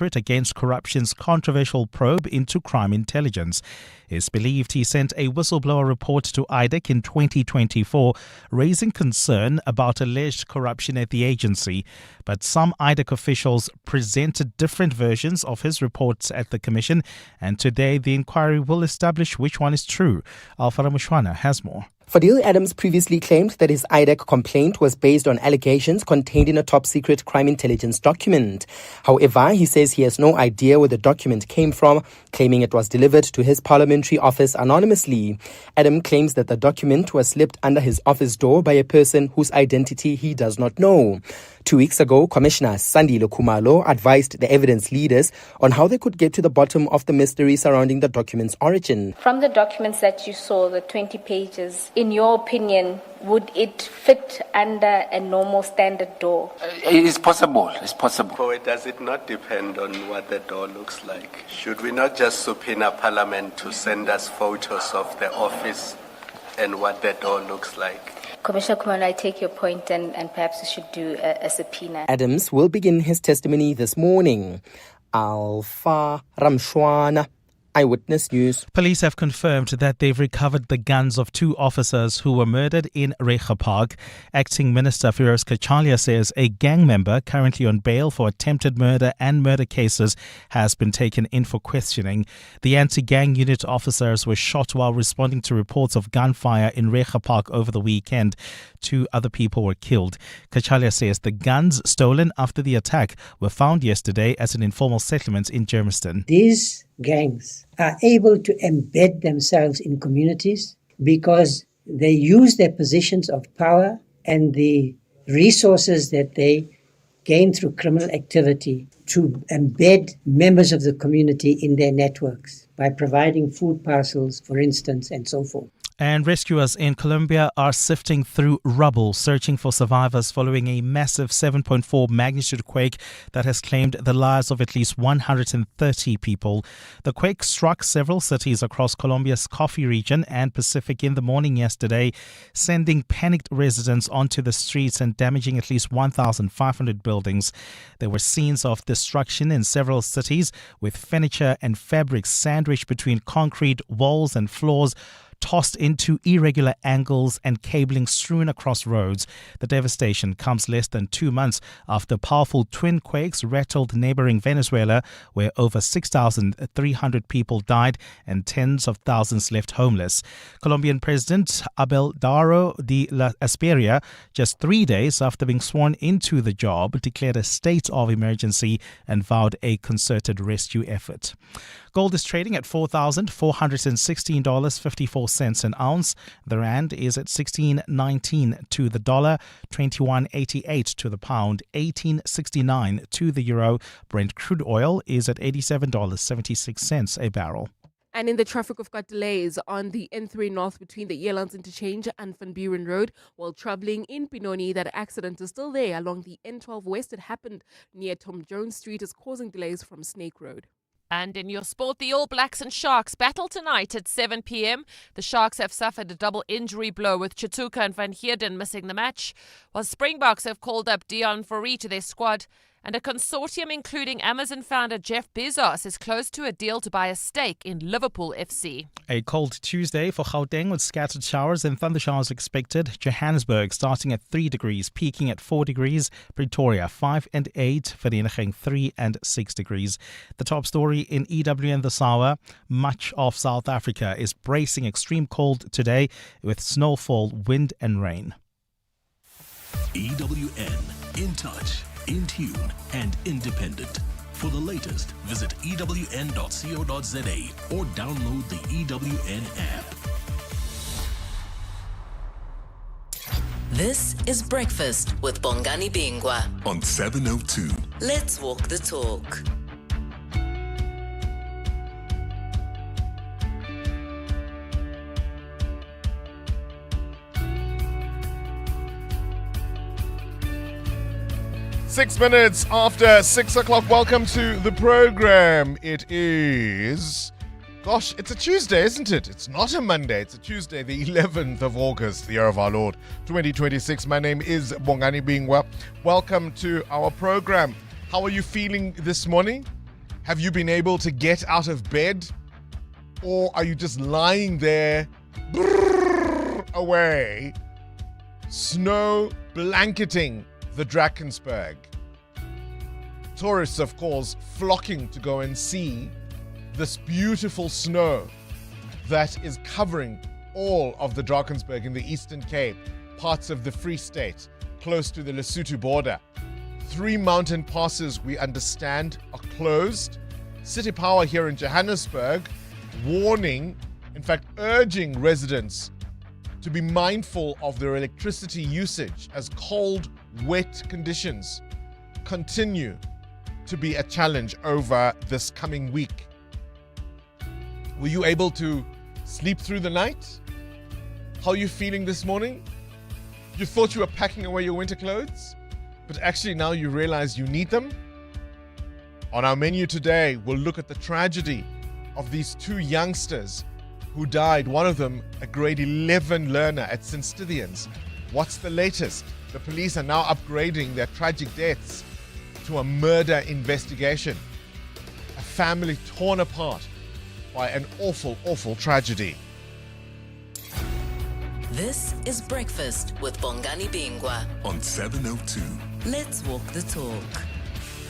Against Corruption's controversial probe into crime intelligence. It's believed he sent a whistleblower report to IDEC in 2024, raising concern about alleged corruption at the agency. But some IDEC officials presented different versions of his reports at the Commission, and today the inquiry will establish which one is true. Alfara Mushwana has more. Fadil Adams previously claimed that his IDEC complaint was based on allegations contained in a top-secret crime intelligence document. However, he says he has no idea where the document came from, claiming it was delivered to his parliamentary office anonymously. Adams claims that the document was slipped under his office door by a person whose identity he does not know. 2 weeks ago, Commissioner Sandile Khumalo advised the evidence leaders on how they could get to the bottom of the mystery surrounding the document's origin. From the documents that you saw, the 20 pages, in your opinion, would it fit under a normal standard door? It's possible. It's possible. So does it not depend on what the door looks like? Should we not just subpoena Parliament to send us photos of the office and what the door looks like? Commissioner Khumalo, I take your point and perhaps we should do a subpoena. Adams will begin his testimony this morning. Alfa Ramshwana, Eyewitness News. Police have confirmed that they've recovered the guns of 2 officers who were murdered in Reiger Park. Acting Minister Firoz Kachalia says a gang member currently on bail for attempted murder and murder cases has been taken in for questioning. The anti-gang unit officers were shot while responding to reports of gunfire in Reiger Park over the weekend. 2 other people were killed. Kachalia says the guns stolen after the attack were found yesterday at an informal settlement in Germiston. These gangs are able to embed themselves in communities because they use their positions of power and the resources that they gain through criminal activity to embed members of the community in their networks by providing food parcels, for instance, and so forth. And rescuers in Colombia are sifting through rubble, searching for survivors following a massive 7.4 magnitude quake that has claimed the lives of at least 130 people. The quake struck several cities across Colombia's Coffee region and Pacific in the morning yesterday, sending panicked residents onto the streets and damaging at least 1,500 buildings. There were scenes of destruction in several cities, with furniture and fabrics sandwiched between concrete walls and floors, tossed into irregular angles and cabling strewn across roads. The devastation comes less than 2 months after powerful twin quakes rattled neighboring Venezuela, where over 6,300 people died and tens of thousands left homeless. Colombian President Abelardo de la Espriella, just 3 days after being sworn into the job, declared a state of emergency and vowed a concerted rescue effort. Gold is trading at $4,416.54 an ounce. The rand is at 16.19 to the dollar, 21.88 to the pound, 18.69 to the euro. Brent crude oil is at $87.76 a barrel. And in the traffic, we've got delays on the N3 North between the Elands Interchange and Van Buren Road. While travelling in Benoni, that accident is still there along the N12 West. It happened near Tom Jones Street, is causing delays from Snake Road. And in your sport, the All Blacks and Sharks battle tonight at 7 p.m. The Sharks have suffered a double injury blow with Chituka and Van Heerden missing the match, while Springboks have called up Dion Fourie to their squad. And a consortium including Amazon founder Jeff Bezos is close to a deal to buy a stake in Liverpool FC. A cold Tuesday for Gauteng with scattered showers and thundershowers expected. Johannesburg starting at 3 degrees, peaking at 4 degrees. Pretoria 5 and 8, Vereeniging 3 and 6 degrees. The top story in EWN this hour. Much of South Africa is bracing extreme cold today with snowfall, wind and rain. EWN, in touch, in tune and independent. For the latest, visit ewn.co.za or download the EWN app. This is Breakfast with Bongani Bingwa on 702. Let's walk the talk. Six minutes after 6 o'clock. Welcome to the program. It is, it's a Tuesday, isn't it? It's not a Monday. It's a Tuesday, the 11th of August, the year of our Lord, 2026. My name is Bongani Bingwa. Welcome to our program. How are you feeling this morning? Have you been able to get out of bed? Or are you just lying there away, snow blanketing the Drakensberg? Tourists, of course, flocking to go and see this beautiful snow that is covering all of the Drakensberg in the Eastern Cape, parts of the Free State, close to the Lesotho border. 3 mountain passes, we understand, are closed. City Power here in Johannesburg warning, in fact urging residents to be mindful of their electricity usage as cold, wet conditions continue to be a challenge over this coming week. Were you able to sleep through the night? How are you feeling this morning? You thought you were packing away your winter clothes, but actually now you realize you need them? On our menu today, we'll look at the tragedy of these 2 youngsters who died, one of them a grade 11 learner at St. Stithians. What's the latest? The police are now upgrading their tragic deaths to a murder investigation. A family torn apart by an awful, awful tragedy. This is Breakfast with Bongani Bingwa on 702. Let's walk the talk.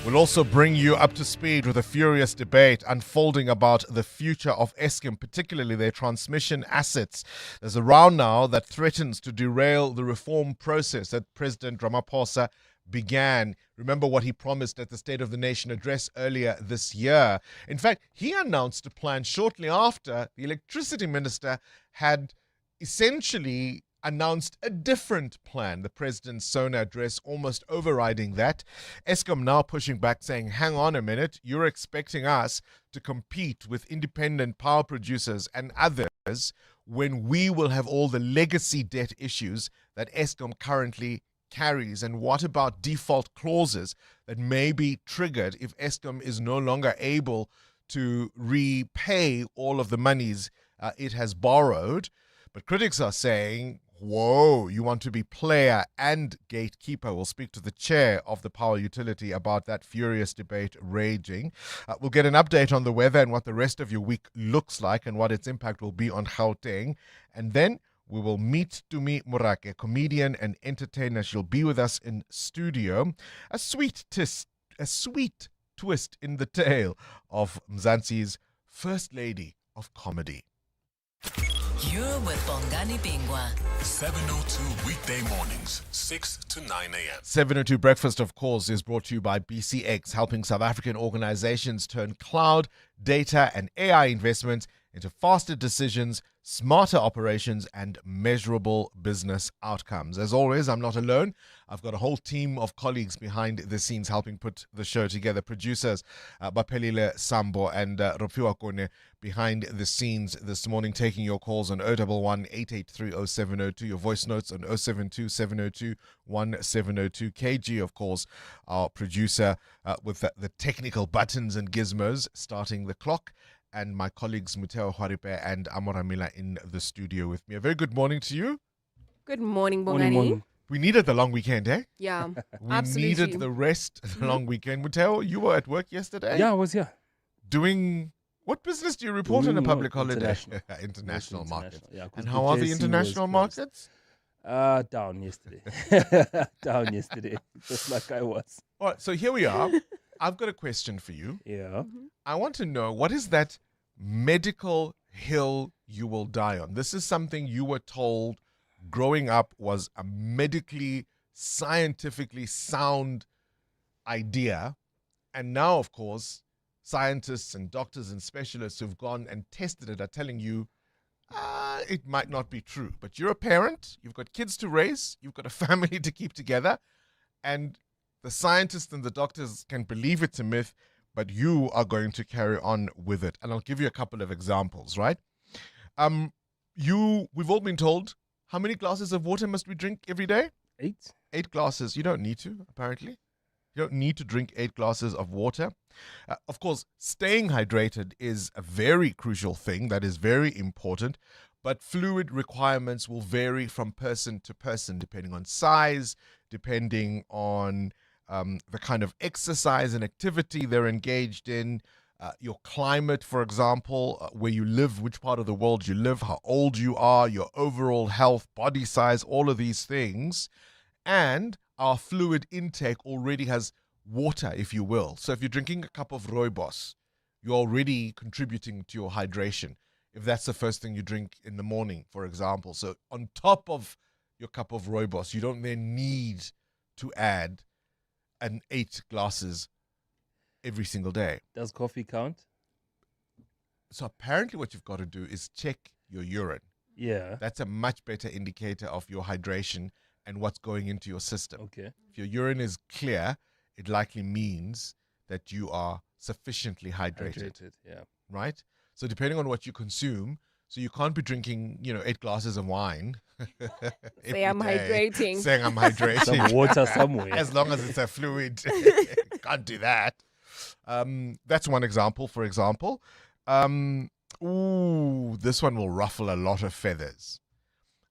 We'll also bring you up to speed with a furious debate unfolding about the future of Eskom, particularly their transmission assets. There's a row now that threatens to derail the reform process that President Ramaphosa began. Remember what he promised at the State of the Nation address earlier this year. In fact, he announced a plan shortly after the electricity minister had essentially announced a different plan. The president's SONA address almost overriding that. Eskom now pushing back, saying, hang on a minute, you're expecting us to compete with independent power producers and others when we will have all the legacy debt issues that Eskom currently carries. And what about default clauses that may be triggered if Eskom is no longer able to repay all of the monies it has borrowed? But critics are saying, whoa, you want to be player and gatekeeper. We'll speak to the chair of the power utility about that furious debate raging. We'll get an update on the weather and what the rest of your week looks like and what its impact will be on Gauteng. And then we will meet Tumi Murak, a comedian and entertainer. She'll be with us in studio. A sweet twist in the tale of Mzansi's First Lady of Comedy. You're with Bongani Bingwa. 702 weekday mornings, 6 to 9 a.m. 702 Breakfast, of course, is brought to you by BCX, helping South African organizations turn cloud, data, and AI investments into faster decisions, smarter operations, and measurable business outcomes. As always, I'm not alone. I've got a whole team of colleagues behind the scenes helping put the show together. Producers Bapelile Sambo and Ropiwa Kone behind the scenes this morning, taking your calls on 011-883-0702, your voice notes on 072-702-1702. KG, of course, our producer with the technical buttons and gizmos starting the clock. And my colleagues Muteo Hwaripe and Amoramila in the studio with me. A very good morning to you. Good morning, Bongani. We needed the long weekend, eh? Yeah, we absolutely. needed the rest, the long weekend. Muteo, you were at work yesterday? Yeah, I was here. Doing, what business do you report on a public holiday? International markets. Yeah, and how are the international markets? Down yesterday. Down yesterday, just like I was. All right, so here we are. I've got a question for you. Yeah. I want to know, what is that medical hill you will die on? This is something you were told growing up was a medically, scientifically sound idea. And now, of course, scientists and doctors and specialists who've gone and tested it are telling you it might not be true. But you're a parent, you've got kids to raise, you've got a family to keep together, and the scientists and the doctors can believe it's a myth, but you are going to carry on with it. And I'll give you a couple of examples, right? We've all been told, how many glasses of water must we drink every day? 8. 8 glasses. You don't need to, apparently. You don't need to drink 8 glasses of water. Of course, staying hydrated is a very crucial thing. That is very important. But fluid requirements will vary from person to person, depending on size, depending on the kind of exercise and activity they're engaged in. your climate, for example, where you live, which part of the world you live, how old you are, your overall health, body size, all of these things. And our fluid intake already has water, if you will. So if you're drinking a cup of rooibos, you're already contributing to your hydration. If that's the first thing you drink in the morning, for example. So on top of your cup of rooibos, you don't then need to add 8 glasses every single day. Does coffee count? So apparently what you've got to do is check your urine. Yeah. That's a much better indicator of your hydration and what's going into your system. Okay. If your urine is clear, it likely means that you are sufficiently hydrated. Yeah. Right? So depending on what you consume, so you can't be drinking, 8 glasses of wine. Say I'm hydrating. Saying I'm hydrating. Some water somewhere. As long as it's a fluid. Can't do that. That's one example, for example. This one will ruffle a lot of feathers.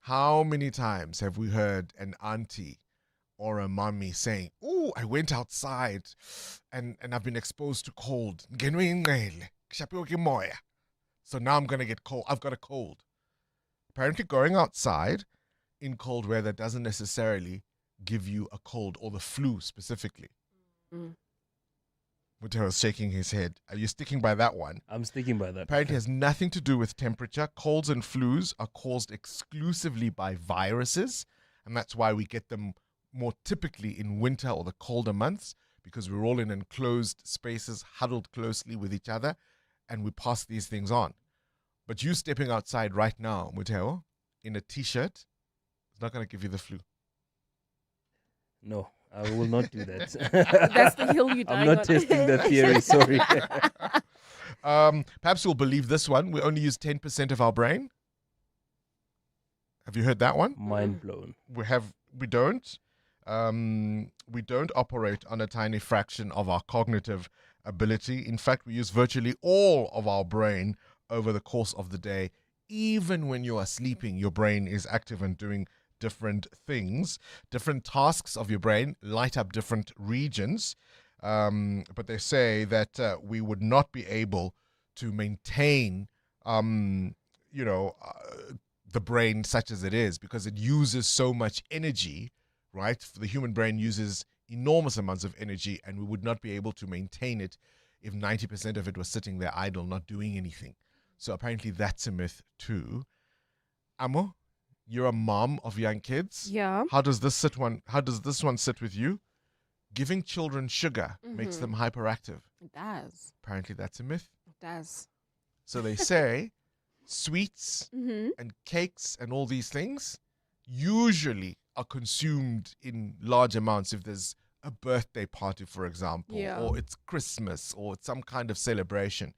How many times have we heard an auntie or a mommy saying, I went outside and I've been exposed to cold. So now I'm going to get cold. I've got a cold. Apparently going outside in cold weather doesn't necessarily give you a cold or the flu specifically. Mutero is shaking his head. Are you sticking by that one? I'm sticking by that. Apparently it has nothing to do with temperature. Colds and flus are caused exclusively by viruses, and that's why we get them more typically in winter or the colder months, because we're all in enclosed spaces, huddled closely with each other, and we pass these things on. But you stepping outside right now, Muteo, in a t-shirt, it's not going to give you the flu. No, I will not do that. That's the hill you die I'm not on. testing the theory, sorry. Perhaps you'll believe this one. We only use 10% of our brain. Have you heard that one? Mind blown. We don't operate on a tiny fraction of our cognitive ability. In fact, we use virtually all of our brain over the course of the day. Even when you are sleeping, your brain is active and doing different things. Different tasks of your brain light up different regions. But they say that we would not be able to maintain, the brain such as it is, because it uses so much energy, right? The human brain uses enormous amounts of energy, and we would not be able to maintain it if 90% of it was sitting there idle, not doing anything. So apparently that's a myth too. Amo, you're a mom of young kids. Yeah. How does this one sit with you? Giving children sugar makes them hyperactive. It does. Apparently that's a myth. It does. So they say sweets and cakes and all these things usually are consumed in large amounts if there's a birthday party, for example, or it's Christmas, or it's some kind of celebration.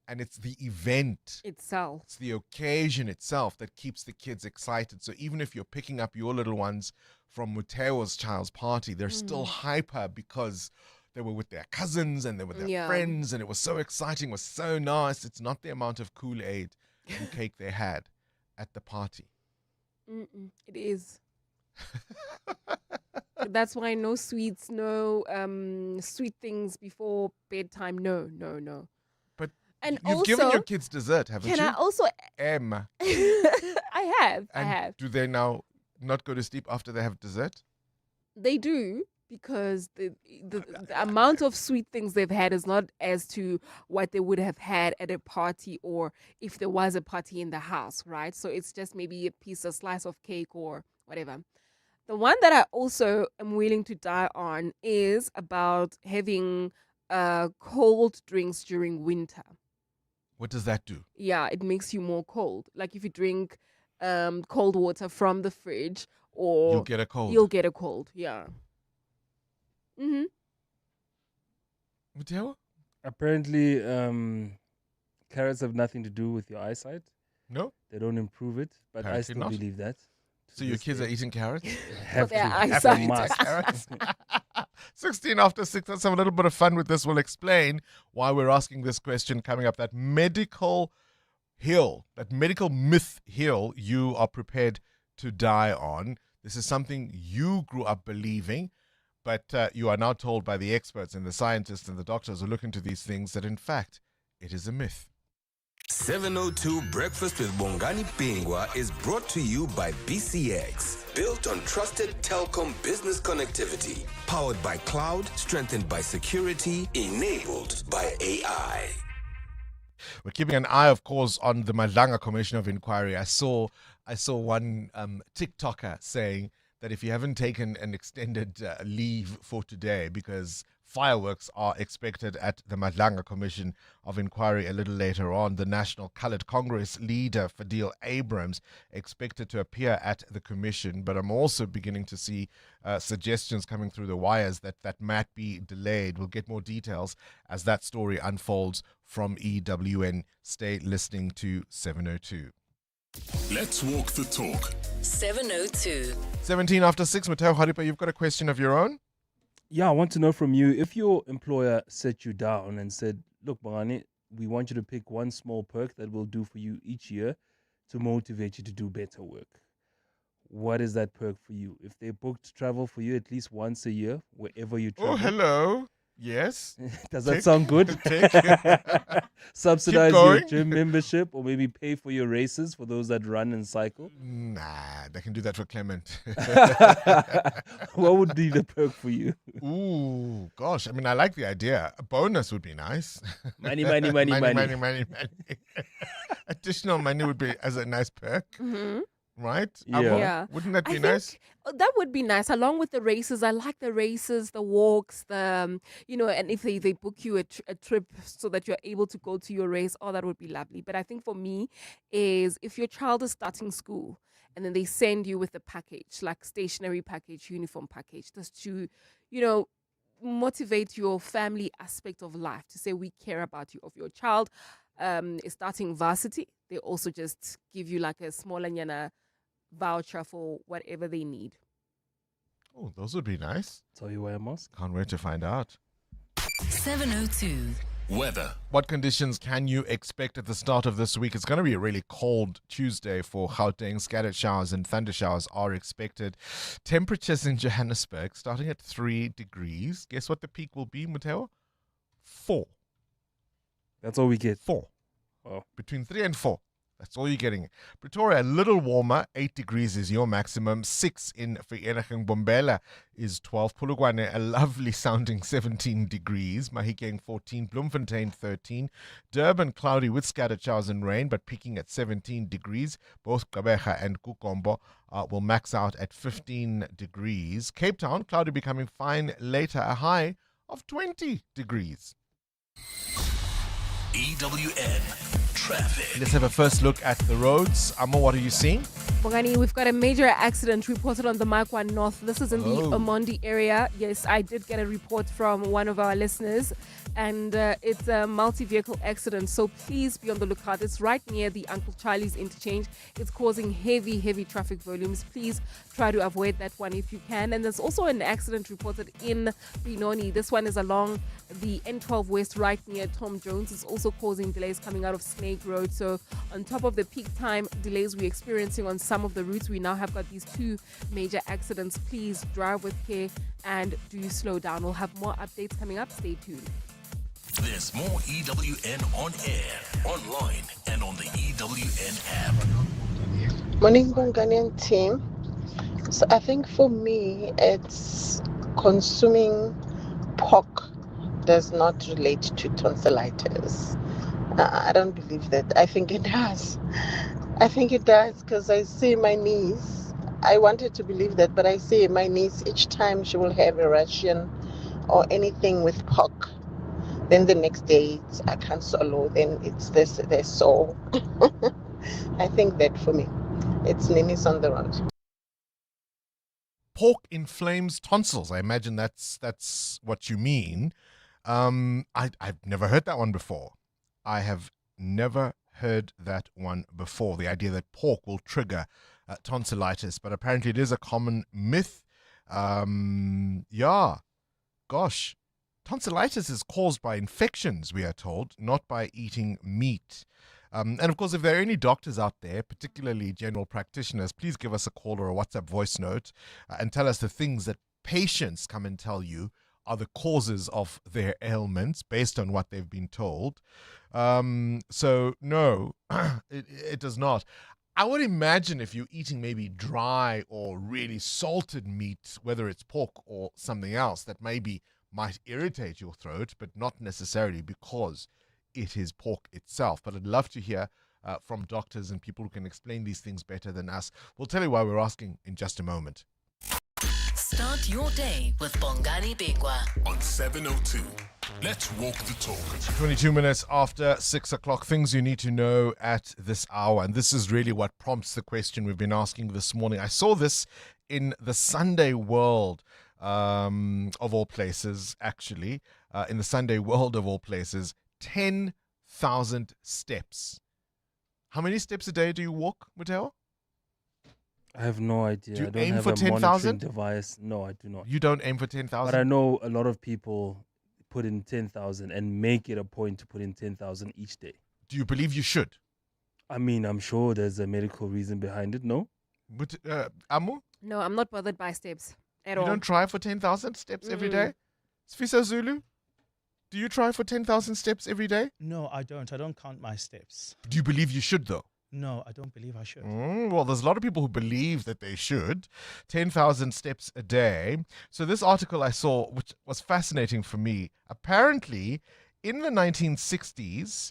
And it's the event itself. It's the occasion itself that keeps the kids excited. So even if you're picking up your little ones from Muteo's child's party, they're still hyper because they were with their cousins and they were with their friends, and it was so exciting, it was so nice. It's not the amount of Kool-Aid and cake they had at the party. It is. That's why no sweets, no sweet things before bedtime. No. But and you've also, given your kids dessert, haven't you? Can I also? Emma. I have. Do they now not go to sleep after they have dessert? They do, because the amount of sweet things they've had is not as to what they would have had at a party, or if there was a party in the house, right? So it's just maybe a slice of cake or whatever. The one that I also am willing to die on is about having cold drinks during winter. What does that do? Yeah, it makes you more cold. Like if you drink cold water from the fridge, or you'll get a cold. You'll get a cold, yeah. Muteo? Apparently, carrots have nothing to do with your eyesight. No? They don't improve it, but Apparently I still not. believe that. So your kids are eating carrots? Have their to. eyesight. Must. Carrots. 16 after 6. Let's have a little bit of fun with this. We'll explain why we're asking this question coming up. That medical myth hill you are prepared to die on. This is something you grew up believing, but you are now told by the experts and the scientists and the doctors who look into these things that, in fact, it is a myth. 702 Breakfast with Bongani Bingwa is brought to you by BCX. Built on trusted telecom business connectivity. Powered by cloud, strengthened by security, enabled by AI. We're keeping an eye, of course, on the Madlanga Commission of Inquiry. I saw one TikToker saying that if you haven't taken an extended leave for today because fireworks are expected at the Madlanga Commission of Inquiry a little later on, the National Coloured Congress leader, Fadil Abrams, expected to appear at the commission. But I'm also beginning to see suggestions coming through the wires that might be delayed. We'll get more details as that story unfolds from EWN. Stay listening to 702. Let's walk the talk. 702. 17 after 6. Mateo Haripa, you've got a question of your own? Yeah, I want to know from you, if your employer set you down and said, look, Bongani, we want you to pick one small perk that we'll do for you each year to motivate you to do better work. What is that perk for you? If they booked travel for you at least once a year, wherever you travel. Oh, hello. Yes. Does that sound good? Subsidize your gym membership or maybe pay for your races for those that run and cycle? Nah, they can do that for Clement. What would be the perk for you? Ooh, gosh. I mean, I like the idea. A bonus would be nice. Money. Additional money would be as a nice perk. Mm-hmm. Right? Yeah. Wouldn't that be nice? That would be nice. Along with the races, I like the races, the walks, and if they book you a trip so that you're able to go to your race, that would be lovely. But I think for me is if your child is starting school and then they send you with a package, like stationery package, uniform package, just to, motivate your family aspect of life, to say we care about you. Of your child is starting varsity, they also just give you like a small voucher for whatever they need. Oh, those would be nice. Tell you where I must. Can't wait to find out. 702. Weather. What conditions can you expect at the start of this week? It's going to be a really cold Tuesday for Gauteng. Scattered showers and thunder showers are expected. Temperatures in Johannesburg starting at 3 degrees. Guess what the peak will be, Mateo? 4. That's all we get. 4. Wow. Between 3 and 4. That's all you're getting. Pretoria, a little warmer. 8 degrees is your maximum. 6 in Vereeniging Bombela is 12. Polokwane, a lovely sounding 17 degrees. Mahikeng 14. Bloemfontein 13. Durban, cloudy with scattered showers and rain, but peaking at 17 degrees. Both Gqeberha and Kukombo will max out at 15 degrees. Cape Town, cloudy becoming fine later. A high of 20 degrees. EWN traffic. Let's have a first look at the roads. Amo, what are you seeing? Bongani, we've got a major accident reported on the Markwa North. This is in the Omondi area. Yes, I did get a report from one of our listeners, and it's a multi-vehicle accident. So please be on the lookout. It's right near the Uncle Charlie's interchange. It's causing heavy traffic volumes. Please try to avoid that one if you can. And there's also an accident reported in Benoni. This one is along the N12 West right near Tom Jones. It's also causing delays coming out of Snake Road. So on top of the peak time delays we're experiencing on some of the routes, we now have got these 2 major accidents. Please drive with care and do slow down. We'll have more updates coming up. Stay tuned. There's more EWN on air, online, and on the EWN app. Morning, Bonganian team. So I think for me, it's consuming pork does not relate to tonsillitis. I don't believe that. I think it does. Because I see my niece. I wanted to believe that, but I see my niece each time she will have a ration or anything with pork. Then the next day I can't swallow. Then it's this, they're sore. I think that for me, it's Ninis on the road. Pork inflames tonsils. I imagine that's what you mean. I've never heard that one before. I have never heard that one before. The idea that pork will trigger tonsillitis, but apparently it is a common myth. Gosh. Tonsillitis is caused by infections, we are told, not by eating meat. And of course, if there are any doctors out there, particularly general practitioners, please give us a call or a WhatsApp voice note and tell us the things that patients come and tell you are the causes of their ailments based on what they've been told. So no, it does not. I would imagine if you're eating maybe dry or really salted meat, whether it's pork or something else, that maybe might irritate your throat, but not necessarily because it is pork itself. But I'd love to hear from doctors and people who can explain these things better than us. We'll tell you why we're asking in just a moment. Start your day with Bongani Bingwa on 702. Let's walk the talk. 22 minutes after 6 o'clock, things you need to know at this hour. And this is really what prompts the question we've been asking this morning. I saw this in the Sunday World, of all places, actually. In the Sunday World of all places, 10,000 steps. How many steps a day do you walk, Mateo? I have no idea. Do you I don't aim have for a 10,000? monitoring device. No, I do not. You don't aim for 10,000? But I know a lot of people put in 10,000 and make it a point to put in 10,000 each day. Do you believe you should? I mean, I'm sure there's a medical reason behind it, no? But, Amu? No, I'm not bothered by steps at all. You don't try for 10,000 steps every day? Sfisa Zulu? Do you try for 10,000 steps every day? No, I don't. I don't count my steps. Do you believe you should, though? No, I don't believe I should. Well, there's a lot of people who believe that they should. 10,000 steps a day. So this article I saw, which was fascinating for me, apparently in the 1960s,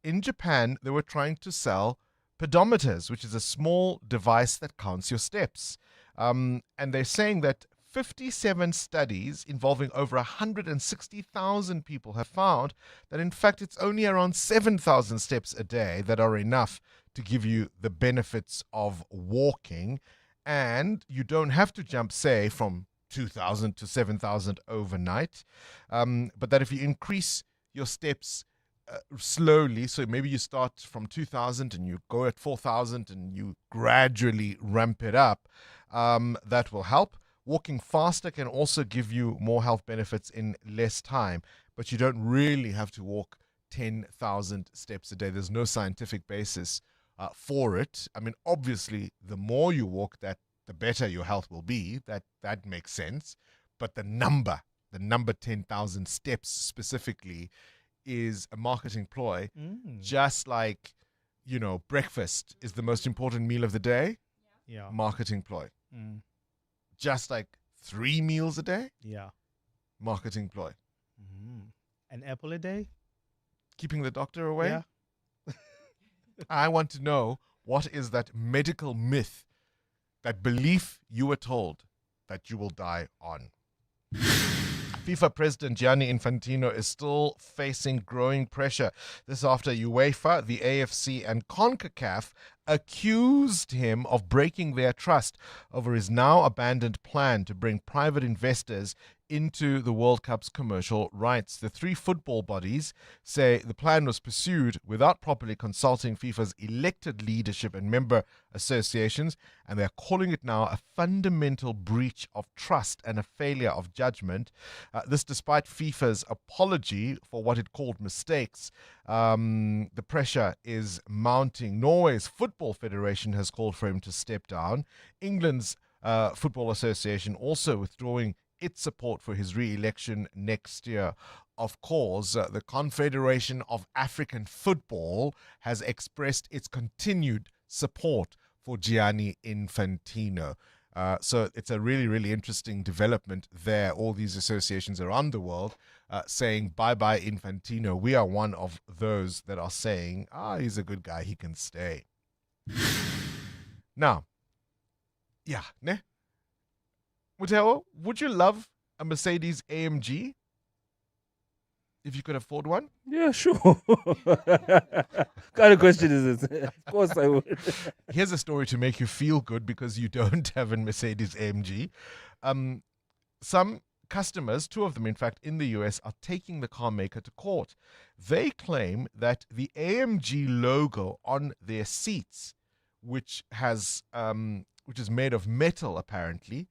in Japan, they were trying to sell pedometers, which is a small device that counts your steps. And they're saying that 57 studies involving over 160,000 people have found that, in fact, it's only around 7,000 steps a day that are enough to give you the benefits of walking. And you don't have to jump, say, from 2,000 to 7,000 overnight. But that if you increase your steps slowly, so maybe you start from 2,000 and you go at 4,000 and you gradually ramp it up, that will help. Walking faster can also give you more health benefits in less time, but you don't really have to walk 10,000 steps a day. There's no scientific basis for it. I mean, obviously, the more you walk, the better your health will be. That makes sense. But the number 10,000 steps specifically is a marketing ploy, just like, breakfast is the most important meal of the day. Yeah. Marketing ploy. Just like 3 meals a day? Yeah. Marketing ploy. An apple a day? Keeping the doctor away? Yeah. I want to know, what is that medical myth, that belief you were told that you will die on? FIFA President Gianni Infantino is still facing growing pressure. This after UEFA, the AFC and CONCACAF accused him of breaking their trust over his now abandoned plan to bring private investors into the World Cup's commercial rights. The three football bodies say the plan was pursued without properly consulting FIFA's elected leadership and member associations, and they're calling it now a fundamental breach of trust and a failure of judgment. This despite FIFA's apology for what it called mistakes. The pressure is mounting. Norway's Football Federation has called for him to step down. England's Football Association also withdrawing its support for his re-election next year. Of course, the Confederation of African Football has expressed its continued support for Gianni Infantino. So it's a really, really interesting development there. All these associations around the world saying, bye-bye Infantino. We are one of those that are saying, he's a good guy, he can stay. Now, yeah, ne? Muteo, would you love a Mercedes AMG if you could afford one? Yeah, sure. What kind of question is this? Of course I would. Here's a story to make you feel good because you don't have a Mercedes AMG. Some customers, 2 of them in fact, in the US, are taking the car maker to court. They claim that the AMG logo on their seats, which is made of metal apparently,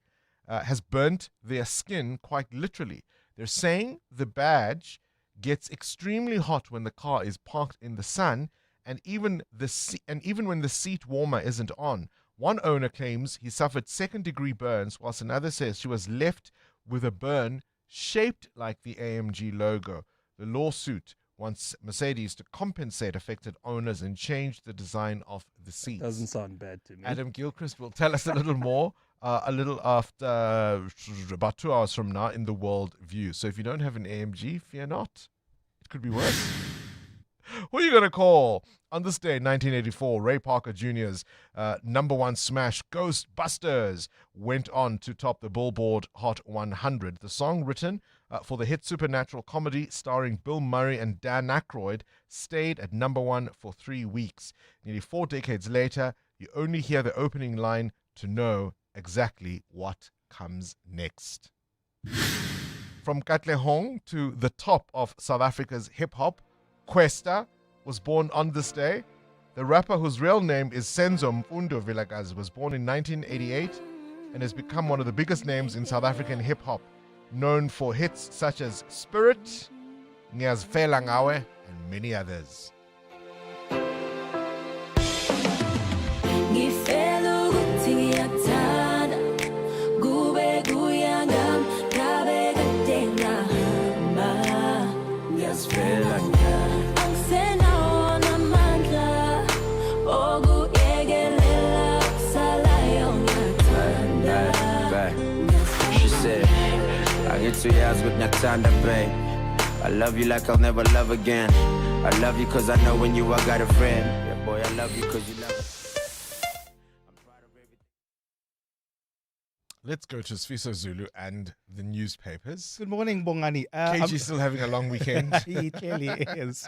has burnt their skin quite literally. They're saying the badge gets extremely hot when the car is parked in the sun, and even when the seat warmer isn't on. One owner claims he suffered second-degree burns, whilst another says she was left with a burn shaped like the AMG logo. The lawsuit wants Mercedes to compensate affected owners and change the design of the seats. Doesn't sound bad to me. Adam Gilchrist will tell us a little more a little after about 2 hours from now in the World View. So if you don't have an AMG, fear not. It could be worse. Who are you going to call? On this day, 1984, Ray Parker Jr.'s number one smash, Ghostbusters, went on to top the Billboard Hot 100. The song, written for the hit supernatural comedy starring Bill Murray and Dan Aykroyd, stayed at number one for 3 weeks. Nearly 4 decades later, you only hear the opening line to know exactly what comes next. From Katlehong to the top of South Africa's hip-hop, Kwesta was born on this day. The rapper, whose real name is Senzo Mfundo Vilakazi, was born in 1988 and has become one of the biggest names in South African hip-hop, known for hits such as Spirit, Ngiyazifela Ngawe, and many others. She said, I get 2 years with Natanda, babe. I love you like I'll never love again. I love you cause I know when you are got a friend. Yeah, boy, I love you cause you love me. Let's go to Sfiso Zulu and the newspapers. Good morning, Bongani. KG's still having a long weekend. He clearly is.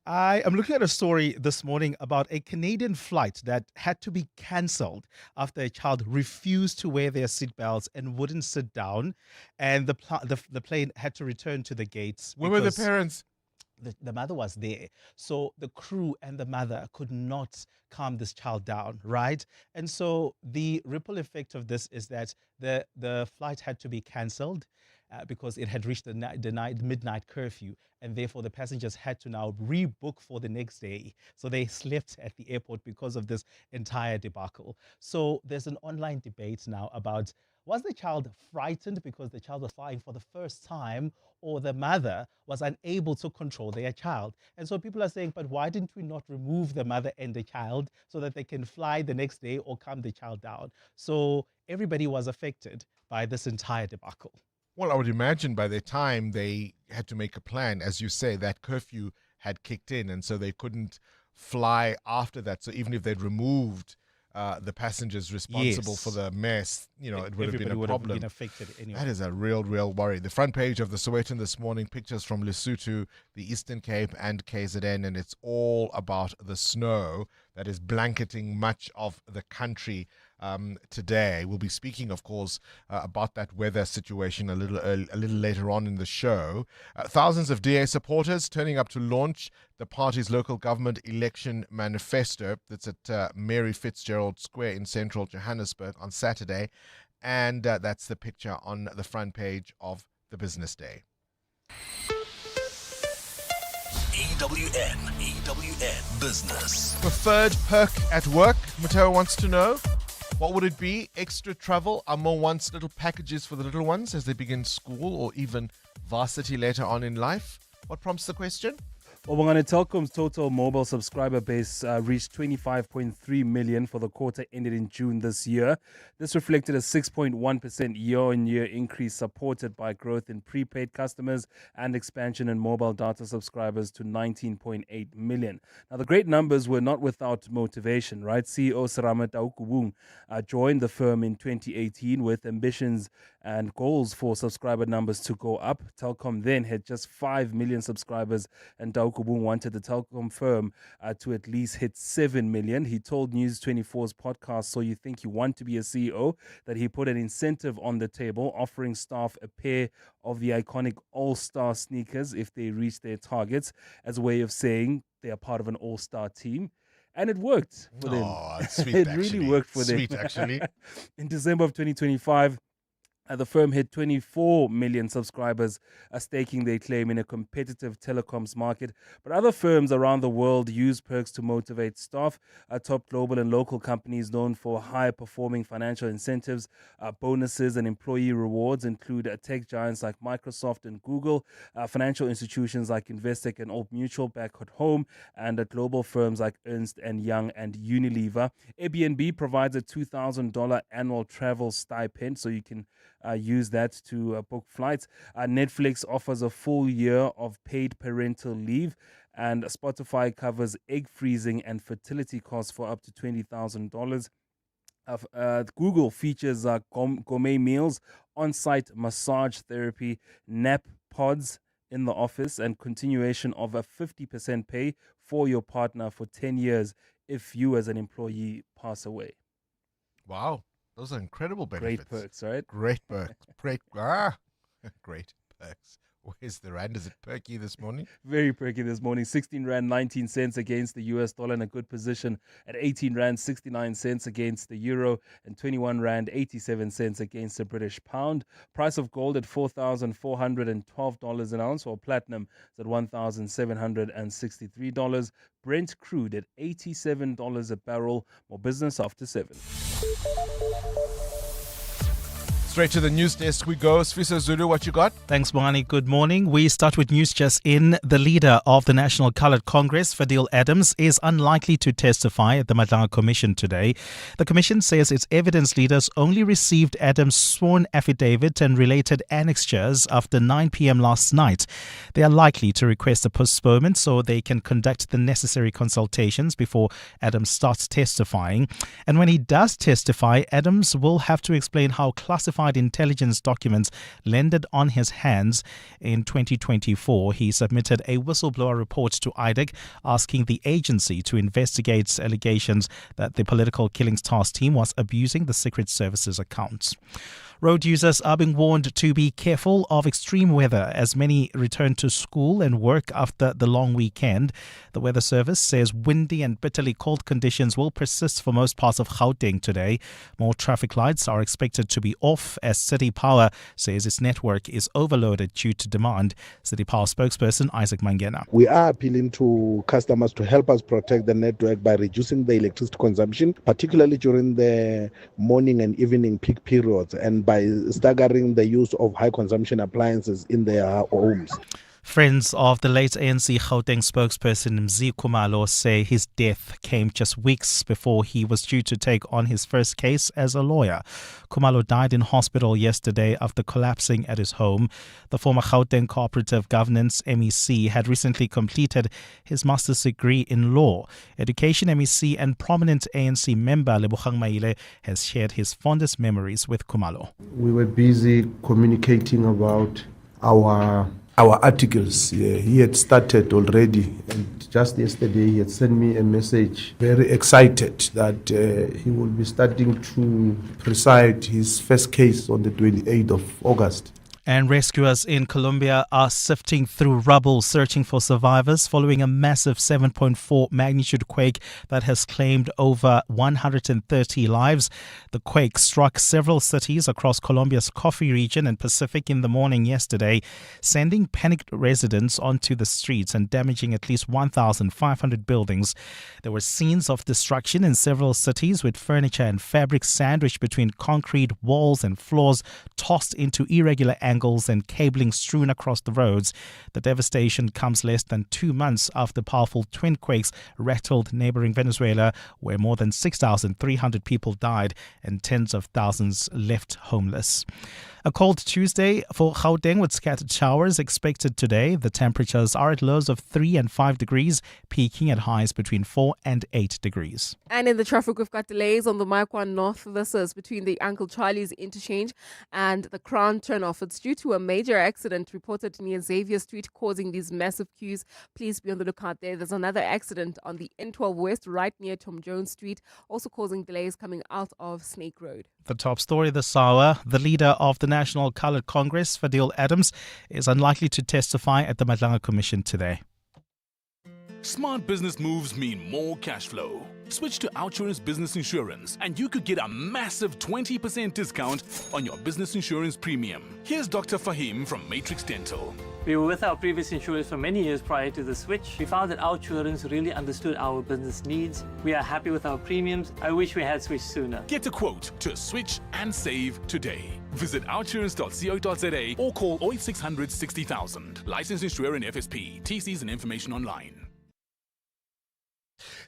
I am looking at a story this morning about a Canadian flight that had to be cancelled after a child refused to wear their seatbelts and wouldn't sit down, and the plane had to return to the gates. Where were the parents? The mother was there. So the crew and the mother could not calm this child down, right? And so the ripple effect of this is that the flight had to be cancelled because it had reached the midnight curfew, and therefore the passengers had to now rebook for the next day. So they slept at the airport because of this entire debacle. So there's an online debate now about, was the child frightened because the child was flying for the first time, or the mother was unable to control their child? And so people are saying, but why didn't we not remove the mother and the child so that they can fly the next day or calm the child down? So everybody was affected by this entire debacle. Well, I would imagine by the time they had to make a plan, as you say, that curfew had kicked in, and so they couldn't fly after that. So even if they'd removed the passengers responsible for the mess, it would have been a problem. Been affected anyway. That is a real worry. The front page of the Sowetan this morning, pictures from Lesotho, the Eastern Cape and KZN, and it's all about the snow that is blanketing much of the country today. We'll be speaking, of course, about that weather situation a little later on in the show. Thousands of DA supporters turning up to launch the party's local government election manifesto. That's at Mary Fitzgerald Square in central Johannesburg on Saturday. And that's the picture on the front page of the Business Day. EWN Business. Preferred perk at work, Mateo wants to know. What would it be? Extra travel? Amo wants little packages for the little ones as they begin school or even varsity later on in life. What prompts the question? Well, Bongani, Telkom's total mobile subscriber base reached 25.3 million for the quarter ended in June this year. This reflected a 6.1% year-on-year increase, supported by growth in prepaid customers and expansion in mobile data subscribers to 19.8 million. Now, the great numbers were not without motivation, right? CEO Serame Taukubung joined the firm in 2018 with ambitions and goals for subscriber numbers to go up. Telkom then had just 5 million subscribers, and Kubung wanted the Telkom firm to at least hit 7 million. He told News 24's podcast, So You Think You Want to Be a CEO, that he put an incentive on the table, offering staff a pair of the iconic All-Star sneakers if they reach their targets, as a way of saying they are part of an all-star team. And it worked for them. Oh, sweet, it actually. Really worked for sweet, them. Actually. In December of 2025, The firm hit 24 million subscribers, staking their claim in a competitive telecoms market. But other firms around the world use perks to motivate staff. Top global and local companies known for high-performing financial incentives, bonuses, and employee rewards include tech giants like Microsoft and Google, financial institutions like Investec and Old Mutual back at home, and global firms like Ernst & Young and Unilever. Airbnb provides a $2,000 annual travel stipend, so you can use that to book flights. Netflix offers a full year of paid parental leave, and Spotify covers egg freezing and fertility costs for up to $20,000. Google features gourmet meals, on-site massage therapy, nap pods in the office, and continuation of a 50% pay for your partner for 10 years if you as an employee pass away. Wow. Those are incredible benefits. Great perks, right? Great perks. Great perks. Where's the rand? Is it perky this morning? Very perky this morning. 16 Rand 19 cents against the US dollar, in a good position at 18 Rand 69 cents against the euro, and 21 Rand 87 cents against the British pound. Price of gold at $4,412 an ounce, while platinum is at $1,763. Brent crude at $87 a barrel. More business after 7. Straight to the news desk we go. Sfiso Zulu, what you got? Thanks, Bongani. Good morning. We start with news just in. The leader of the National Coloured Congress, Fadil Adams, is unlikely to testify at the Madlanga Commission today. The Commission says its evidence leaders only received Adams' sworn affidavit and related annexures after 9 p.m. last night. They are likely to request a postponement so they can conduct the necessary consultations before Adams starts testifying. And when he does testify, Adams will have to explain how classified intelligence documents landed on his hands in 2024. He submitted a whistleblower report to IDEC asking the agency to investigate allegations that the Political Killings Task Team was abusing the Secret Service's accounts. Road users are being warned to be careful of extreme weather as many return to school and work after the long weekend. The Weather Service says windy and bitterly cold conditions will persist for most parts of Gauteng today. More traffic lights are expected to be off as City Power says its network is overloaded due to demand. City Power spokesperson Isaac Mangena. We are appealing to customers to help us protect the network by reducing the electricity consumption, particularly during the morning and evening peak periods, and by staggering the use of high consumption appliances in their homes. Friends of the late ANC Gauteng spokesperson Mzi Khumalo say his death came just weeks before he was due to take on his first case as a lawyer. Khumalo died in hospital yesterday after collapsing at his home. The former Gauteng Cooperative Governance MEC had recently completed his master's degree in law. Education MEC and prominent ANC member Lebogang Maile has shared his fondest memories with Khumalo. We were busy communicating about our articles. He had started already, and just yesterday he had sent me a message, very excited that he will be starting to preside his first case on the 28th of August. And rescuers in Colombia are sifting through rubble searching for survivors following a massive 7.4 magnitude quake that has claimed over 130 lives. The quake struck several cities across Colombia's Coffee region and Pacific in the morning yesterday, sending panicked residents onto the streets and damaging at least 1,500 buildings. There were scenes of destruction in several cities, with furniture and fabric sandwiched between concrete walls and floors tossed into irregular angles and cabling strewn across the roads. The devastation comes less than 2 months after powerful twin quakes rattled neighboring Venezuela, where more than 6,300 people died and tens of thousands left homeless. A cold Tuesday for Gauteng with scattered showers expected today. The temperatures are at lows of 3 and 5 degrees, peaking at highs between 4 and 8 degrees. And in the traffic, we've got delays on the Maikwaan North. This is between the Uncle Charlie's interchange and the Crown turnoff. It's due to a major accident reported near Xavier Street, causing these massive queues. Please be on the lookout there. There's another accident on the N12 West, right near Tom Jones Street, also causing delays coming out of Snake Road. The top story this hour: the leader of the National Coloured Congress, Fadil Adams, is unlikely to testify at the Madlanga Commission today. Smart business moves mean more cash flow. Switch to Outsurance Business Insurance and you could get a massive 20% discount on your business insurance premium. Here's Dr. Fahim from Matrix Dental. We were with our previous insurers for many years prior to the switch. We found that Outsurance really understood our business needs. We are happy with our premiums. I wish we had switched sooner. Get a quote to switch and save today. Visit outsurance.co.za or call 0600 60,000. Licensed insurer and FSP. TCs and information online.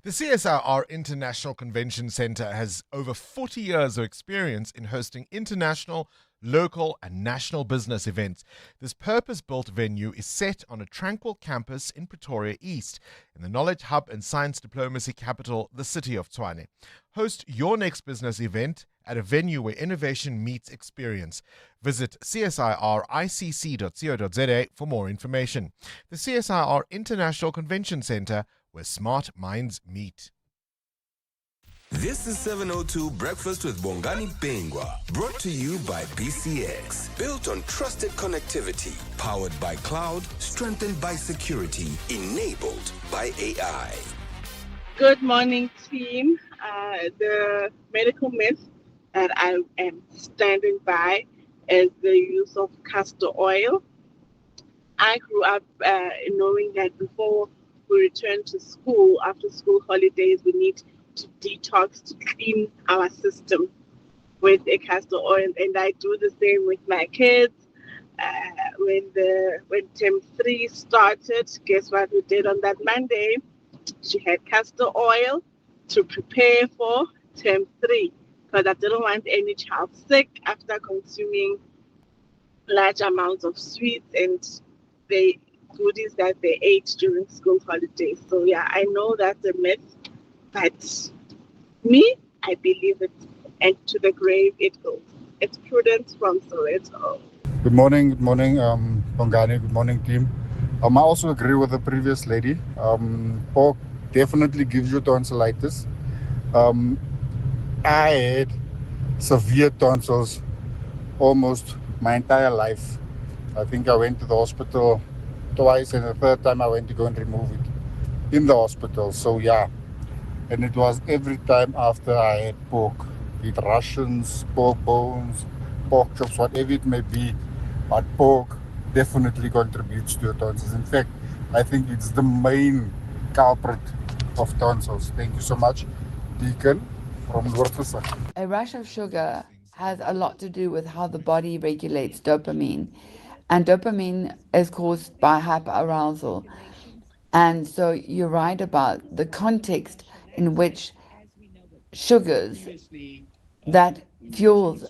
The CSIR International Convention Center has over 40 years of experience in hosting international, local, and national business events. This purpose-built venue is set on a tranquil campus in Pretoria East, in the knowledge hub and science diplomacy capital, the city of Tshwane. Host your next business event at a venue where innovation meets experience. Visit csiricc.co.za for more information. The CSIR International Convention Center, where smart minds meet. This is 702 Breakfast with Bongani Bingwa, brought to you by BCX. Built on trusted connectivity, powered by cloud, strengthened by security, enabled by AI. Good morning, team. The medical myth that I am standing by is the use of castor oil. I grew up knowing that before we return to school, after school holidays, we need to detox, to clean our system with a castor oil. And I do the same with my kids. When term 3 started, guess what we did on that Monday? She had castor oil to prepare for term 3 because I didn't want any child sick after consuming large amounts of sweets and the goodies that they ate during school holidays. So yeah, I know that's a myth, but me, I believe it, and to the grave it goes. It's Prudence from Soweto. Good morning, Bongani. Good morning, team. I also agree with the previous lady. Pork definitely gives you tonsillitis. I had severe tonsils almost my entire life. I think I went to the hospital twice, and the third time I went to go and remove it in the hospital. So yeah, and it was every time after I had pork, eat Russians, pork bones, pork chops, whatever it may be, but pork definitely contributes to your tonsils. In fact, I think it's the main culprit of tonsils. Thank you so much, Deacon from Northwest. A rush of sugar has a lot to do with how the body regulates dopamine. And dopamine is caused by hyperarousal. And so you're right about the context in which sugars that fuels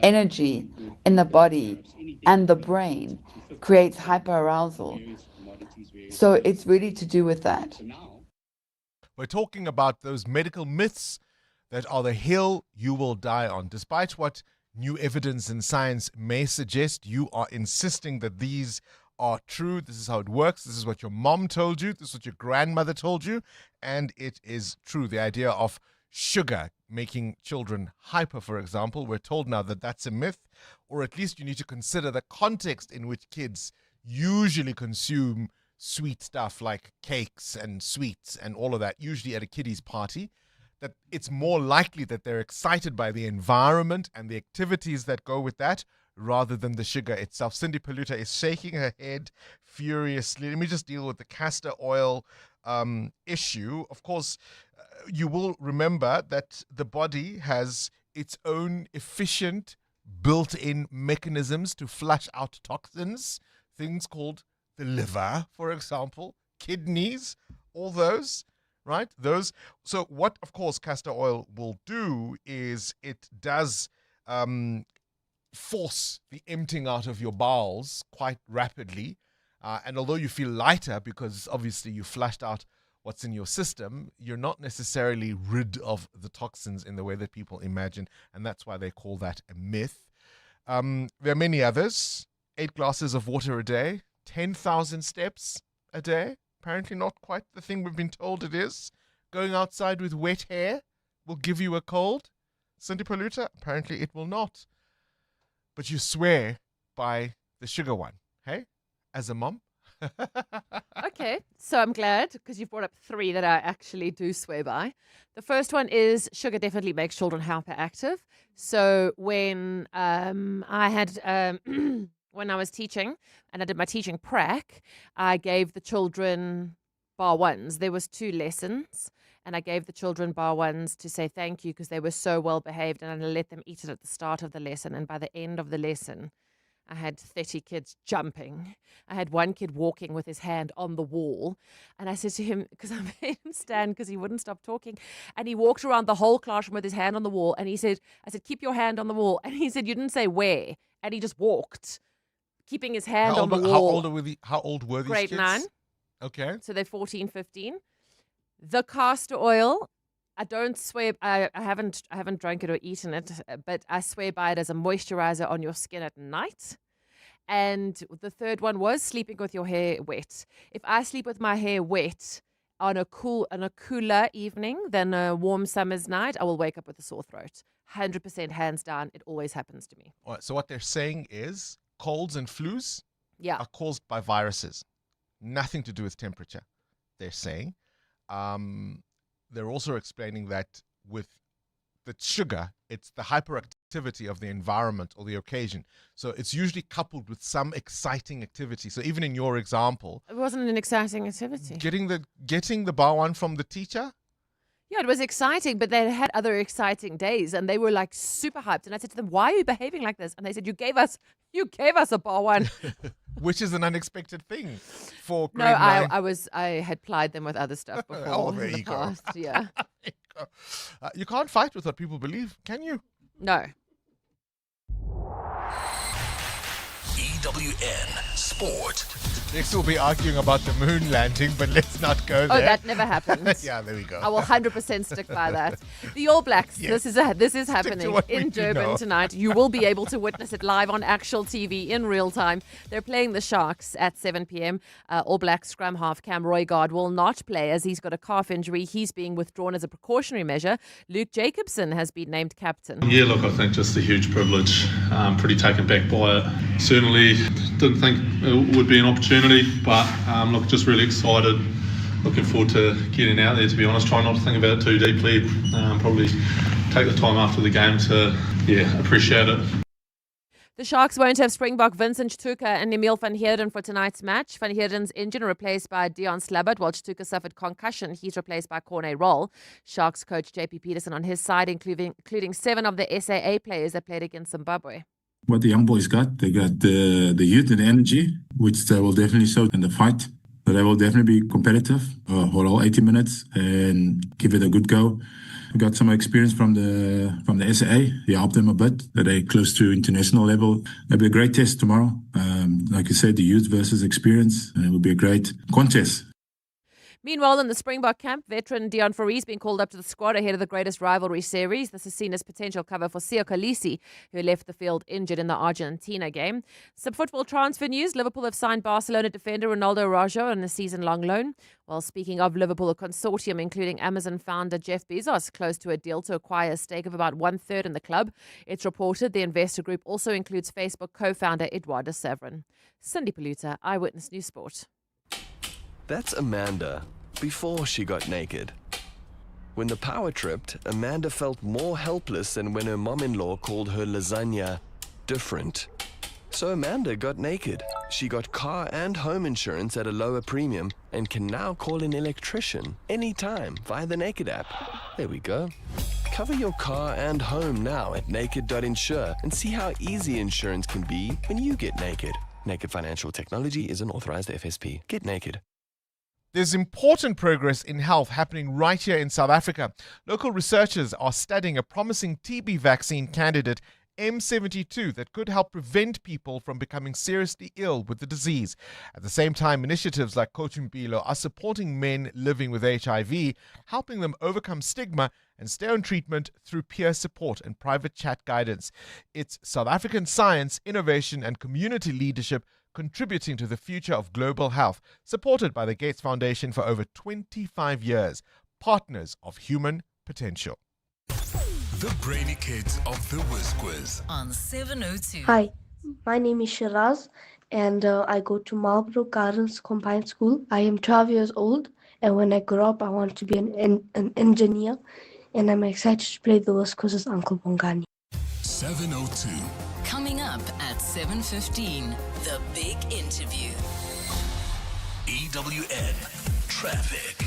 energy in the body and the brain creates hyperarousal. So it's really to do with that. We're talking about those medical myths that are the hill you will die on. Despite what new evidence and science may suggest, you are insisting that these are true. This is how it works. This is what your mom told you. This is what your grandmother told you. And it is true. The idea of sugar making children hyper, for example, we're told now that that's a myth, or at least you need to consider the context in which kids usually consume sweet stuff like cakes and sweets and all of that, usually at a kiddie's party. That it's more likely that they're excited by the environment and the activities that go with that rather than the sugar itself. Cindy Paluta is shaking her head furiously. Let me just deal with the castor oil issue. Of course, you will remember that the body has its own efficient built-in mechanisms to flush out toxins, things called the liver, for example, kidneys, all those. Right? Those. So what, of course, castor oil will do is it does force the emptying out of your bowels quite rapidly. And although you feel lighter because obviously you flushed out what's in your system, you're not necessarily rid of the toxins in the way that people imagine. And that's why they call that a myth. There are many others. 8 glasses of water a day, 10,000 steps a day. Apparently not quite the thing we've been told it is. Going outside with wet hair will give you a cold. Cindy Paluta, apparently it will not. But you swear by the sugar one, hey? As a mom? Okay, so I'm glad because you've brought up 3 that I actually do swear by. The first one is sugar definitely makes children hyperactive. So when I had when I was teaching and I did my teaching prac, I gave the children bar ones. There was 2 lessons, and I gave the children bar ones to say thank you because they were so well behaved, and I let them eat it at the start of the lesson, and by the end of the lesson, I had 30 kids jumping. I had one kid walking with his hand on the wall. And I said to him, because I made him stand because he wouldn't stop talking. And he walked around the whole classroom with his hand on the wall. And I said, keep your hand on the wall. And he said, you didn't say where. And he just walked, keeping his hand on the wall. How old were these Grade kids? 9. Okay. So they're 14, 15. The castor oil, I don't swear. I haven't drank it or eaten it, but I swear by it as a moisturizer on your skin at night. And the third one was sleeping with your hair wet. If I sleep with my hair wet on a cooler evening than a warm summer's night, I will wake up with a sore throat. 100% hands down. It always happens to me. All right, so what they're saying is colds and flus are caused by viruses. Nothing to do with temperature, they're saying. They're also explaining that with the sugar, it's the hyperactivity of the environment or the occasion. So it's usually coupled with some exciting activity. So even in your example, it wasn't an exciting activity. Getting the bar one from the teacher? Yeah, it was exciting, but they had other exciting days, and they were like super hyped. And I said to them, "Why are you behaving like this?" And they said, "You gave us a bar one." Which is an unexpected thing for grade No, 9. I had plied them with other stuff before. Oh, there in the you go. past. Yeah. You can't fight with what people believe, can you? No. EWN Sport. Next we'll be arguing about the moon landing, but let's not go there. Oh, that never happened. Yeah, there we go. I will 100% stick by that. The All Blacks, Yes. this is happening what we in do Durban know. tonight. You will be able to witness it live on actual TV in real time. They're playing the Sharks at 7 p.m. All Blacks scrum half Cam Roygaard will not play as he's got a calf injury. He's being withdrawn as a precautionary measure. Luke Jacobson has been named captain. Yeah, look, I think just a huge privilege. Pretty taken back by it. Certainly didn't think it would be an opportunity, but look, just really excited. Looking forward to getting out there, to be honest. Try not to think about it too deeply. Probably take the time after the game to, appreciate it. The Sharks won't have Springbok Vincent Chituka and Emil van Heerden for tonight's match. Van Heerden's injured and replaced by Dion Slabbert, while Chituka suffered concussion. He's replaced by Corne Roll. Sharks coach JP Peterson on his side, including 7 of the SAA players that played against Zimbabwe. What the young boys got, they got the youth and the energy, which they will definitely show in the fight. So they will definitely be competitive for all 80 minutes and give it a good go. We got some experience from the SAA. They helped them a bit. They're close to international level. It'll be a great test tomorrow. Like I said, the youth versus experience, and it will be a great contest. Meanwhile, in the Springbok camp, veteran Deon Fourie been called up to the squad ahead of the greatest rivalry series. This is seen as potential cover for Siya Kolisi, who left the field injured in the Argentina game. Some football transfer news. Liverpool have signed Barcelona defender Ronaldo Araujo on a season-long loan. While speaking of Liverpool, a consortium including Amazon founder Jeff Bezos close to a deal to acquire a stake of about 1/3 in the club. It's reported the investor group also includes Facebook co-founder Eduardo Severin. Cindy Paluta, Eyewitness News Sport. That's Amanda, before she got naked. When the power tripped, Amanda felt more helpless than when her mom-in-law called her lasagna different. So Amanda got naked. She got car and home insurance at a lower premium and can now call an electrician anytime via the Naked app. There we go. Cover your car and home now at naked.insure and see how easy insurance can be when you get naked. Naked Financial Technology is an authorized FSP. Get naked. There's important progress in health happening right here in South Africa. Local researchers are studying a promising TB vaccine candidate, M72, that could help prevent people from becoming seriously ill with the disease. At the same time, initiatives like Cochumpilo are supporting men living with HIV, helping them overcome stigma and stay on treatment through peer support and private chat guidance. It's South African science, innovation and community leadership contributing to the future of global health, supported by the Gates Foundation for over 25 years. Partners of human potential. The Brainy Kids of the Whiz Quiz on 702. Hi, my name is Shiraz, and I go to Marlborough Gardens Combined School. I am 12 years old, and when I grow up, I want to be an engineer, and I'm excited to play the West Coast as Uncle Bongani. 702. Coming up at 7:15, the big interview. EWN Traffic.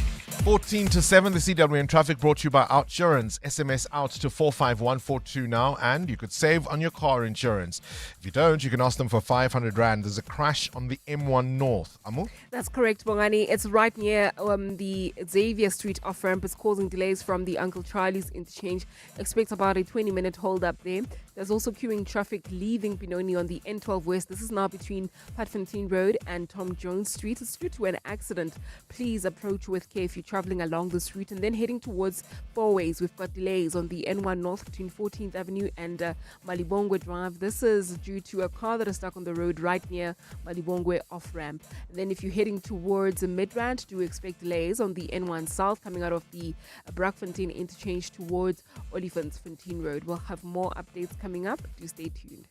14 to 7, the CWN traffic brought to you by Outsurance. SMS out to 45142 now, and you could save on your car insurance. If you don't, you can ask them for 500 Rand. There's a crash on the M1 North. Amu? That's correct, Bongani. It's right near the Xavier Street off-ramp. It's causing delays from the Uncle Charlie's interchange. Expect about a 20-minute hold up there. There's also queuing traffic leaving Benoni on the N12 West. This is now between Patfontein Road and Tom Jones Street. It's due to an accident. Please approach with care if you're traveling along this route. And then heading towards Fourways, we've got delays on the N1 North between 14th Avenue and Malibongwe Drive. This is due to a car that is stuck on the road right near Malibongwe off-ramp. And then if you're heading towards Midrand, do expect delays on the N1 South coming out of the Brakfontein interchange towards Olifantsfontein Road. We'll have more updates coming up. Do stay tuned.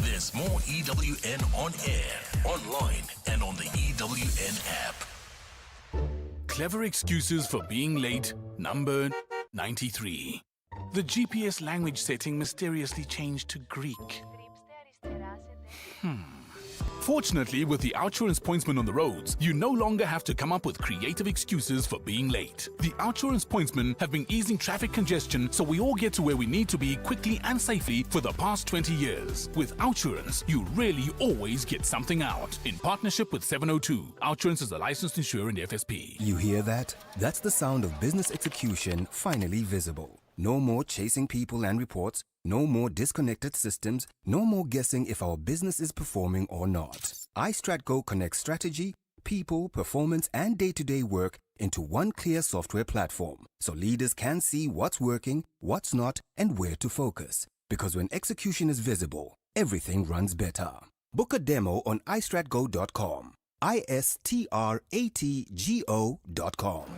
There's more EWN on air, online, and on the EWN app. Clever excuses for being late, number 93. The GPS language setting mysteriously changed to Greek. Fortunately, with the Outsurance pointsman on the roads, you no longer have to come up with creative excuses for being late. The Outsurance pointsmen have been easing traffic congestion so we all get to where we need to be quickly and safely for the past 20 years. With Outsurance, you really always get something out. In partnership with 702, Outsurance is a licensed insurer in the FSP. You hear that? That's the sound of business execution finally visible. No more chasing people and reports. No more disconnected systems. No more guessing if our business is performing or not. iStratGo connects strategy, people, performance, and day-to-day work into one clear software platform, so leaders can see what's working, what's not, and where to focus. Because when execution is visible, everything runs better. Book a demo on istratgo.com. istratgo.com.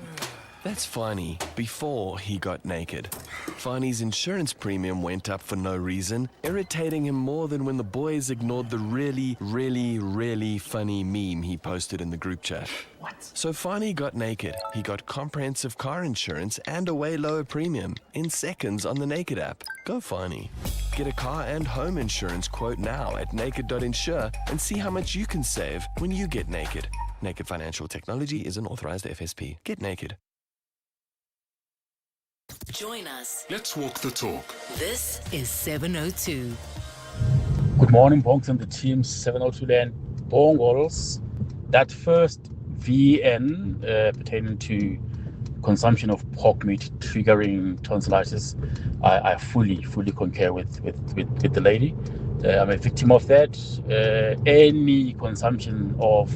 That's Fani before he got naked. Fani's insurance premium went up for no reason, irritating him more than when the boys ignored the really funny meme he posted in the group chat. What? So Fani got naked. He got comprehensive car insurance and a way lower premium in seconds on the Naked app. Go Fani. Get a car and home insurance quote now at naked.insure and see how much you can save when you get naked. Naked Financial Technology is an authorized FSP. Get naked. Join us. Let's walk the talk. This is 702. Good morning, Bonks and the team. 702 Land Bongals. That first VN pertaining to consumption of pork meat triggering tonsillitis, I fully concur with the lady. I'm a victim of that. Any consumption of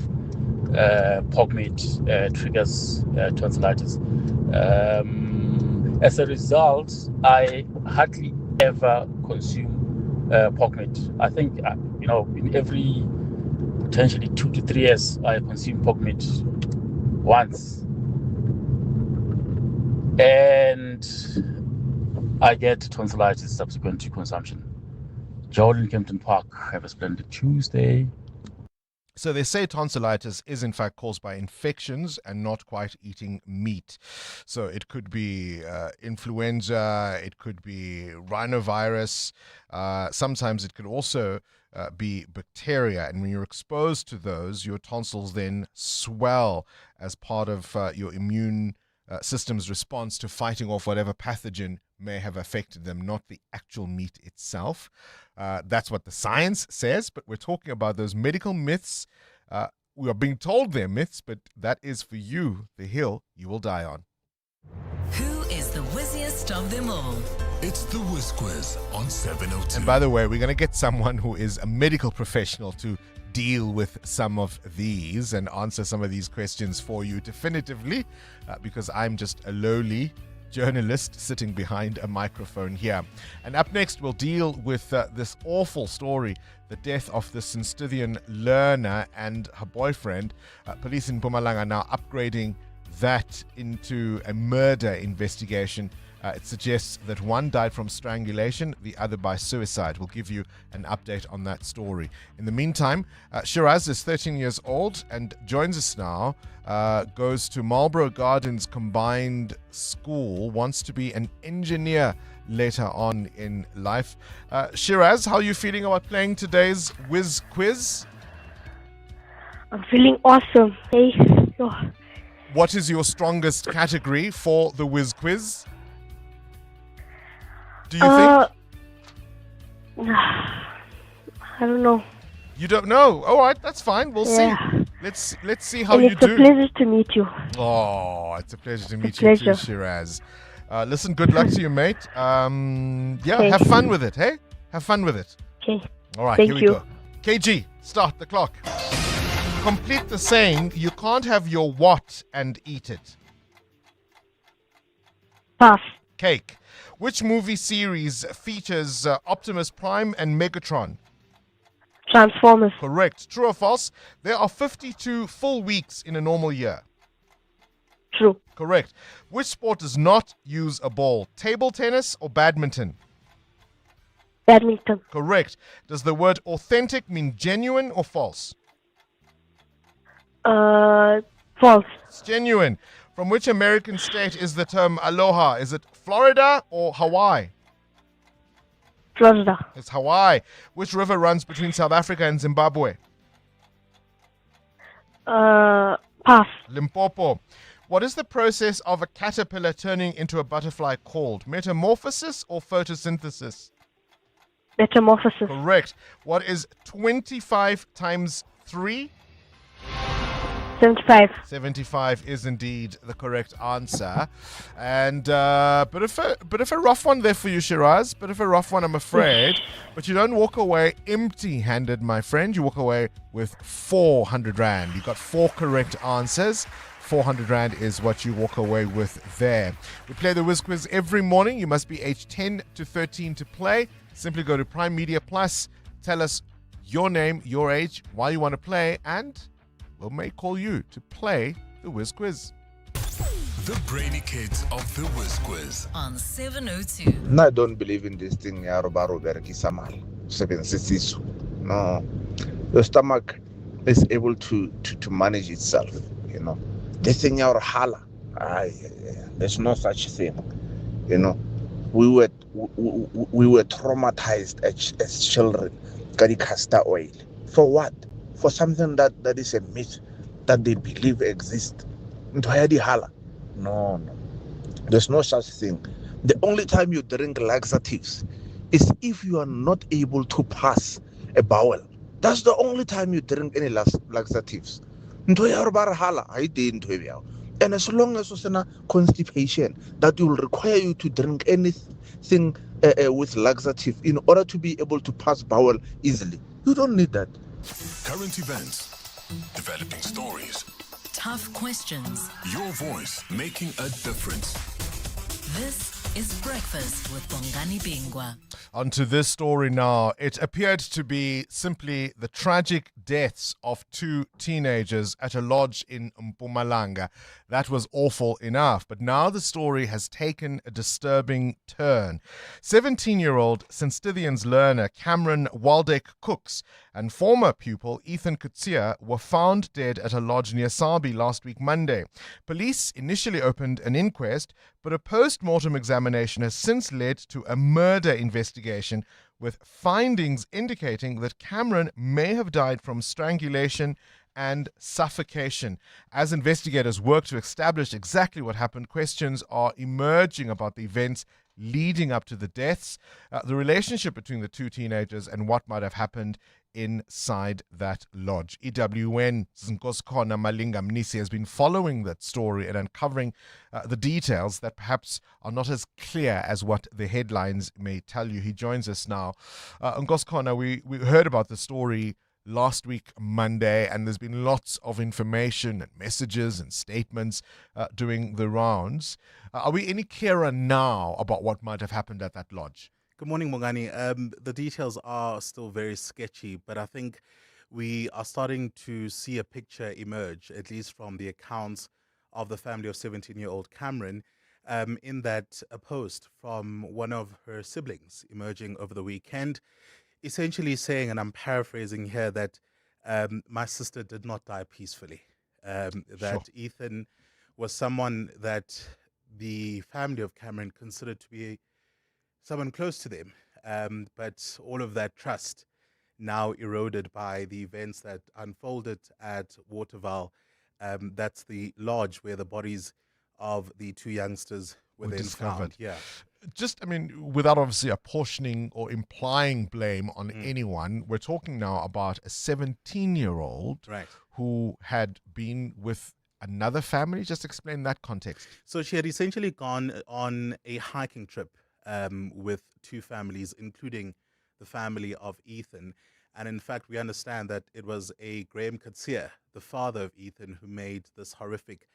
pork meat triggers tonsillitis. As a result, I hardly ever consume pork meat. I think, in every potentially 2 to 3 years, I consume pork meat once. And I get tonsillitis subsequent to consumption. Jordan, Kempton Park, have a splendid Tuesday. So they say tonsillitis is in fact caused by infections and not quite eating meat. So it could be influenza, it could be rhinovirus. Sometimes it could also be bacteria. And when you're exposed to those, your tonsils then swell as part of your immune system's response to fighting off whatever pathogen may have affected them, not the actual meat itself. That's what the science says, but we're talking about those medical myths. We are being told they're myths, but that is for you, the hill you will die on. Who is the whizziest of them all? It's the Whiz Quiz on 702. And by the way, we're going to get someone who is a medical professional to deal with some of these and answer some of these questions for you definitively, because I'm just a lowly journalist sitting behind a microphone here. And up next, we'll deal with this awful story, the death of the Sinstithian learner and her boyfriend. Police in Mpumalanga now upgrading that into a murder investigation It suggests that one died from strangulation, the other by suicide. We'll give you an update on that story. In the meantime, Shiraz is 13 years old and joins us now, goes to Marlborough Gardens Combined School, wants to be an engineer later on in life. Shiraz, how are you feeling about playing today's Whiz Quiz? I'm feeling awesome. Hey. Oh. What is your strongest category for the Whiz Quiz? Do you think? I don't know. You don't know? All right, that's fine. We'll see. Let's see how you do. It's a pleasure to meet you. Oh, it's a pleasure to meet you too, Shiraz. Listen, good luck to you, mate. Have fun with it, hey? Have fun with it. Okay. All right, Thank here we you. go. KG, start the clock. Complete the saying, you can't have your what and eat it. Pass. Cake. Which movie series features Optimus Prime and Megatron? Transformers. Correct. True or false? There are 52 full weeks in a normal year. True. Correct. Which sport does not use a ball? Table tennis or badminton? Badminton. Correct. Does the word authentic mean genuine or false? False. It's genuine. From which American state is the term aloha? Is it Florida or Hawaii? Florida. It's Hawaii. Which river runs between South Africa and Zimbabwe? Pass. Limpopo. What is the process of a caterpillar turning into a butterfly called? Metamorphosis or photosynthesis? Metamorphosis. Correct. What is 25 times 3? 75. 75 is indeed the correct answer. And bit of a rough one there for you, Shiraz. Bit of a rough one, I'm afraid. But you don't walk away empty-handed, my friend. You walk away with 400 Rand. You got 4 correct answers. 400 Rand is what you walk away with there. We play the Whiz Quiz every morning. You must be age 10 to 13 to play. Simply go to Prime Media Plus. Tell us your name, your age, why you want to play, and we may call you to play the Whiz Quiz. The brainy kids of the Whiz Quiz. On 702. No, I don't believe in this thing. No. Your stomach is able to manage itself, you know. This thing your hala. There's no such thing. You know. We were traumatized as children. Got castor oil. For what? For something that is a myth that they believe exists. No. There's no such thing. The only time you drink laxatives is if you are not able to pass a bowel. That's the only time you drink any laxatives. And as long as there's a constipation, that will require you to drink anything with laxative in order to be able to pass bowel easily. You don't need that. Current events, developing stories, Tough questions. your voice making a difference. This is Breakfast with Bongani Bingwa. On to this story now. It appeared to be simply the tragic deaths of 2 teenagers at a lodge in Mpumalanga. That was awful enough, but now the story has taken a disturbing turn. 17-year-old St. Stithians learner Cameron Waldeck Cooks and former pupil Ethan Kutsia were found dead at a lodge near Sabi last week Monday. Police initially opened an inquest, but a post-mortem examination has since led to a murder investigation, with findings indicating that Cameron may have died from strangulation and suffocation. As investigators work to establish exactly what happened, questions are emerging about the events leading up to the deaths, the relationship between the 2 teenagers, and what might have happened inside that lodge. EWN Nkoskona Malinga Mnisi has been following that story and uncovering the details that perhaps are not as clear as what the headlines may tell you. He joins us now. Nkoskona, we heard about the story last week Monday, and there's been lots of information and messages and statements doing the rounds. Are we any clearer now about what might have happened at that lodge? Good morning, Bongani. The details are still very sketchy, but I think we are starting to see a picture emerge, at least from the accounts of the family of 17-year-old Cameron. in that a post from one of her siblings emerging over the weekend, essentially saying, and I'm paraphrasing here, that my sister did not die peacefully. That Ethan was someone that the family of Cameron considered to be someone close to them. But all of that trust now eroded by the events that unfolded at Waterval. That's the lodge where the bodies of the two youngsters were then discovered. found. Yeah. Just, I mean, without obviously apportioning or implying blame on anyone, we're talking now about a 17-year-old who had been with another family. Just explain that context. So she had essentially gone on a hiking trip with two families, including the family of Ethan. And in fact, we understand that it was a Graham Katsier, the father of Ethan, who made this horrific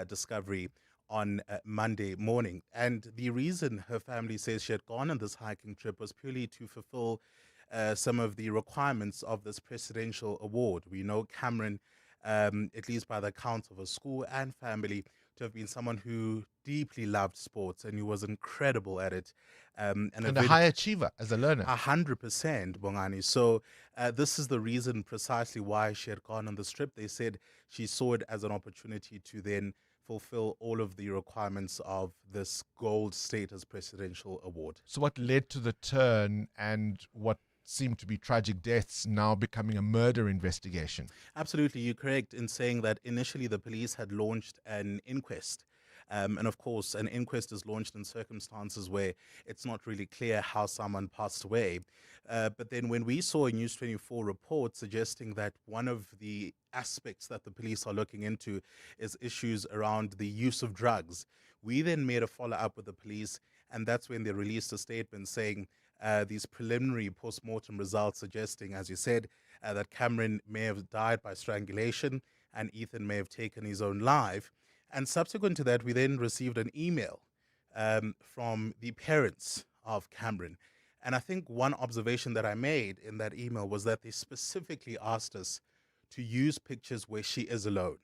discovery on Monday morning. And the reason her family says she had gone on this hiking trip was purely to fulfill some of the requirements of this presidential award. We know Cameron, at least by the accounts of her school and family, to have been someone who deeply loved sports and who was incredible at it. And a high achiever as a learner. 100%, Bongani. So this is the reason precisely why she had gone on this trip. They said she saw it as an opportunity to then fulfill all of the requirements of this gold status presidential award. So what led to the turn and what seemed to be tragic deaths now becoming a murder investigation? Absolutely, you're correct in saying that initially the police had launched an inquest. And of course, an inquest is launched in circumstances where it's not really clear how someone passed away. But then when we saw a News 24 report suggesting that one of the aspects that the police are looking into is issues around the use of drugs, we then made a follow-up with the police, and that's when they released a statement saying these preliminary post-mortem results suggesting, as you said, that Cameron may have died by strangulation and Ethan may have taken his own life. And subsequent to that, we then received an email from the parents of Cameron. And I think one observation that I made in that email was that they specifically asked us to use pictures where she is alone.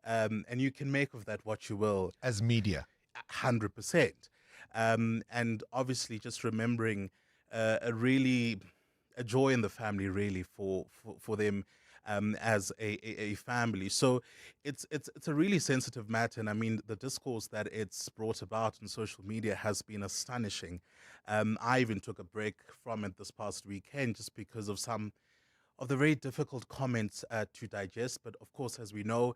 And you can make of that what you will. As media. 100%. And obviously just remembering a joy in the family, really, for them as a family. So it's a really sensitive matter. And I mean, the discourse that it's brought about on social media has been astonishing. I even took a break from it this past weekend just because of some of the very difficult comments to digest. But of course, as we know,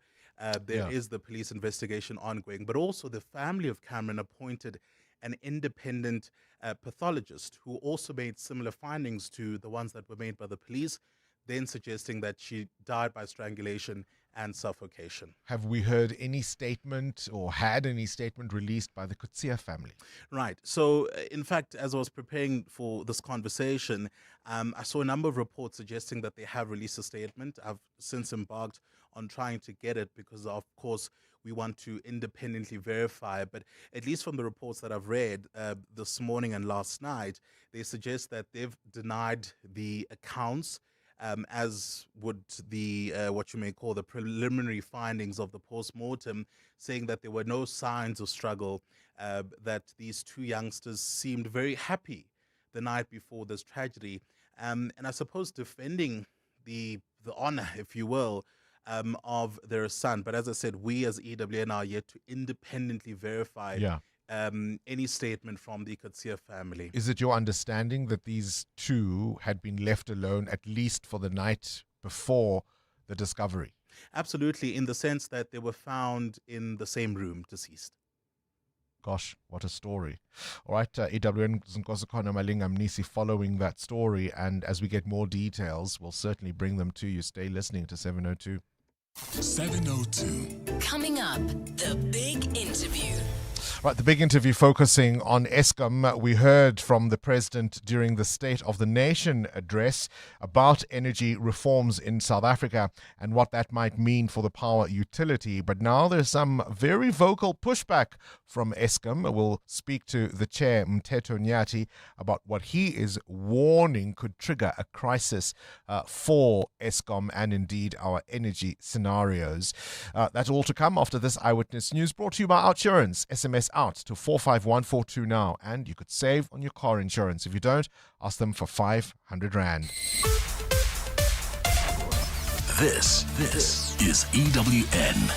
there is the police investigation ongoing, but also the family of Cameron appointed an independent pathologist who also made similar findings to the ones that were made by the police, then suggesting that she died by strangulation and suffocation. Have we heard any statement or had any statement released by the Kutsia family? Right. So, in fact, as I was preparing for this conversation, I saw a number of reports suggesting that they have released a statement. I've since embarked on trying to get it because, of course, we want to independently verify. But at least from the reports that I've read this morning and last night, they suggest that they've denied the accounts, as would the what you may call the preliminary findings of the post-mortem, saying that there were no signs of struggle, that these two youngsters seemed very happy the night before this tragedy. And I suppose defending the honor, if you will, of their son. But as I said, we as EWN are yet to independently verify any statement from the Kutsia family. Is it your understanding that these two had been left alone at least for the night before the discovery? Absolutely, in the sense that they were found in the same room, deceased. Gosh, what a story. All right, EWN Nkosakana Malinga Mnisi following that story, and as we get more details, we'll certainly bring them to you. Stay listening to 702. 702. Coming up, the big interview. Right, the big interview focusing on Eskom. We heard from the President during the State of the Nation address about energy reforms in South Africa and what that might mean for the power utility. But now there's some very vocal pushback from Eskom. We'll speak to the chair, Mteto Nyati, about what he is warning could trigger a crisis for Eskom and indeed our energy scenarios. That's all to come after this Eyewitness News brought to you by Outsurance. SMS out to 45142 now, and you could save on your car insurance. If you don't, ask them for 500 Rand. This is EWN.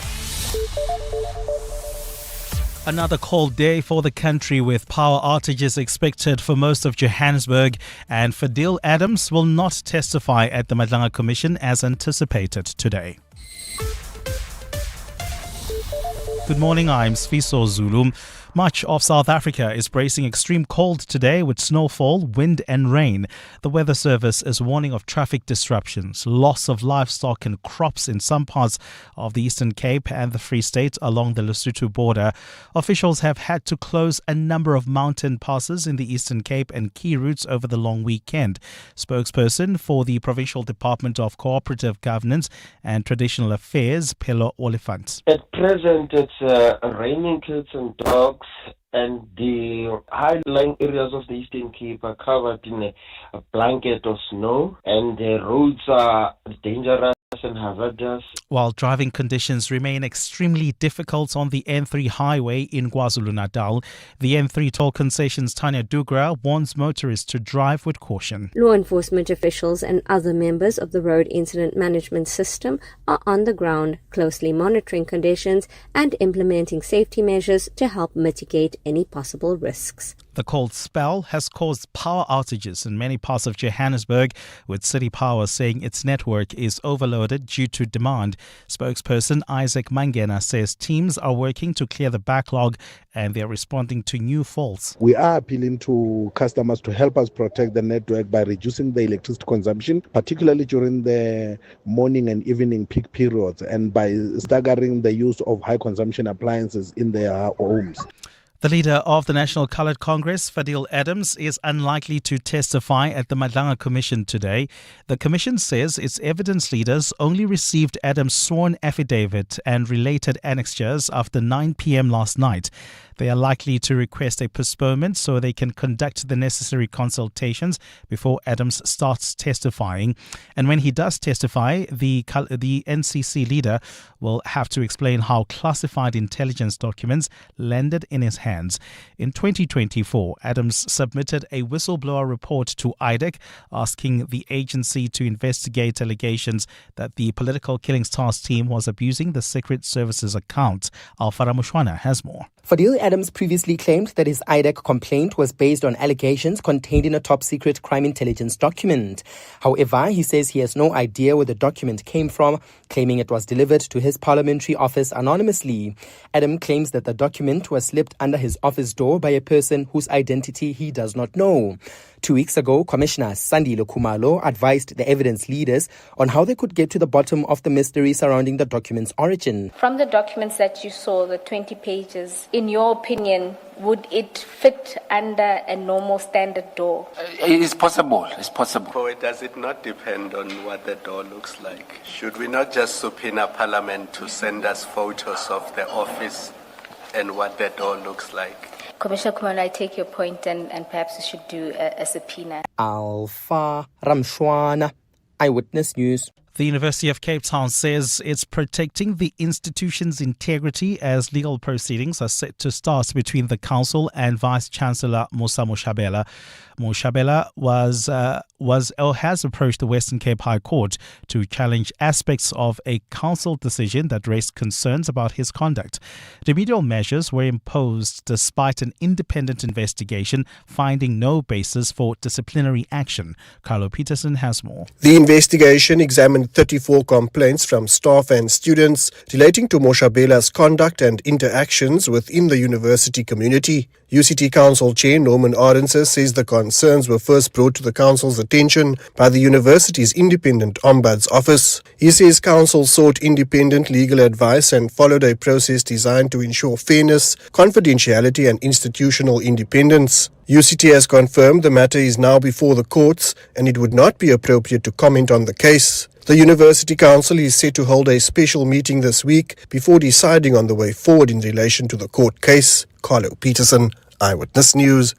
Another cold day for the country with power outages expected for most of Johannesburg, and Fadil Adams will not testify at the Madlanga Commission as anticipated today. Good morning, I'm Sfiso Zulu. Much of South Africa is bracing extreme cold today with snowfall, wind and rain. The Weather Service is warning of traffic disruptions, loss of livestock and crops in some parts of the Eastern Cape and the Free State along the Lesotho border. Officials have had to close a number of mountain passes in the Eastern Cape and key routes over the long weekend. Spokesperson for the Provincial Department of Cooperative Governance and Traditional Affairs, Phelo Oliphant. At present, it's raining kids and dogs, and the high-lying areas of the Eastern Cape are covered in a blanket of snow, and the roads are dangerous and hazardous. While driving conditions remain extremely difficult on the N3 highway in KwaZulu-Natal, the N3 toll concession's Tanya Dugra warns motorists to drive with caution. Law enforcement officials and other members of the Road Incident Management System are on the ground, closely monitoring conditions and implementing safety measures to help mitigate any possible risks. The cold spell has caused power outages in many parts of Johannesburg, with City Power saying its network is overloaded due to demand. Spokesperson Isaac Mangena says teams are working to clear the backlog and they are responding to new faults. We are appealing to customers to help us protect the network by reducing the electricity consumption, particularly during the morning and evening peak periods, and by staggering the use of high consumption appliances in their homes. The leader of the National Coloured Congress, Fadil Adams, is unlikely to testify at the Madlanga Commission today. The Commission says its evidence leaders only received Adams' sworn affidavit and related annexures after 9 p.m. last night. They are likely to request a postponement so they can conduct the necessary consultations before Adams starts testifying. And when he does testify, the NCC leader will have to explain how classified intelligence documents landed in his hands. In 2024, Adams submitted a whistleblower report to IDEC asking the agency to investigate allegations that the Political Killings Task Team was abusing the Secret Services account. Alfara Mushwana has more. Fadil Adams previously claimed that his IDEC complaint was based on allegations contained in a top-secret crime intelligence document. However, he says he has no idea where the document came from, claiming it was delivered to his parliamentary office anonymously. Adam claims that the document was slipped under his office door by a person whose identity he does not know. 2 weeks ago, Commissioner Sandile Khumalo advised the evidence leaders on how they could get to the bottom of the mystery surrounding the document's origin. From the documents that you saw, the 20 pages, in your opinion, would it fit under a normal standard door? It's possible. It's possible. But does it not depend on what the door looks like? Should we not just subpoena Parliament to send us photos of the office and what the door looks like? Commissioner Khumalo, I take your point and perhaps we should do a subpoena. Alfa Ramshwana, Eyewitness News. The University of Cape Town says it's protecting the institution's integrity as legal proceedings are set to start between the council and Vice-Chancellor Musa Moshabela. Moshabela has approached the Western Cape High Court to challenge aspects of a council decision that raised concerns about his conduct. Remedial measures were imposed despite an independent investigation finding no basis for disciplinary action. Carlo Peterson has more. The investigation examined 34 complaints from staff and students relating to Moshabela's conduct and interactions within the university community. UCT Council Chair Norman Arendse says the concerns were first brought to the Council's attention by the university's independent Ombuds Office. He says Council sought independent legal advice and followed a process designed to ensure fairness, confidentiality and institutional independence. UCT has confirmed the matter is now before the courts and it would not be appropriate to comment on the case. The University Council is set to hold a special meeting this week before deciding on the way forward in relation to the court case. Carlo Peterson, Eyewitness News.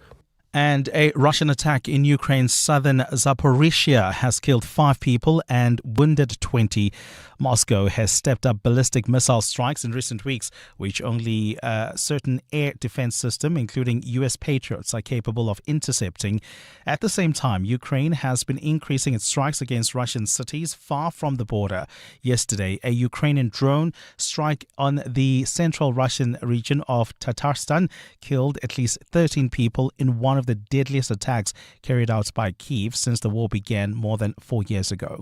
And a Russian attack in Ukraine's southern Zaporizhia has killed 5 people and wounded 20. Moscow has stepped up ballistic missile strikes in recent weeks, which only certain air defense systems, including U.S. Patriots, are capable of intercepting. At the same time, Ukraine has been increasing its strikes against Russian cities far from the border. Yesterday, a Ukrainian drone strike on the central Russian region of Tatarstan killed at least 13 people in one of the deadliest attacks carried out by Kyiv since the war began more than 4 years ago.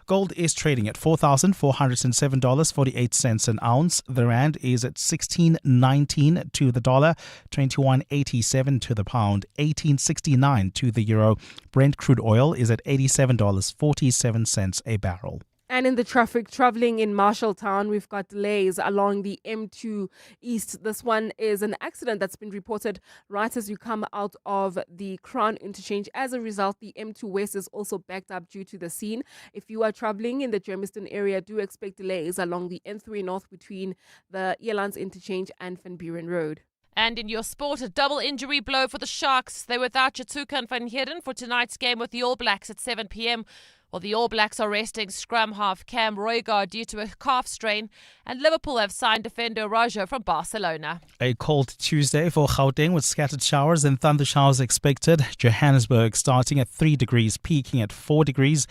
Gold is trading at $4,407.48 an ounce. The rand is at 16.19 to the dollar, 21.87 to the pound, 18.69 to the euro. Brent crude oil is at $87.47 a barrel. And in the traffic, traveling in Marshalltown, we've got delays along the M2 East. This one is an accident that's been reported right as you come out of the Crown interchange. As a result, the M2 West is also backed up due to the scene. If you are traveling in the Germiston area, do expect delays along the N3 North between the Elands interchange and Van Buren Road. And in your sport, a double injury blow for the Sharks. They're without Jatuka and Van Heerden for tonight's game with the All Blacks at 7 p.m. Well, the All Blacks are resting scrum half Cam Roygaard due to a calf strain, and Liverpool have signed defender Raja from Barcelona. A cold Tuesday for Gauteng with scattered showers and thunder showers expected. Johannesburg starting at 3 degrees, peaking at 4 degrees.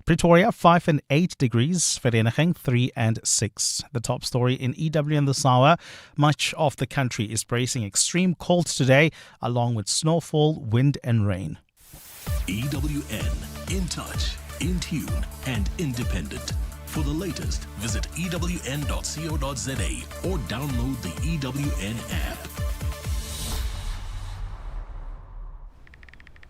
Pretoria 5 and 8 degrees, Vereniging 3 and 6. The top story in EW and this hour, much of the country is bracing extreme cold today, along with snowfall, wind and rain. EWN, in touch, in tune and independent. For the latest, visit ewn.co.za or download the EWN app.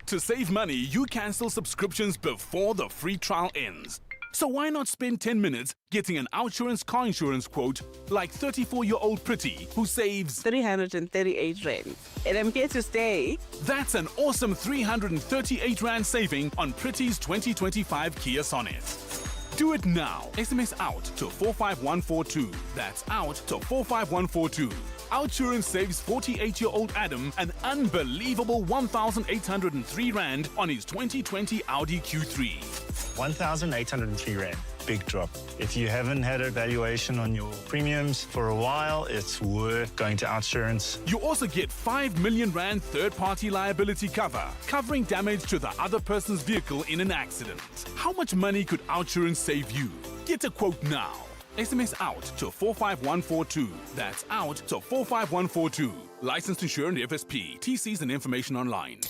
To save money, you cancel subscriptions before the free trial ends. So why not spend 10 minutes getting an OUTsurance car insurance quote like 34-year-old Pretty, who saves 338 Rand. And I'm here to stay. That's an awesome 338 Rand saving on Pretty's 2025 Kia Sonet. Do it now. SMS out to 45142. That's out to 45142. OUTsurance saves 48-year-old Adam an unbelievable 1,803 Rand on his 2020 Audi Q3. 1,803 Rand. Big drop. If you haven't had a valuation on your premiums for a while, it's worth going to OUTsurance. You also get 5 million Rand third-party liability cover, covering damage to the other person's vehicle in an accident. How much money could OUTsurance save you? Get a quote now. SMS out to 45142. That's out to 45142. Licensed insured FSP. TCs and information online.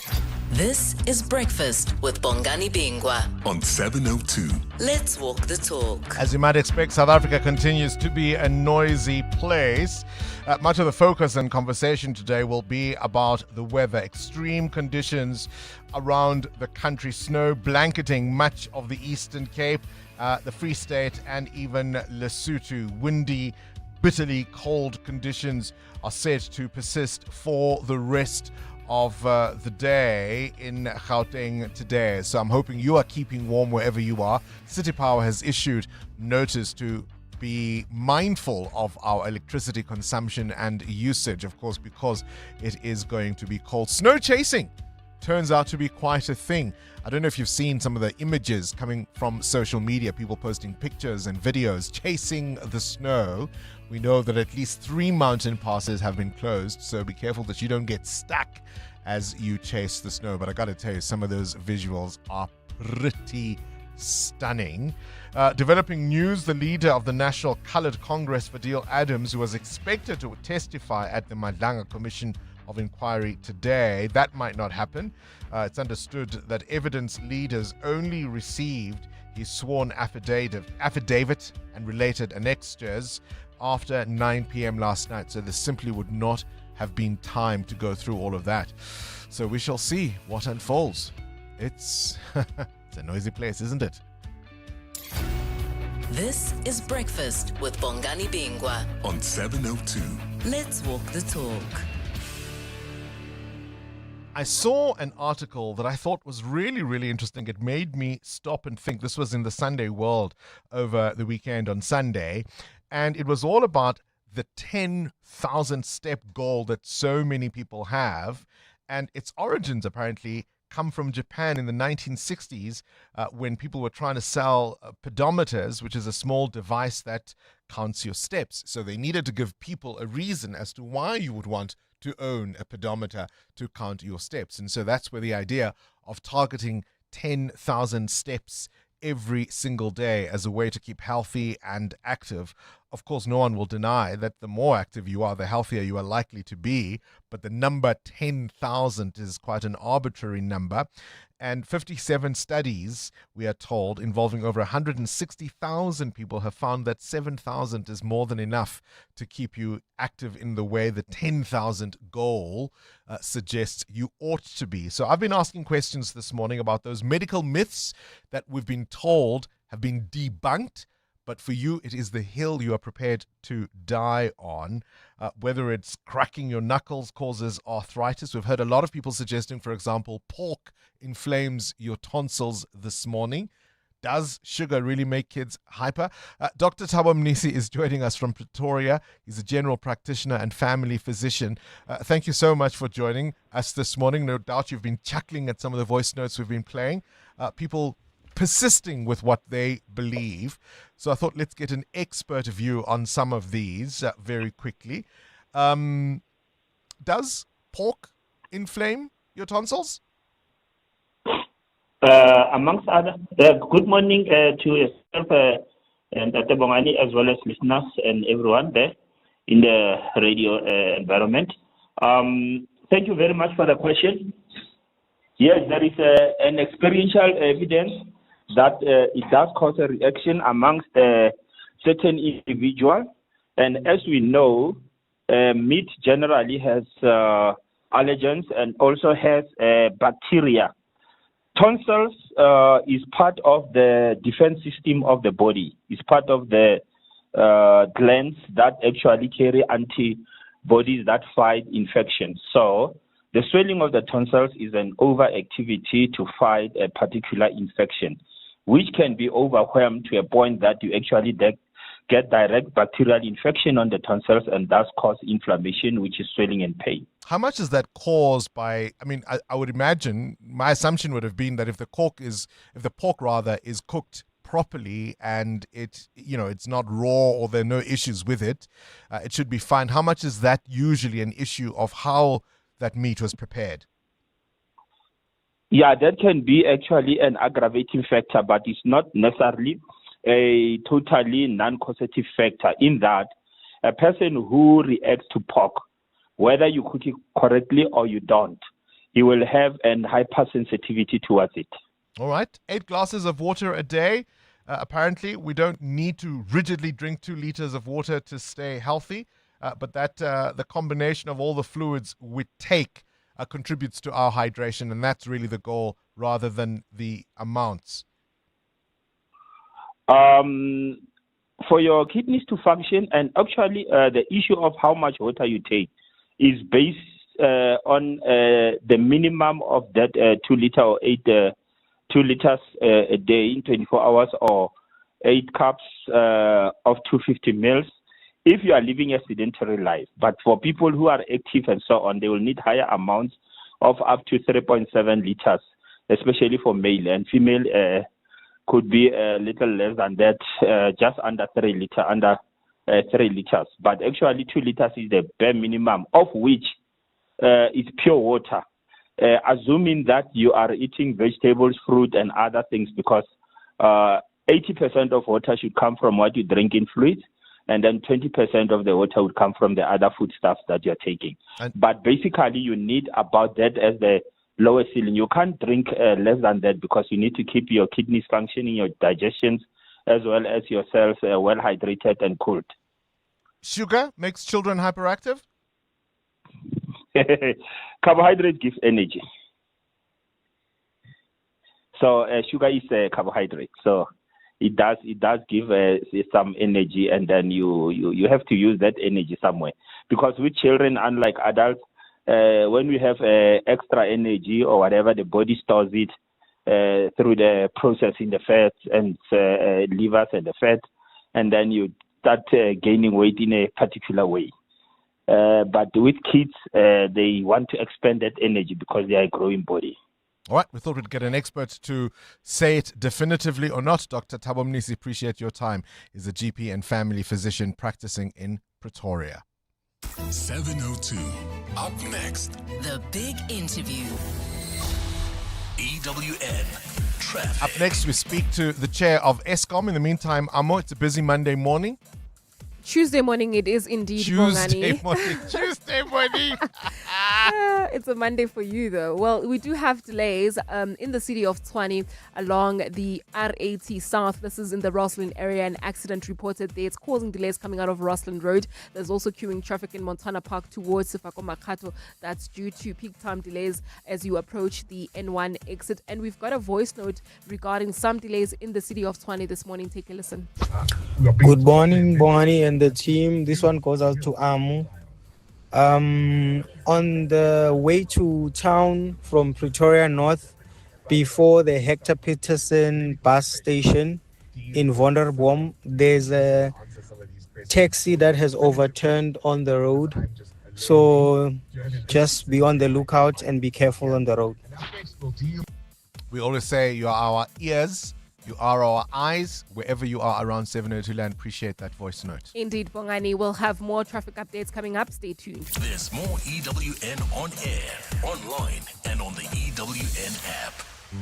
This is Breakfast with Bongani Bingwa on 702. Let's walk the talk. As you might expect, South Africa continues to be a noisy place. Much of the focus and conversation today will be about the weather. Extreme conditions around the country, snow blanketing much of the Eastern Cape, the Free State and even Lesotho. Windy, bitterly cold conditions are said to persist for the rest of the day in Gauteng today. So I'm hoping you are keeping warm wherever you are. City Power has issued notice to be mindful of our electricity consumption and usage, of course, because it is going to be cold. Snow chasing turns out to be quite a thing. I don't know if you've seen some of the images coming from social media, people posting pictures and videos chasing the snow. We know that at least 3 mountain passes have been closed, so be careful that you don't get stuck as you chase the snow. But I got to tell you, some of those visuals are pretty stunning. Developing news, the leader of the National Coloured Congress, Fadil Adams, who was expected to testify at the Madlanga Commission of Inquiry today. That might not happen. It's understood that evidence leaders only received his sworn affidavit and related annexures after 9 p.m. last night, so there simply would not have been time to go through all of that. So we shall see what unfolds. It's a noisy place, isn't it? This is Breakfast with Bongani Bingwa on 702. Let's walk the talk. I saw an article that I thought was really, really interesting. It made me stop and think. This was in the Sunday World over the weekend on Sunday. And it was all about the 10,000 step goal that so many people have. And its origins apparently come from Japan in the 1960s when people were trying to sell pedometers, which is a small device that counts your steps. So they needed to give people a reason as to why you would want to own a pedometer to count your steps. And so that's where the idea of targeting 10,000 steps every single day as a way to keep healthy and active. Of course, no one will deny that the more active you are, the healthier you are likely to be. But the number 10,000 is quite an arbitrary number. And 57 studies, we are told, involving over 160,000 people have found that 7,000 is more than enough to keep you active in the way the 10,000 goal suggests you ought to be. So I've been asking questions this morning about those medical myths that we've been told have been debunked. But for you, it is the hill you are prepared to die on. Whether it's cracking your knuckles causes arthritis. We've heard a lot of people suggesting, for example, pork inflames your tonsils this morning. Does sugar really make kids hyper? Dr. Thabo Mnisi is joining us from Pretoria. He's a general practitioner and family physician. Thank you so much for joining us this morning. No doubt you've been chuckling at some of the voice notes we've been playing. People persisting with what they believe. So I thought let's get an expert view on some of these very quickly. Does pork inflame your tonsils? Amongst other, good morning to yourself and Dr. Bongani, as well as listeners and everyone there in the radio environment. Thank you very much for the question. Yes, there is an experiential evidence that it does cause a reaction amongst certain individuals. And as we know, meat generally has allergens and also has bacteria. Tonsils is part of the defense system of the body. It's part of the glands that actually carry antibodies that fight infection. So the swelling of the tonsils is an overactivity to fight a particular infection, which can be overwhelmed to a point that you actually get direct bacterial infection on the tonsils and thus cause inflammation, which is swelling and pain. How much is that caused by, I would imagine, my assumption would have been that if the pork is cooked properly and it's not raw or there are no issues with it, it should be fine. How much is that usually an issue of how that meat was prepared? Yeah, that can be actually an aggravating factor, but it's not necessarily a totally non-causative factor, in that a person who reacts to pork, whether you cook it correctly or you don't, he will have an hypersensitivity towards it. All right. 8 glasses of water a day. Apparently, we don't need to rigidly drink 2 liters of water to stay healthy, but that the combination of all the fluids we take contributes to our hydration, and that's really the goal rather than the amounts. For your kidneys to function, and actually the issue of how much water you take is based on the minimum of that 2 liter or 2 liters a day in 24 hours, or 8 cups of 250 mils if you are living a sedentary life. But for people who are active and so on, they will need higher amounts of up to 3.7 liters, especially for male, and female could be a little less than that, just under 3 liters. But actually 2 liters is the bare minimum, of which is pure water, assuming that you are eating vegetables, fruit, and other things, because 80% of water should come from what you drink in fluids, and then 20% of the water would come from the other foodstuffs that you're taking. But basically, you need about that as the lower ceiling. You can't drink less than that, because you need to keep your kidneys functioning, your digestions, as well as your cells well hydrated and cooled. Sugar makes children hyperactive? Carbohydrate gives energy. So sugar is a carbohydrate. So it does give some energy, and then you have to use that energy somewhere. Because with children, unlike adults, when we have extra energy or whatever, the body stores it through the process in the fats and livers and the fat, and then you start gaining weight in a particular way. But with kids, they want to expend that energy because they are a growing body. All right, we thought we'd get an expert to say it definitively or not. Dr. Thabo Mnisi, appreciate your time. He's a GP and family physician practicing in Pretoria. 7:02. Up next, The Big Interview. EWN Traffic. Up next, we speak to the chair of Eskom. In the meantime, Amo, it's a busy Monday morning. Tuesday morning it is indeed, Tuesday Bongani. morning. Tuesday morning. It's a Monday for you though. Well, we do have delays in the city of Tshwane along the R80 South. This is in the Rossland area. An accident reported there. It's causing delays coming out of Rossland Road. There's also queuing traffic in Montana Park towards Sefako Makato. That's due to peak time delays as you approach the N1 exit. And we've got a voice note regarding some delays in the city of Tshwane this morning. Take a listen. Good morning, Bongani and the team. This one goes out to Amu. On the way to town from Pretoria North, before the Hector Peterson bus station in Wonderboom, there's a taxi that has overturned on the road. So just be on the lookout and be careful on the road. We always say you are our ears, you are our eyes, wherever you are around 702 Land. Appreciate that voice note. Indeed, Bongani. We'll have more traffic updates coming up. Stay tuned. There's more EWN on air, online, and on the EWN app.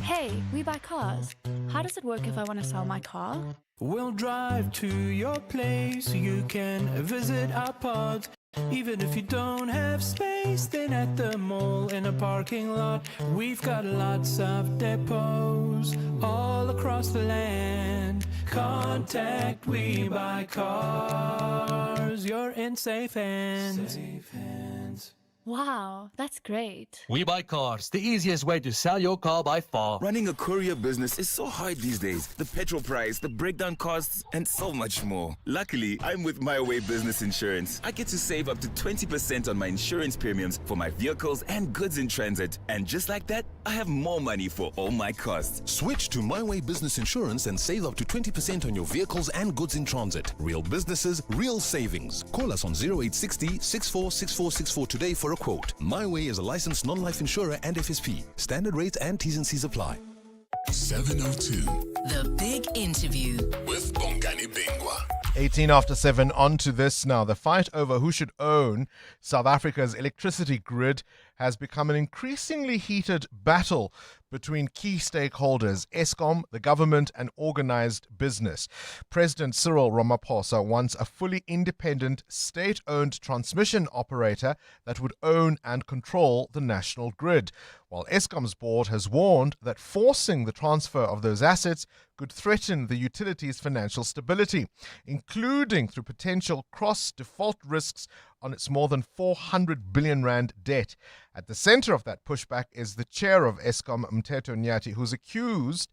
Hey, we buy cars. How does it work if I want to sell my car? We'll drive to your place. You can visit our pods. Even if you don't have space, then at the mall in a parking lot, we've got lots of depots all across the land. Contact We Buy Cars. You're in safe hands. Safe hands. Wow, that's great. We Buy Cars, the easiest way to sell your car by far. Running a courier business is so hard these days. The petrol price, the breakdown costs, and so much more. Luckily, I'm with My Way Business Insurance. I get to save up to 20% on my insurance premiums for my vehicles and goods in transit. And just like that, I have more money for all my costs. Switch to My Way Business Insurance and save up to 20% on your vehicles and goods in transit. Real businesses, real savings. Call us on 0860 646464 today for a quote. My Way is a licensed non-life insurer and FSP. Standard rates and T's and C's apply. 702. The Big Interview. With Bongani Bingwa. 18 after 7, on to this now. The fight over who should own South Africa's electricity grid has become an increasingly heated battle between key stakeholders, Eskom, the government, and organized business. President Cyril Ramaphosa wants a fully independent, state-owned transmission operator that would own and control the national grid, while Eskom's board has warned that forcing the transfer of those assets could threaten the utility's financial stability, including through potential cross-default risks on its more than 400 billion rand debt. At the center of that pushback is the chair of Eskom, Mteto Nyati, who's accused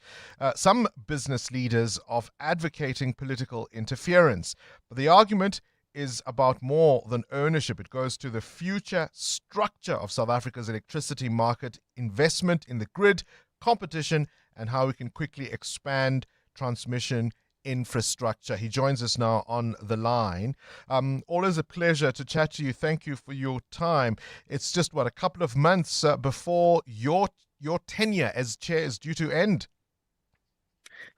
some business leaders of advocating political interference. But the argument is about more than ownership. It goes to the future structure of South Africa's electricity market, investment in the grid, competition, and how we can quickly expand transmission infrastructure. He joins us now on the line. Always a pleasure to chat to you. Thank you for your time. It's just, a couple of months before your tenure as chair is due to end.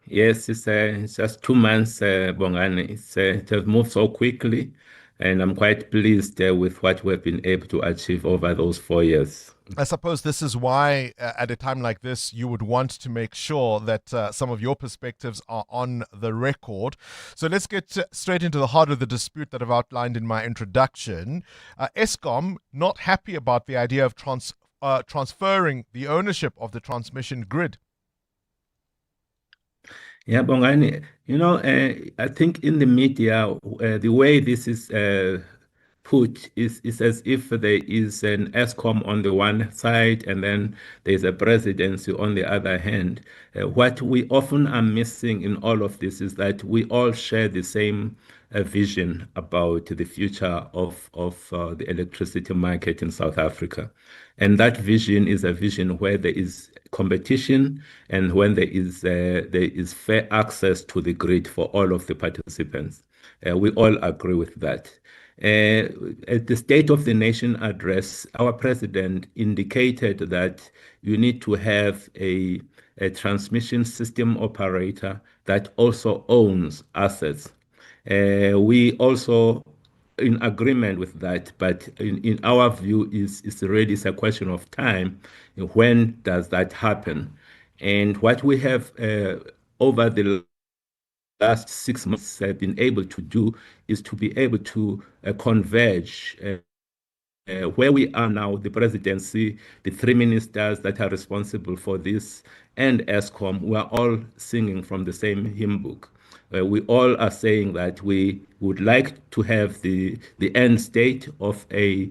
Yes, it's just 2 months, Bongani. It has moved so quickly, and I'm quite pleased with what we've been able to achieve over those 4 years. I suppose this is why, at a time like this, you would want to make sure that some of your perspectives are on the record. So let's get straight into the heart of the dispute that I've outlined in my introduction. Eskom not happy about the idea of transferring the ownership of the transmission grid. Yeah, Bongani, I think in the media, the way this is put is as if there is an Eskom on the one side and then there's a presidency on the other hand. What we often are missing in all of this is that we all share the same vision about the future of the electricity market in South Africa. And that vision is a vision where there is competition and when there is fair access to the grid for all of the participants. We all agree with that. At the State of the Nation address, our president indicated that you need to have a transmission system operator that also owns assets. We also in agreement with that, but in our view, is really a question of time. When does that happen? And what we have over the last 6 months have been able to do is to be able to converge where we are now, the presidency, the three ministers that are responsible for this, and ESCOM, we are all singing from the same hymn book. We all are saying that we would like to have the end state of a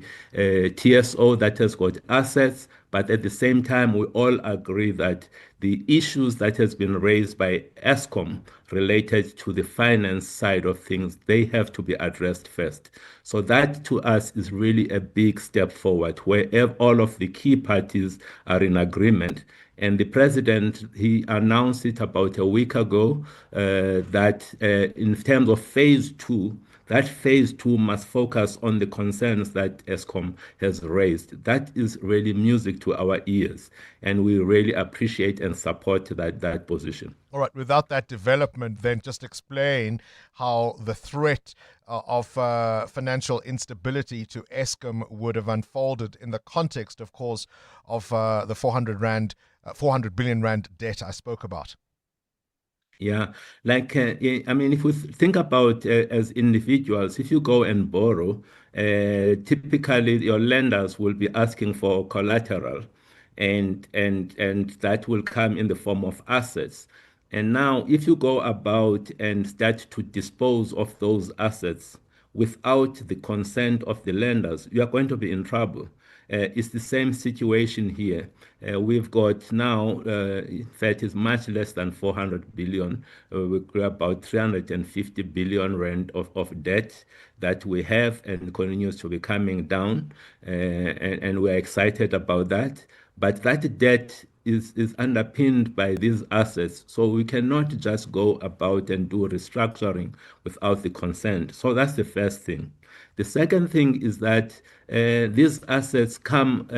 TSO that has got assets, but at the same time, we all agree that the issues that has been raised by ESCOM related to the finance side of things, they have to be addressed first. So that to us is really a big step forward, where all of the key parties are in agreement. And the president, he announced it about a week ago that in terms of phase two, that phase two must focus on the concerns that ESCOM has raised. That is really music to our ears, and we really appreciate and support that position. All right, without that development, then just explain how the threat of financial instability to ESCOM would have unfolded in the context, of course, of the 400 billion rand debt I spoke about. Yeah, like, I mean, if we think about as individuals, if you go and borrow, typically your lenders will be asking for collateral, and that will come in the form of assets. And now, if you go about and start to dispose of those assets without the consent of the lenders, you are going to be in trouble. It's the same situation here. We've got now, in fact, it's much less than 400 billion. We've got about 350 billion rand of debt that we have and continues to be coming down. And we're excited about that. But that debt is underpinned by these assets. So we cannot just go about and do restructuring without the consent. So that's the first thing. The second thing is that these assets come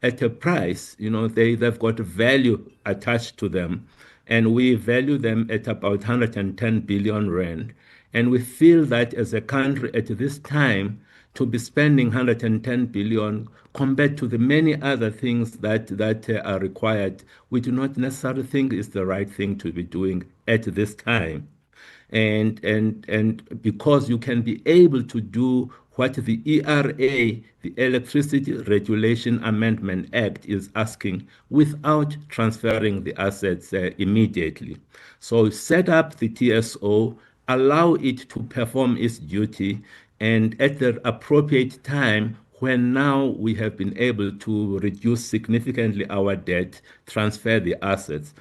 at a price. You know, they've got value attached to them, and we value them at about 110 billion rand. And we feel that as a country at this time, to be spending 110 billion compared to the many other things that are required, we do not necessarily think is the right thing to be doing at this time. And because you can be able to do what the ERA, the Electricity Regulation Amendment Act, is asking without transferring the assets immediately. So set up the TSO, allow it to perform its duty, and at the appropriate time, when now we have been able to reduce significantly our debt, transfer the assets.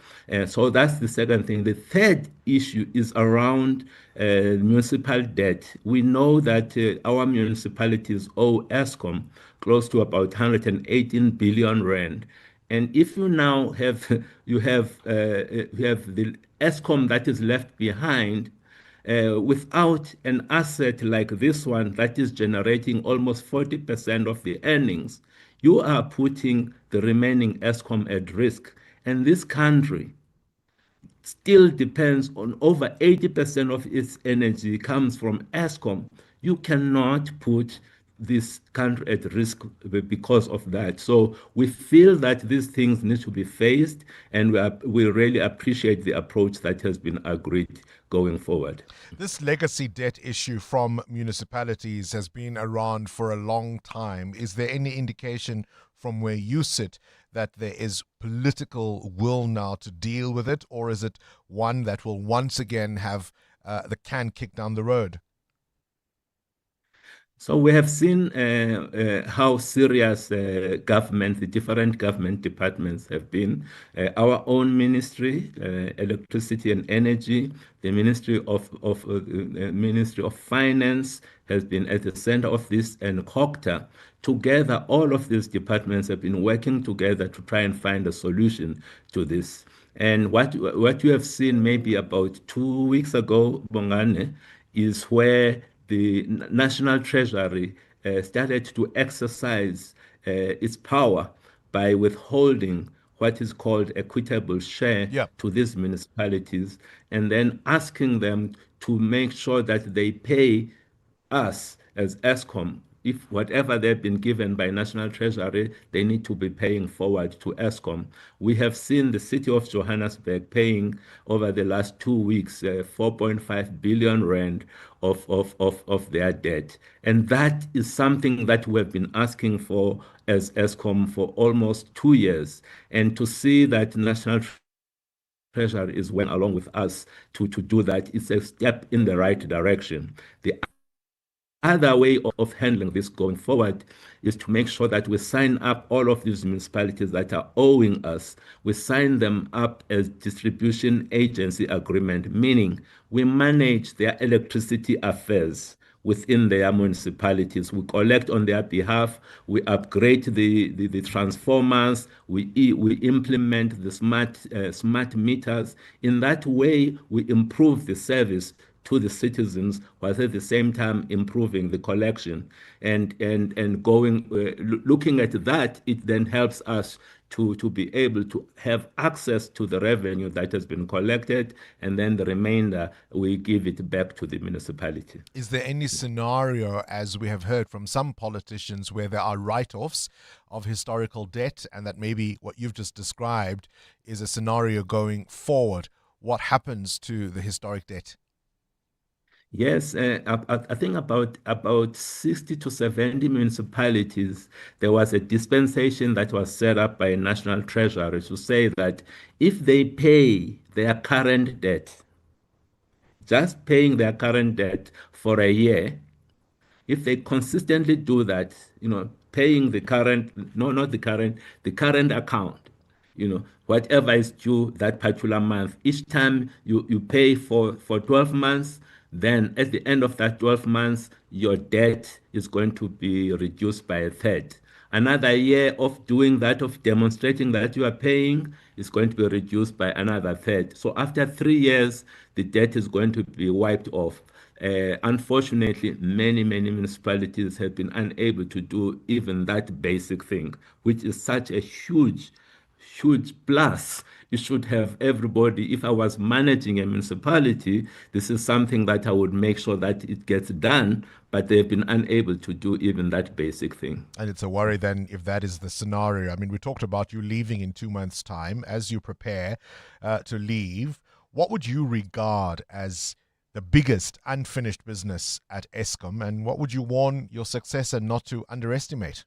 So that's the second thing. The third issue is around municipal debt. We know that our municipalities owe ESCOM close to about 118 billion rand. And if you now have you have the ESCOM that is left behind, without an asset like this one that is generating almost 40% of the earnings, you are putting the remaining ESCOM at risk. And this country still depends on over 80% of its energy comes from ESCOM. You cannot put this country at risk because of that. So we feel that these things need to be faced, and we really appreciate the approach that has been agreed going forward. This legacy debt issue from municipalities has been around for a long time. Is there any indication from where you sit that there is political will now to deal with it, or is it one that will once again have the can kicked down the road? So we have seen how serious government, the different government departments have been. Our own ministry, electricity and energy, the Ministry of Finance has been at the center of this, and COCTA. Together, all of these departments have been working together to try and find a solution to this. And what you have seen maybe about 2 weeks ago, Bongani, is where the National Treasury started to exercise its power by withholding what is called equitable share to these municipalities, and then asking them to make sure that they pay us as ESCOM. If whatever they've been given by National Treasury, they need to be paying forward to ESCOM. We have seen the city of Johannesburg paying over the last 2 weeks 4.5 billion rand of their debt. And that is something that we have been asking for as ESCOM for almost 2 years. And to see that National Treasury is went along with us to do that, it's a step in the right direction. The other way of handling this going forward is to make sure that we sign up all of these municipalities that are owing us. We sign them up as distribution agency agreement, meaning we manage their electricity affairs within their municipalities. We collect on their behalf, we upgrade the transformers, we implement the smart meters. In that way, we improve the service to the citizens, while at the same time improving the collection. And going looking at that, it then helps us to be able to have access to the revenue that has been collected, and then the remainder we give it back to the municipality. Is there any scenario, as we have heard from some politicians, where there are write-offs of historical debt, and that maybe what you've just described is a scenario going forward? What happens to the historic debt? Yes, I think about 60 to 70 municipalities, there was a dispensation that was set up by National Treasury to say that if they pay their current debt, just paying their current debt for a year, if they consistently do that, paying the current, no, not the current, the current account, whatever is due that particular month, each time you pay for 12 months, then at the end of that 12 months, your debt is going to be reduced by a third. Another year of doing that, of demonstrating that you are paying, is going to be reduced by another third. So after 3 years, the debt is going to be wiped off. Unfortunately, many municipalities have been unable to do even that basic thing, which is such a huge plus. You should have everybody. If I was managing a municipality, this is something that I would make sure that it gets done, but they've been unable to do even that basic thing. And it's a worry then if that is the scenario. I mean, we talked about you leaving in 2 months' time. As you prepare to leave, what would you regard as the biggest unfinished business at ESCOM, and what would you warn your successor not to underestimate?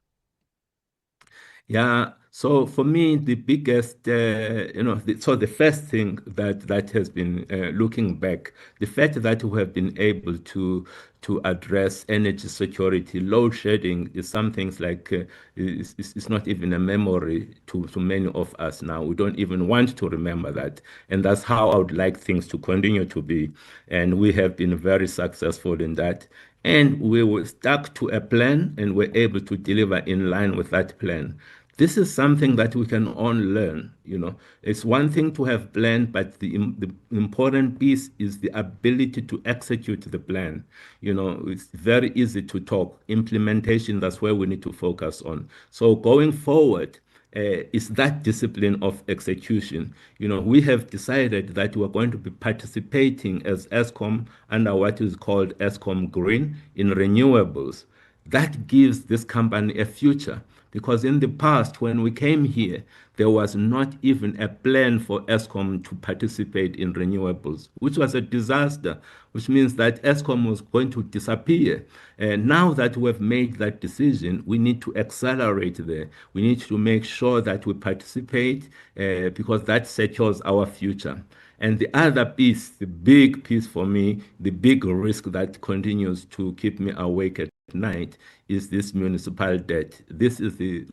Yeah, so for me, the biggest, the first thing that has been looking back, the fact that we have been able to address energy security, load shedding is something like it's not even a memory to many of us now. We don't even want to remember that, and that's how I would like things to continue to be. And we have been very successful in that. And we were stuck to a plan, and we're able to deliver in line with that plan. This is something that we can all learn. It's one thing to have planned, but the important piece is the ability to execute the plan. It's very easy to talk. Implementation, that's where we need to focus on. So going forward, is that discipline of execution. We have decided that we are going to be participating as ESCOM under what is called ESCOM Green in renewables. That gives this company a future. Because in the past, when we came here, there was not even a plan for ESCOM to participate in renewables, which was a disaster, which means that ESCOM was going to disappear. And now that we have made that decision, we need to accelerate there. We need to make sure that we participate because that secures our future. And the other piece, the big piece for me, the big risk that continues to keep me awake at night is this municipal debt. This is the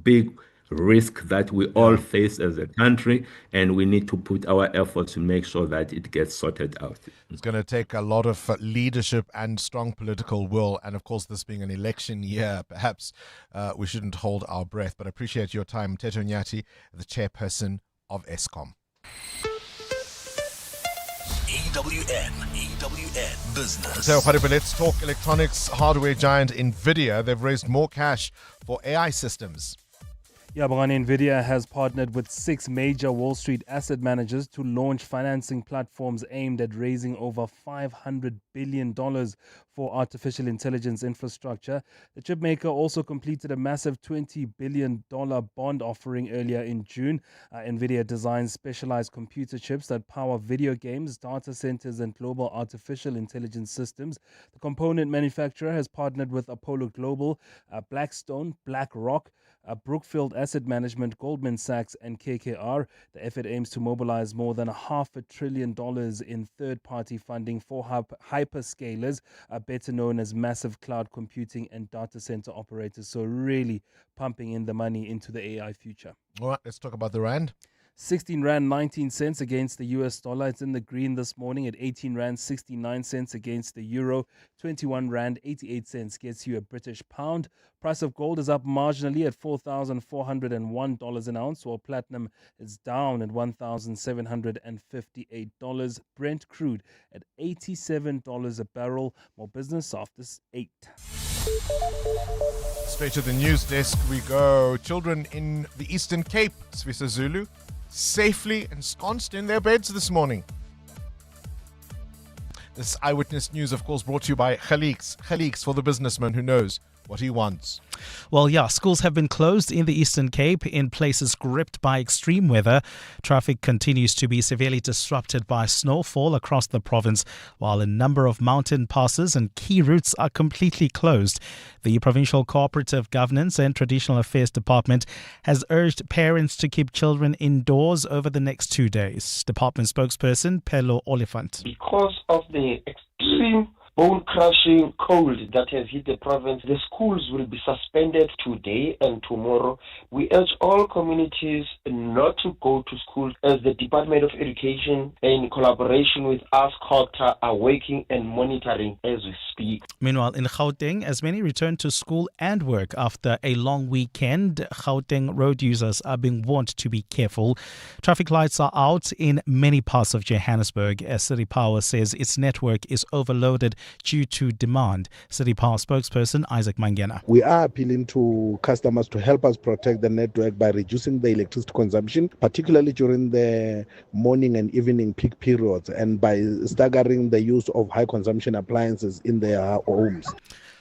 big risk that we all face as a country, and we need to put our efforts to make sure that it gets sorted out. It's going to take a lot of leadership and strong political will, and of course this being an election year, perhaps we shouldn't hold our breath, but I appreciate your time. Teto Nyati, the chairperson of ESCOM. EWN Business. So, Kharipa, let's talk electronics hardware giant Nvidia. They've raised more cash for AI systems. Yeah, Bongani, Nvidia has partnered with 6 major Wall Street asset managers to launch financing platforms aimed at raising over $500 billion for artificial intelligence infrastructure. The chipmaker also completed a massive $20 billion bond offering earlier in June. Nvidia designs specialized computer chips that power video games, data centers, and global artificial intelligence systems. The component manufacturer has partnered with Apollo Global, Blackstone, BlackRock, Brookfield Asset Management, Goldman Sachs, and KKR. The effort aims to mobilize more than $500 billion in third-party funding for hyperscalers, better known as massive cloud computing and data center operators. So really pumping in the money into the AI future. All right, let's talk about the rand. 16 Rand 19 cents against the US dollar. It's in the green this morning at 18 Rand 69 cents against the euro. 21 Rand 88 cents gets you a British pound. Price of gold is up marginally at $4,401 an ounce, while platinum is down at $1,758. Brent crude at $87 a barrel. More business after 8. Straight to the news desk we go. Children in the Eastern Cape, Swisa Zulu, safely ensconced in their beds this morning. This eyewitness news, of course, brought to you by Khaliks. Khaliks, for the businessman who knows what he wants. Well, yeah, schools have been closed in the Eastern Cape in places gripped by extreme weather. Traffic continues to be severely disrupted by snowfall across the province, while a number of mountain passes and key routes are completely closed. The Provincial Cooperative Governance and Traditional Affairs Department has urged parents to keep children indoors over the next 2 days. Department spokesperson Pello Oliphant. Because of the extreme bone-crushing cold that has hit the province, the schools will be suspended today and tomorrow. We urge all communities not to go to school, as the Department of Education, in collaboration with ASCOTA, are working and monitoring as we speak. Meanwhile, in Gauteng, as many return to school and work after a long weekend, Gauteng road users are being warned to be careful. Traffic lights are out in many parts of Johannesburg, as City Power says its network is overloaded due to demand. City Power spokesperson Isaac Mangena. We are appealing to customers to help us protect the network by reducing the electricity consumption, particularly during the morning and evening peak periods, and by staggering the use of high consumption appliances in their homes.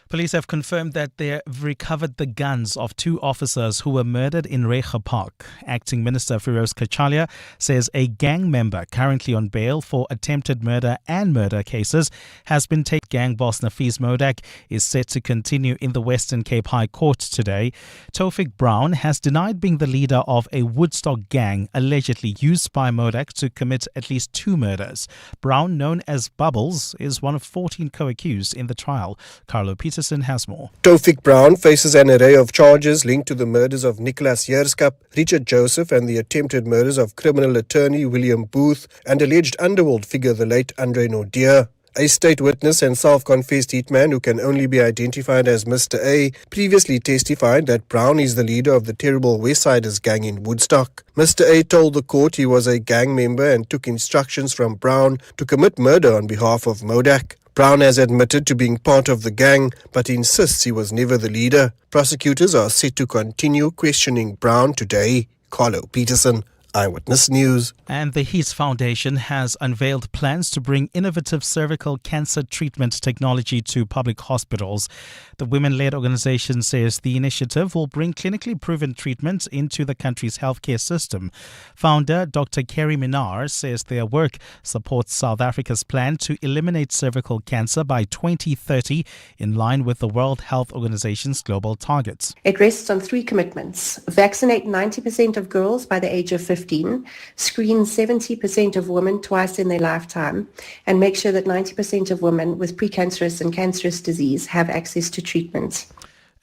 Police have confirmed that they have recovered the guns of 2 officers who were murdered in Reiger Park. Acting Minister Firoz Kachalia says a gang member currently on bail for attempted murder and murder cases has been taken. Gang boss Nafis Modak is set to continue in the Western Cape High Court today. Taufik Brown has denied being the leader of a Woodstock gang allegedly used by Modak to commit at least 2 murders. Brown, known as Bubbles, is one of 14 co-accused in the trial. Carlo Peterson has more. Taufik Brown faces an array of charges linked to the murders of Nicholas Jerskap, Richard Joseph, and the attempted murders of criminal attorney William Booth and alleged underworld figure the late Andre Nordier. A state witness and self-confessed hitman who can only be identified as Mr. A previously testified that Brown is the leader of the terrible Westsiders gang in Woodstock. Mr. A told the court he was a gang member and took instructions from Brown to commit murder on behalf of Modak. Brown has admitted to being part of the gang, but insists he was never the leader. Prosecutors are set to continue questioning Brown today. Carlo Peterson, Eyewitness News. And the Heats Foundation has unveiled plans to bring innovative cervical cancer treatment technology to public hospitals. The women-led organization says the initiative will bring clinically proven treatment into the country's healthcare system. Founder Dr. Kerry Minar says their work supports South Africa's plan to eliminate cervical cancer by 2030, in line with the World Health Organization's global targets. It rests on 3 commitments: vaccinate 90% of girls by the age of 15, screen 70% of women twice in their lifetime, and make sure that 90% of women with precancerous and cancerous disease have access to treatment.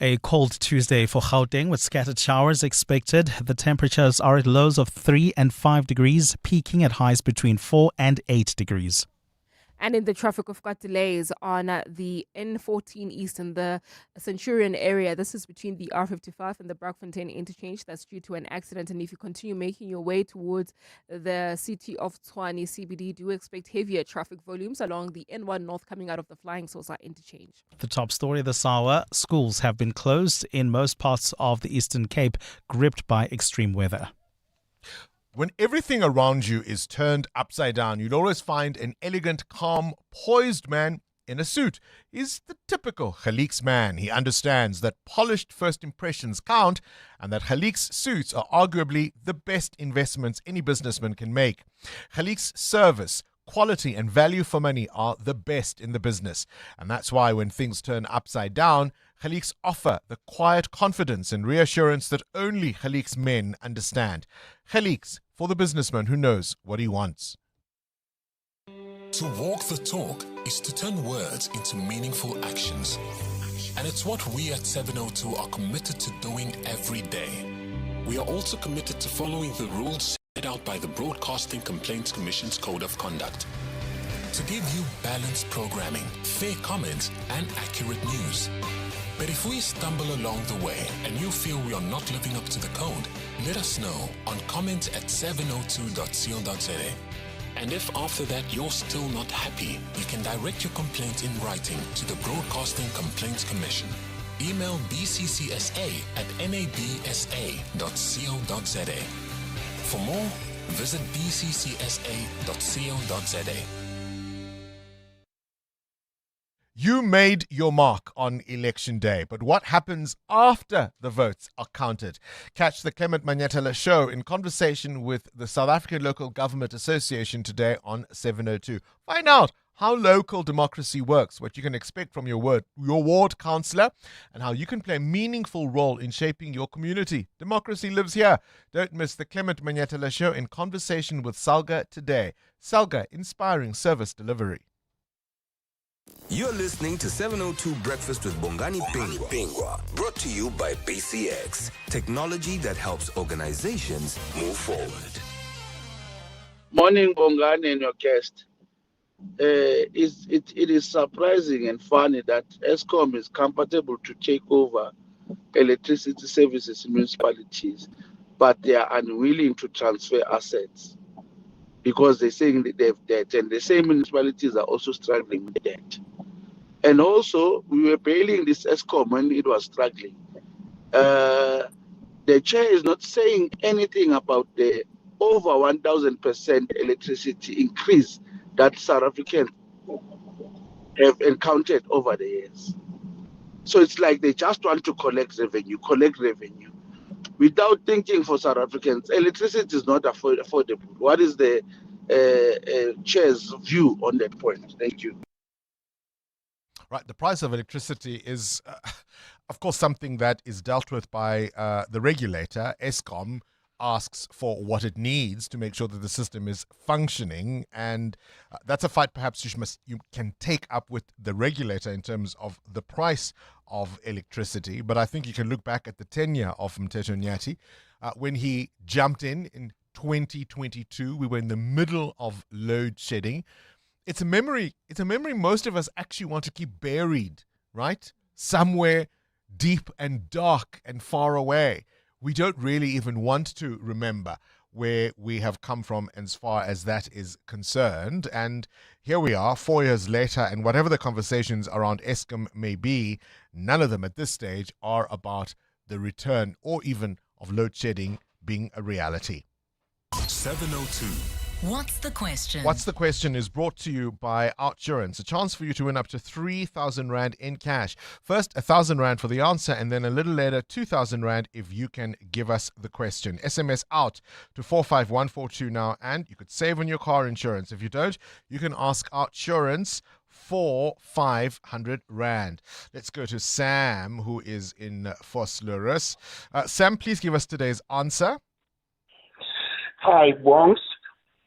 A cold Tuesday for Gauteng with scattered showers expected. The temperatures are at lows of 3 and 5 degrees, peaking at highs between 4 and 8 degrees. And in the traffic, we've got delays on the N14 East in the Centurion area. This is between the R55 and the Brakfontein interchange. That's due to an accident. And if you continue making your way towards the city of Tshwane CBD, do expect heavier traffic volumes along the N1 North coming out of the Flying Saucer interchange. The top story this hour: schools have been closed in most parts of the Eastern Cape, gripped by extreme weather. When everything around you is turned upside down, you'll always find an elegant, calm, poised man in a suit. He's the typical Khaliq's man. He understands that polished first impressions count and that Khaliq's suits are arguably the best investments any businessman can make. Khaliq's service, quality and value for money are the best in the business. And that's why when things turn upside down, Khaliq's offer the quiet confidence and reassurance that only Khaliq's men understand. Khaliq's, for the businessman who knows what he wants. To walk the talk is to turn words into meaningful actions. And it's what we at 702 are committed to doing every day. We are also committed to following the rules set out by the Broadcasting Complaints Commission's Code of Conduct. To give you balanced programming, fair comments, and accurate news. But if we stumble along the way and you feel we are not living up to the code, let us know on comment@702.co.za. And if after that you're still not happy, you can direct your complaint in writing to the Broadcasting Complaints Commission. Email bccsa@nabsa.co.za. For more, visit bccsa.co.za. You made your mark on election day, but what happens after the votes are counted? Catch the Clement Manyetela show in conversation with the South African Local Government Association today on 702. Find out how local democracy works, what you can expect from your ward councillor, and how you can play a meaningful role in shaping your community. Democracy lives here. Don't miss the Clement Manyetela show in conversation with Salga today. Salga, inspiring service delivery. You're listening to 702 Breakfast with Bongani Bingwa, brought to you by BCX, technology that helps organizations move forward. Morning, Bongani and your guest. It is surprising and funny that Eskom is comfortable to take over electricity services in municipalities, but they are unwilling to transfer assets because they're saying that they have debt, and the same municipalities are also struggling with debt. And also, we were bailing this Eskom when it was struggling. The chair is not saying anything about the over 1,000% electricity increase that South Africans have encountered over the years. So it's like they just want to collect revenue, without thinking for South Africans. Electricity is not affordable. What is the chair's view on that point? Thank you. Right, the price of electricity is, of course, something that is dealt with by the regulator. Eskom asks for what it needs to make sure that the system is functioning, and that's a fight perhaps you can take up with the regulator in terms of the price of electricity. But I think you can look back at the tenure of Mteto Nyati when he jumped in 2022. We were in the middle of load shedding. It's a memory most of us actually want to keep buried, right? Somewhere deep and dark and far away. We don't really even want to remember where we have come from as far as that is concerned. And here we are 4 years later, and whatever the conversations around Eskom may be, none of them at this stage are about the return or even of load shedding being a reality. 702. What's the question? What's the question is brought to you by Outsurance. A chance for you to win up to 3,000 Rand in cash. First, 1,000 Rand for the answer, and then a little later, 2,000 Rand if you can give us the question. SMS out to 45142 now, and you could save on your car insurance. If you don't, you can ask Outsurance for 500 Rand. Let's go to Sam, who is in Vosloorus. Sam, please give us today's answer. Hi, Wongs.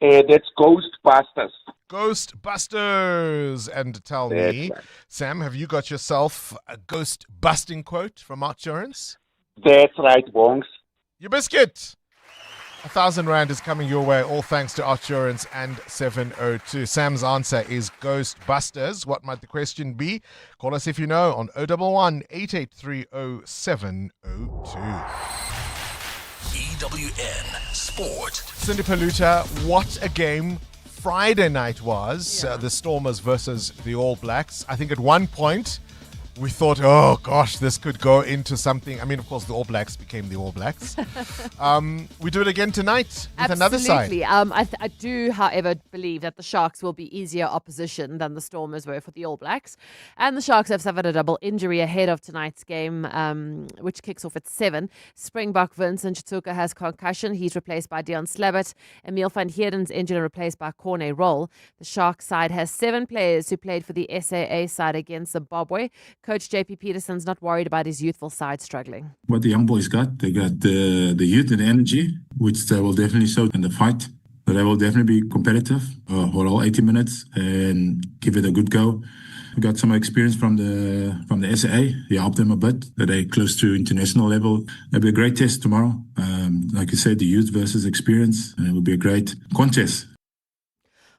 That's Ghostbusters. Ghostbusters. And tell me, right. Sam, have you got yourself a ghost busting quote from Outsurance? That's right, Wongs. Your biscuit. 1,000 Rand is coming your way, all thanks to Outsurance and 702. Sam's answer is Ghostbusters. What might the question be? Call us if you know on 011 883 0702. EWN Sport. Cindy Paluta, what a game Friday night was. The Stormers versus the All Blacks. I think at one point we thought, oh gosh, this could go into something. I mean, of course, the All Blacks became the All Blacks. We do it again tonight with another side. Absolutely. I do, however, believe that the Sharks will be easier opposition than the Stormers were for the All Blacks. And the Sharks have suffered a double injury ahead of tonight's game, which kicks off at 7. Springbok Vincent Chituka has concussion. He's replaced by Deon Slabbert. Emil van Heerden's injured and replaced by Corne Roll. The Sharks side has 7 players who played for the SAA side against Zimbabwe. Coach JP Peterson's not worried about his youthful side struggling. What the young boys got, they got the youth and the energy, which they will definitely show in the fight. So they will definitely be competitive for all 80 minutes and give it a good go. We got some experience from the SAA. He helped them a bit. They're close to international level. It'll be a great test tomorrow. Like you said, the youth versus experience. It will be a great contest.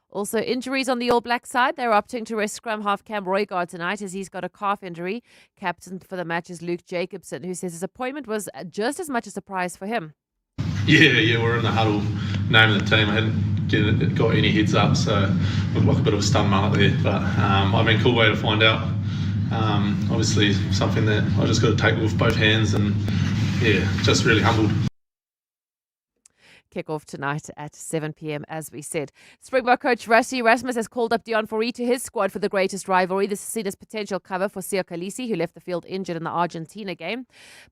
Also, injuries on the All Black side. They're opting to rest scrum half Cam Roygaard tonight as he's got a calf injury. Captain for the match is Luke Jacobson, who says his appointment was just as much a surprise for him. Yeah, we're in the huddle naming the team. I hadn't got any heads up, so it looked like a bit of a stun mullet there. But I mean, cool way to find out. Obviously, something that I just got to take with both hands, and yeah, just really humbled. Kick-off tonight at 7 p.m, as we said. Springbok coach Rassie Erasmus has called up Deon Fourie to his squad for the greatest rivalry. This is seen as potential cover for Siya Kolisi, who left the field injured in the Argentina game.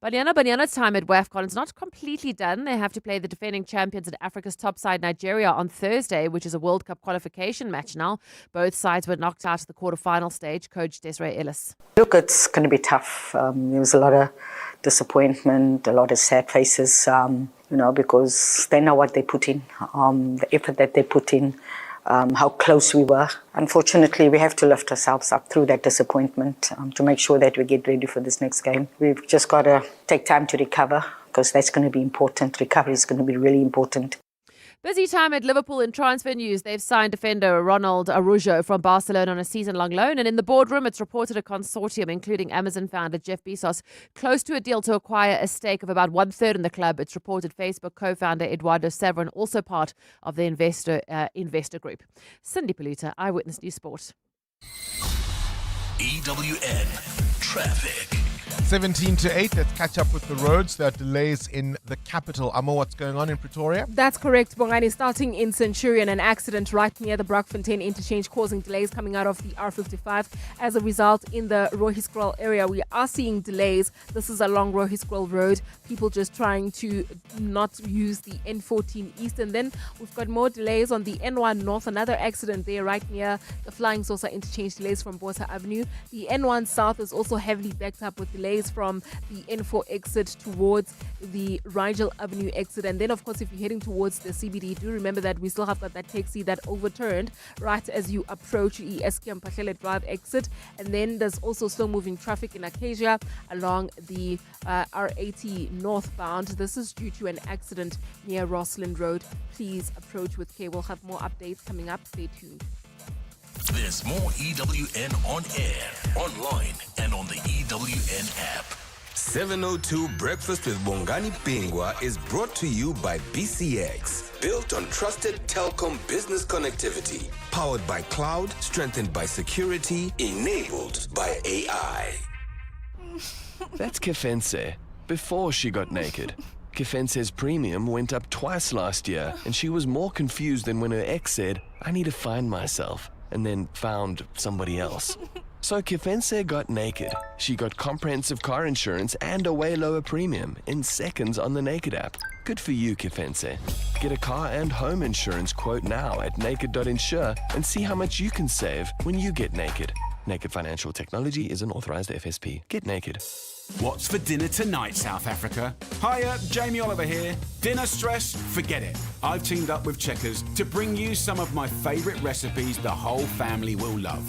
Banyana's time at WAFCON is not completely done. They have to play the defending champions at Africa's top side, Nigeria, on Thursday, which is a World Cup qualification match now. Both sides were knocked out at the quarterfinal stage. Coach Desiree Ellis. Look, it's going to be tough. There was a lot of disappointment, a lot of sad faces, because they know what they put in, the effort that they put in, how close we were. Unfortunately, we have to lift ourselves up through that disappointment to make sure that we get ready for this next game. We've just got to take time to recover because that's going to be important. Recovery is going to be really important. Busy time at Liverpool in transfer news. They've signed defender Ronald Araujo from Barcelona on a season-long loan. And in the boardroom, it's reported a consortium, including Amazon founder Jeff Bezos, close to a deal to acquire a stake of about 1/3 in the club. It's reported Facebook co-founder Eduardo Severin, also part of the investor group. Cindy Paluta, Eyewitness News Sport. EWN Traffic. 17 to 8, let's catch up with the roads. There are delays in the capital. Amo, what's going on in Pretoria? That's correct, Bongani. Starting in Centurion, an accident right near the Brockfontein interchange causing delays coming out of the R55. As a result, in the Rohiskrol area, we are seeing delays. This is along Rohiskrol Road. People just trying to not use the N14 East. And then we've got more delays on the N1 North. Another accident there right near the Flying Saucer interchange, delays from Botha Avenue. The N1 South is also heavily backed up with delays from the N4 exit towards the Rigel Avenue exit. And then, of course, if you're heading towards the CBD, do remember that we still have got that taxi that overturned right as you approach the Eskom Pahlele Drive exit. And then there's also slow-moving traffic in Acacia along the R80 northbound. This is due to an accident near Rossland Road. Please approach with care. We'll have more updates coming up. Stay tuned. There's more EWN on air, online, and on the EWN app. 702 Breakfast with Bongani Bingwa is brought to you by BCX. Built on trusted telecom business connectivity. Powered by cloud, strengthened by security, enabled by AI. That's Kefense, before she got naked. Kefense's premium went up twice last year, and she was more confused than when her ex said, "I need to find myself," and then found somebody else. So Kefense got naked. She got comprehensive car insurance and a way lower premium in seconds on the Naked app. Good for you, Kefense. Get a car and home insurance quote now at naked.insure and see how much you can save when you get naked. Naked Financial Technology is an authorized FSP. Get naked. What's for dinner tonight, South Africa? Hiya, Jamie Oliver here. Dinner stress? Forget it. I've teamed up with Checkers to bring you some of my favourite recipes the whole family will love.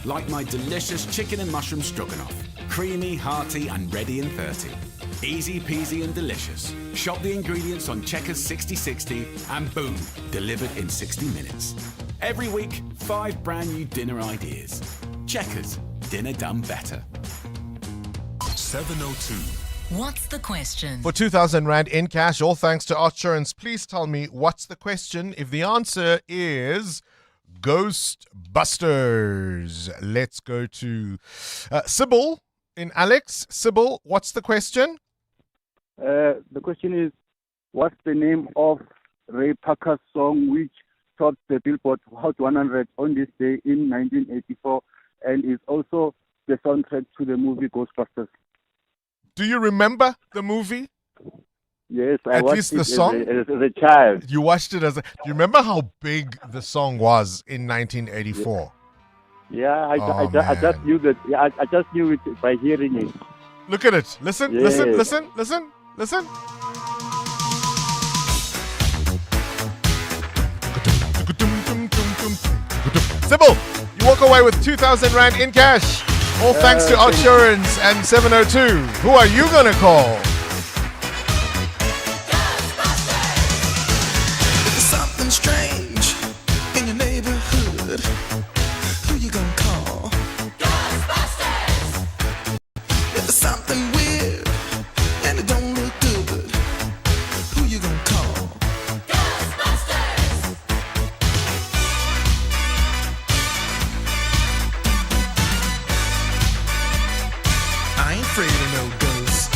Like my delicious chicken and mushroom stroganoff. Creamy, hearty and ready in 30. Easy peasy and delicious. Shop the ingredients on Checkers 6060 and boom, delivered in 60 minutes. Every week, 5 brand new dinner ideas. Checkers, dinner done better. 702. What's the question? For 2,000 Rand in cash, all thanks to Outsurance. Please tell me, what's the question? If the answer is Ghostbusters. Let's go to Sybil in Alex. Sybil, what's the question? The question is, what's the name of Ray Parker's song which topped the Billboard Hot 100 on this day in 1984 and is also the soundtrack to the movie Ghostbusters? Do you remember the movie? Yes, I At watched least it the song? as a child. You watched it as a... Do you remember how big the song was in 1984? Yeah, I just knew that. Yeah, I just knew it by hearing it. Look at it. Listen, Yes. listen. Sybil, you walk away with 2,000 Rand in cash. All thanks to Outsurance and 702. Who are you going to call? Something strange in your neighborhood. Who you gonna call? Ghostbusters! If there's something weird and it don't look good, who you gonna call? Ghostbusters! I ain't afraid of no ghosts.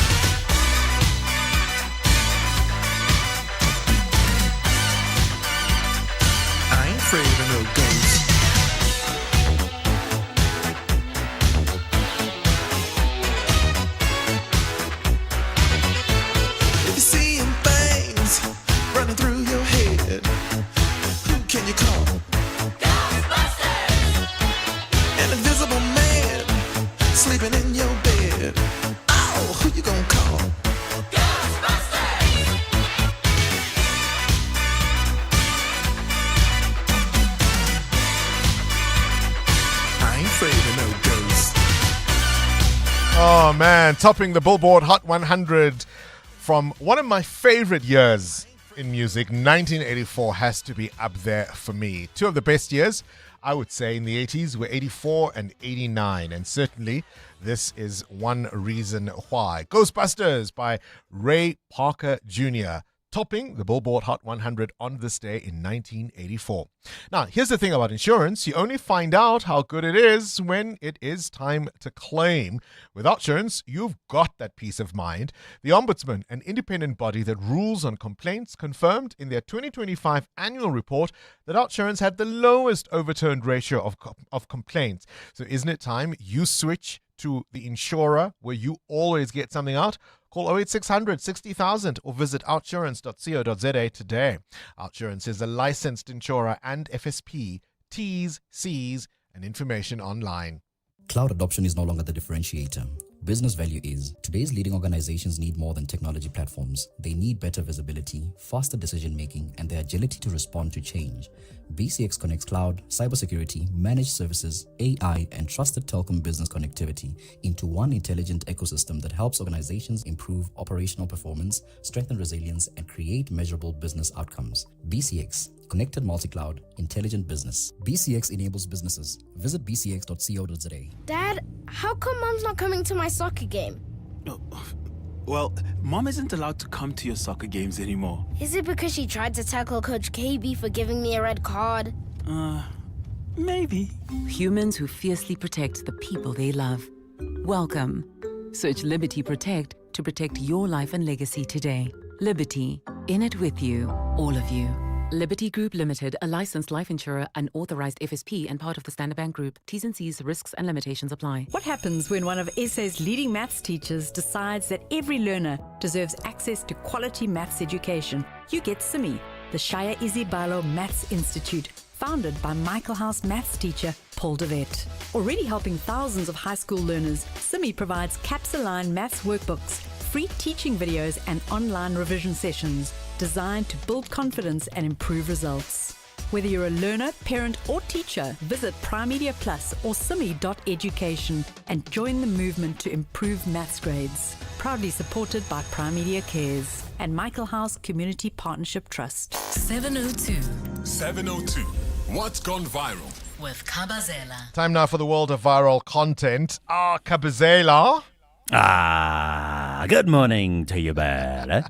I ain't afraid of no ghosts. If you're seeing things running through your head, who can you call? Ghostbusters! An invisible man sleeping in your bed. Oh, who you gonna call? Ghostbusters! I ain't afraid of no ghosts. Oh, man. Topping the Billboard Hot 100 from one of my favorite years in music. 1984 has to be up there for me. Two of the best years, I would say, in the 80s were 84 and 89. And certainly this is one reason why. Ghostbusters by Ray Parker Jr. topping the Billboard Hot 100 on this day in 1984. Now, here's the thing about insurance. You only find out how good it is when it is time to claim. With Outsurance, you've got that peace of mind. The Ombudsman, an independent body that rules on complaints, confirmed in their 2025 annual report that Outsurance had the lowest overturned ratio of complaints. So isn't it time you switch to the insurer where you always get something out? Call 08600 60,000 or visit outsurance.co.za today. Outsurance is a licensed insurer and FSP. T's, C's, and information online. Cloud adoption is no longer the differentiator. Business value is. Today's leading organizations need more than technology platforms. They need better visibility, faster decision-making, and the agility to respond to change. BCX connects cloud, cybersecurity, managed services, AI, and trusted telecom business connectivity into one intelligent ecosystem that helps organizations improve operational performance, strengthen resilience, and create measurable business outcomes. BCX. Connected multi-cloud, intelligent business. BCX enables businesses. Visit bcx.co.za. Dad, how come Mom's not coming to my soccer game? Well, Mom isn't allowed to come to your soccer games anymore. Is it because she tried to tackle Coach KB for giving me a red card? Maybe. Humans who fiercely protect the people they love. Welcome. Search Liberty Protect to protect your life and legacy today. Liberty, in it with you, all of you. Liberty Group Limited, a licensed life insurer, an authorized FSP, and part of the Standard Bank Group. T's and C's, risks and limitations apply. What happens when one of SA's leading maths teachers decides that every learner deserves access to quality maths education? You get SIMI, the Shaya Izibalo Maths Institute, founded by Michael House maths teacher Paul DeVette. Already helping thousands of high school learners, SIMI provides CAPS-aligned maths workbooks, free teaching videos, and online revision sessions designed to build confidence and improve results. Whether you're a learner, parent, or teacher, visit Primedia Plus or simi.education and join the movement to improve maths grades. proudly supported by Prime Media Cares and Michael House Community Partnership Trust. 702 702. What's gone viral? with Kabazela. Time now for the world of viral content. Kabazela. Good morning to you, Bella.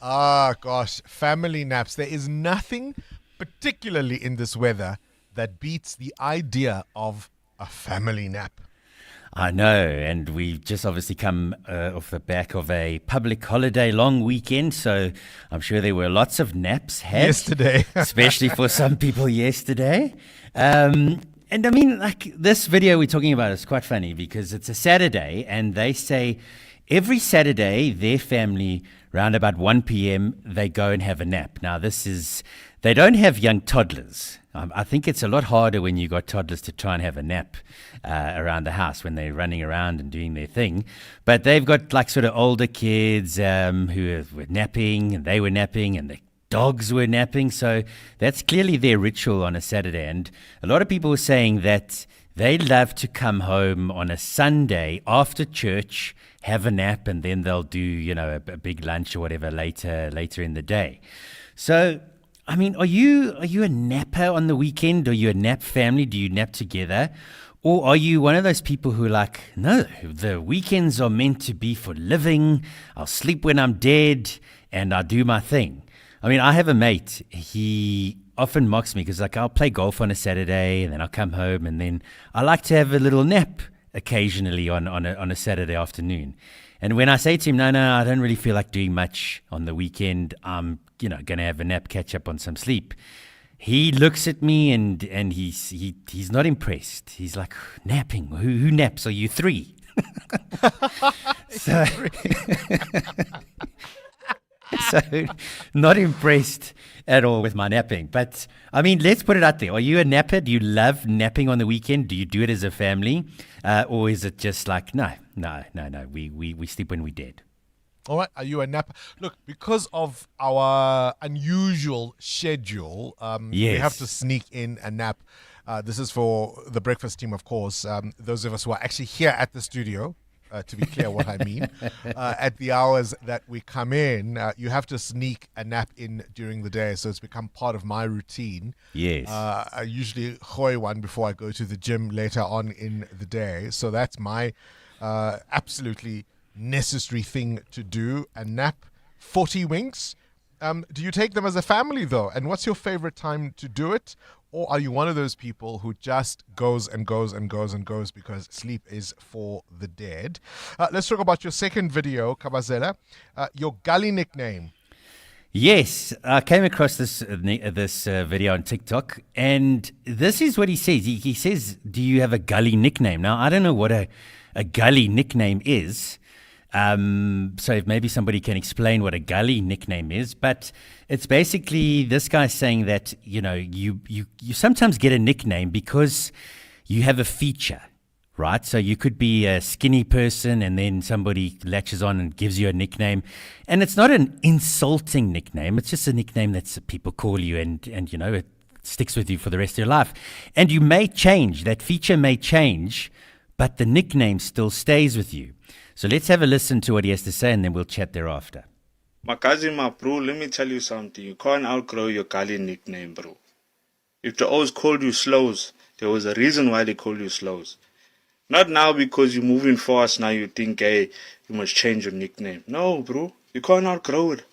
Gosh, family naps. There is nothing particularly in this weather that beats the idea of a family nap. I know, and we've just obviously come off the back of a public holiday long weekend, so I'm sure there were lots of naps had. Yesterday. Especially for some people yesterday. And I mean, like, this video we're talking about is quite funny because it's a Saturday, and they say every Saturday their family, round about 1 p.m., they go and have a nap. Now, they don't have young toddlers. I think it's a lot harder when you've got toddlers to try and have a nap around the house when they're running around and doing their thing. But they've got like sort of older kids who were napping, and they were napping, and the dogs were napping. So that's clearly their ritual on a Saturday. And a lot of people were saying that they love to come home on a Sunday after church, have a nap, and then they'll do, a big lunch or whatever later in the day. So, I mean, are you a napper on the weekend? Are you a nap family? Do you nap together? Or are you one of those people who are like, no, the weekends are meant to be for living. I'll sleep when I'm dead and I'll do my thing. I mean, I have a mate. He often mocks me because, like, I'll play golf on a Saturday and then I'll come home and then I like to have a little nap occasionally on a Saturday afternoon. And when I say to him, no, I don't really feel like doing much on the weekend, I'm, going to have a nap, catch up on some sleep. He looks at me and he's not impressed. He's like, napping? Who naps? Are you three? So not impressed at all with my napping. But, I mean, let's put it out there. Are you a napper? Do you love napping on the weekend? Do you do it as a family? Or is it just like, no, we sleep when we're dead? All right, are you a napper? Look, because of our unusual schedule, we have to sneak in a nap. This is for the breakfast team, of course. Those of us who are actually here at the studio, to be clear what I mean, at the hours that we come in, you have to sneak a nap in during the day. So it's become part of my routine. Yes. I usually hoy one before I go to the gym later on in the day. So that's my absolutely necessary thing to do, a nap. 40 winks. Do you take them as a family, though? And what's your favorite time to do it? Or are you one of those people who just goes and goes and goes and goes because sleep is for the dead? Let's talk about your second video, Kabazela. Your gully nickname. Yes, I came across this video on TikTok, and this is what he says. He says, do you have a gully nickname? Now, I don't know what a gully nickname is. So if maybe somebody can explain what a gully nickname is, but it's basically this guy saying that, you sometimes get a nickname because you have a feature, right? So you could be a skinny person and then somebody latches on and gives you a nickname, and it's not an insulting nickname. It's just a nickname that people call you, and it sticks with you for the rest of your life. And you may change, that feature may change, but the nickname still stays with you. So let's have a listen to what he has to say, and then we'll chat thereafter. My cousin, my bro, let me tell you something. You can't outgrow your gully nickname, bro. If they always called you Slows, there was a reason why they called you Slows. Not now because you're moving fast, now you think, hey, you must change your nickname. No, bro, you can't outgrow it.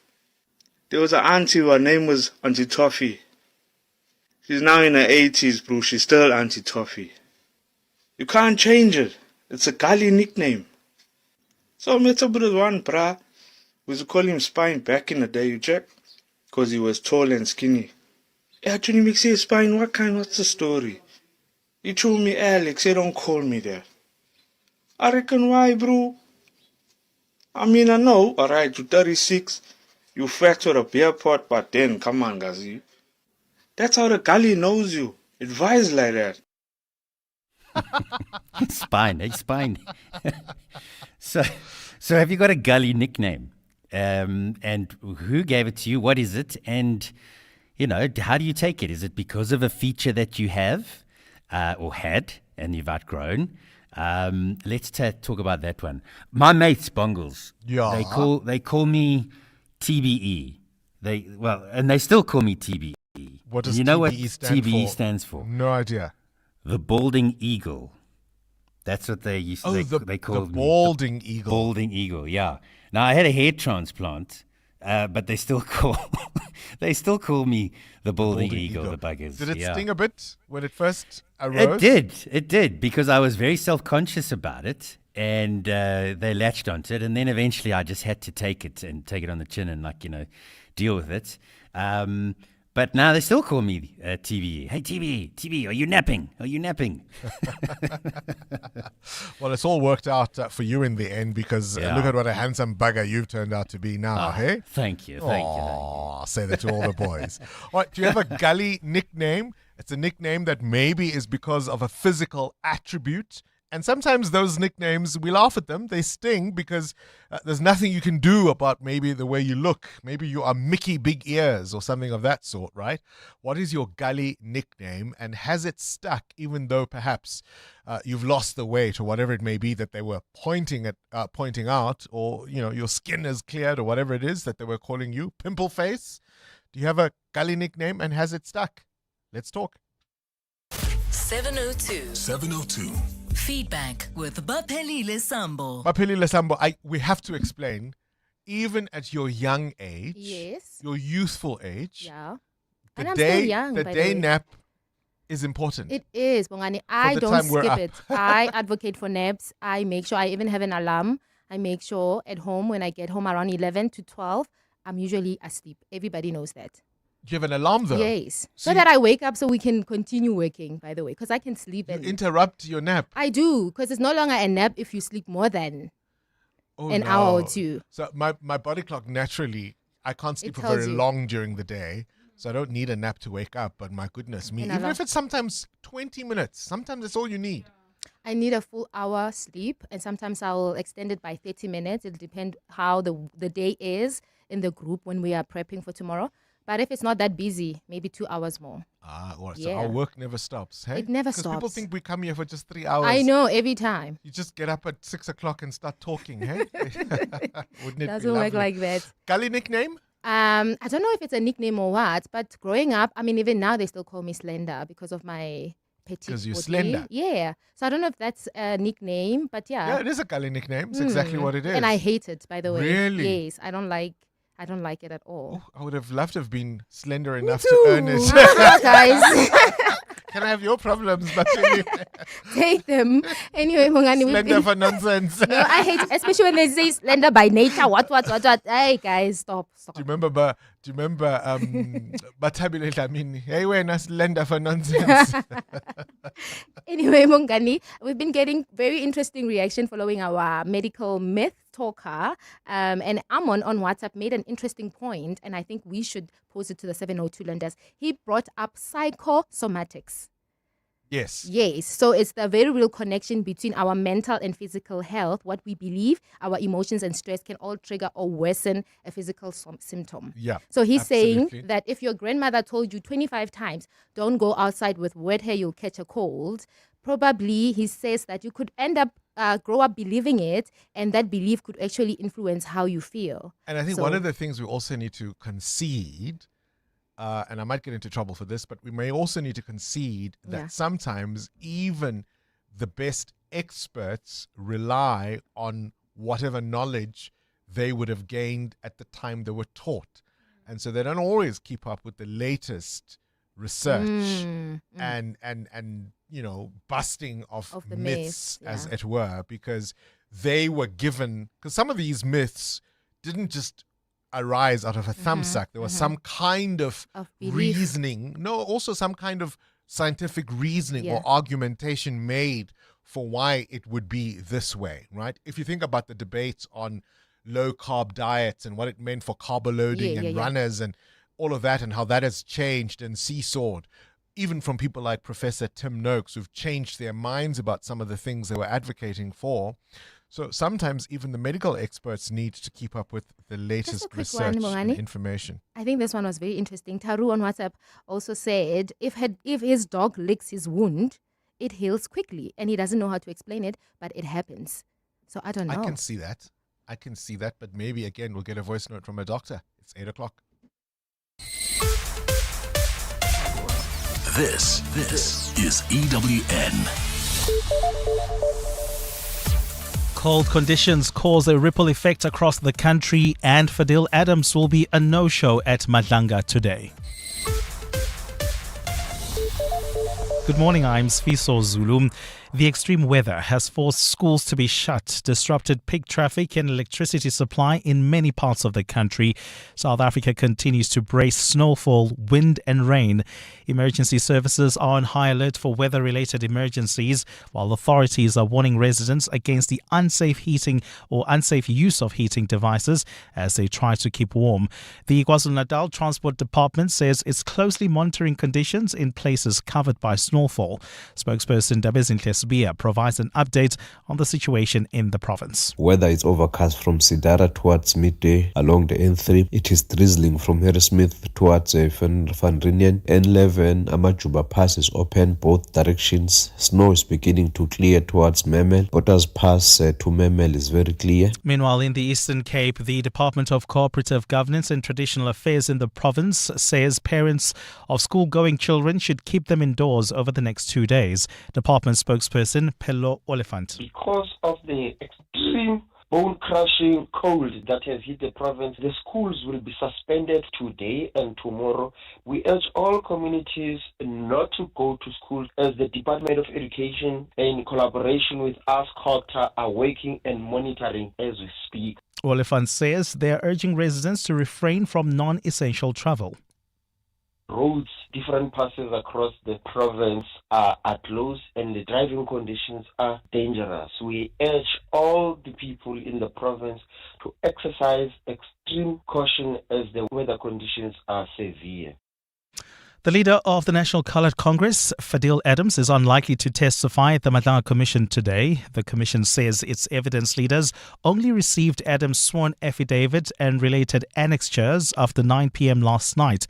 There was an auntie, her name was Auntie Toffee. She's now in her 80s, bro. She's still Auntie Toffee. You can't change it. It's a gully nickname. So Mr. Brothers one, brah. We used to call him Spine back in the day, you check? Because he was tall and skinny. Yeah, Johnny Mix say Spine, what's the story? He told me, Alex, say don't call me that. I reckon why, bro? I mean, I know, alright, you're 36, you fractured a beer pot, but then, come on, Gazi. That's how the gully knows you. It vibes like that. Spine. So have you got a gully nickname? And who gave it to you? What is it? And, how do you take it? Is it because of a feature that you have or had and you've outgrown? Let's talk about that one. My mates, Bongles. Yeah. They call me TBE. And they still call me TBE. What does you know TBE what stand TBE for? stands for? No idea. The balding eagle. That's what they used to they called the me. balding eagle. Balding eagle, yeah. Now I had a hair transplant, but they still call me the balding eagle, the buggers. Did it yeah. sting a bit when it first arose? It did, because I was very self-conscious about it, and they latched onto it, and then eventually I just had to take it on the chin and deal with it. But now they still call me TBE. Hey, TBE, are you napping? Well, it's all worked out for you in the end, because look at what a handsome bugger you've turned out to be now, hey? Thank you. I'll say that to all the boys. All right, do you have a gully nickname? It's a nickname that maybe is because of a physical attribute. And sometimes those nicknames, we laugh at them. They sting because there's nothing you can do about maybe the way you look. Maybe you are Mickey Big Ears or something of that sort, right? What is your gully nickname, and has it stuck even though perhaps you've lost the weight or whatever it may be that they were pointing out, or your skin is cleared or whatever it is that they were calling you? Pimple face? Do you have a gully nickname, and has it stuck? Let's talk. 702. Feedback with Baphelile Sambo. Baphelile Sambo, we have to explain, even at your young age, yes, your youthful age, yeah, the and day, I'm still young, the by day the way. nap is important. It is, Bongani. I the don't time we're skip up. it. I advocate for naps. I make sure I even have an alarm. I make sure at home when I get home around 11 to 12, I'm usually asleep. Everybody knows that. Do you have an alarm though? Yes. So So that I wake up so we can continue working, by the way, because I can sleep. you And interrupt your nap. I do, because it's no longer a nap if you sleep more than an hour or two. So my body clock naturally, I can't sleep for tells very you. long during the day. So I don't need a nap to wake up. But my goodness me, And even alarm. if it's sometimes 20 minutes, sometimes that's all you need. I need a full hour sleep, and sometimes I'll extend it by 30 minutes. It'll depend how the day is in the group when we are prepping for tomorrow. But if it's not that busy, maybe 2 hours more. All right. Yeah. So our work never stops, hey? It never Because people stops. think we come here for just 3 hours. I know, every time. You just get up at 6 o'clock and start talking, hey? Wouldn't it Doesn't be work lovely? like that. Gully nickname? I don't know if it's a nickname or what, but growing up, I mean, even now they still call me Slender because of my petite 'Cause you're body. slender. Yeah. So I don't know if that's a nickname, but yeah. Yeah, it is a gully nickname. It's exactly what it is. And I hate it, by the way. Really? Yes, I don't like it at all. I would have loved to have been slender enough too. to earn it. Guys. Can I have your problems, but Take them. Anyway, Bongani, we've slender been- for nonsense. No, I hate it, especially when they say slender by nature. What? Hey, guys, stop. Do you remember Batabile Dlamini? Hey, when I slender for nonsense. Anyway, Bongani, we've been getting very interesting reaction following our medical myth talker. And Amon on WhatsApp made an interesting point, and I think we should pose it to the 702 lenders. He brought up psychosomatics. Yes. Yes. So it's the very real connection between our mental and physical health. What we believe, our emotions and stress can all trigger or worsen a physical symptom. Yeah. So he's absolutely. saying that if your grandmother told you 25 times, don't go outside with wet hair, you'll catch a cold, probably he says that you could end up, grow up believing it, and that belief could actually influence how you feel. And I think So- one of the things we also need to concede, and I might get into trouble for this, but we may also need to concede that Yeah. sometimes even the best experts rely on whatever knowledge they would have gained at the time they were taught. And so they don't always keep up with the latest research and busting of the myths, myths, as yeah. it were, because they were given, because some of these myths didn't just arise out of a thumbsuck. There was some kind of belief. reasoning, also some kind of scientific reasoning Yeah. or argumentation made for why it would be this way, right? If you think about the debates on low carb diets and what it meant for carbo loading Yeah, and yeah, yeah. runners and all of that, and how that has changed and seesawed, even from people like Professor Tim Noakes, who've changed their minds about some of the things they were advocating for. So sometimes even the medical experts need to keep up with the latest quick research one, and Bongani. information. I think this one was very interesting. Taru on WhatsApp also said if his dog licks his wound, it heals quickly. And he doesn't know how to explain it, but it happens. So I don't know. I can see that. But maybe, again, we'll get a voice note from a doctor. It's 8 o'clock. This is EWN. Cold conditions cause a ripple effect across the country, and Fadil Adams will be a no-show at Madlanga today. Good morning, I'm Sfiso Zulu. The extreme weather has forced schools to be shut, disrupted peak traffic and electricity supply in many parts of the country. South Africa continues to brace snowfall, wind and rain. Emergency services are on high alert for weather-related emergencies, while authorities are warning residents against the unsafe heating or unsafe use of heating devices as they try to keep warm. The KwaZulu-Natal Transport Department says it's closely monitoring conditions in places covered by snowfall. Spokesperson Dabezinhle Sbia provides an update on the situation in the province. Weather is overcast from Sidara towards midday along the N3. It is drizzling from Harrismith towards Van Rieneyn. N11 Amajuba Pass is open both directions. Snow is beginning to clear towards Memel. Potter's Pass to Memel is very clear. Meanwhile, in the Eastern Cape, the Department of Cooperative Governance and Traditional Affairs in the province says parents of school-going children should keep them indoors over the next 2 days. Department spokesperson Pello Oliphant. Because of the extreme bone-crushing cold that has hit the province, the schools will be suspended today and tomorrow. We urge all communities not to go to school, as the Department of Education, in collaboration with ASCOTA, are working and monitoring as we speak. Oliphant says they are urging residents to refrain from non-essential travel. Roads, different passes across the province are closed and the driving conditions are dangerous. We urge all the people in the province to exercise extreme caution as the weather conditions are severe. The leader of the National Coloured Congress, Fadil Adams, is unlikely to testify at the Madlanga Commission today. The commission says its evidence leaders only received Adams' sworn affidavit and related annexures after 9 p.m. last night.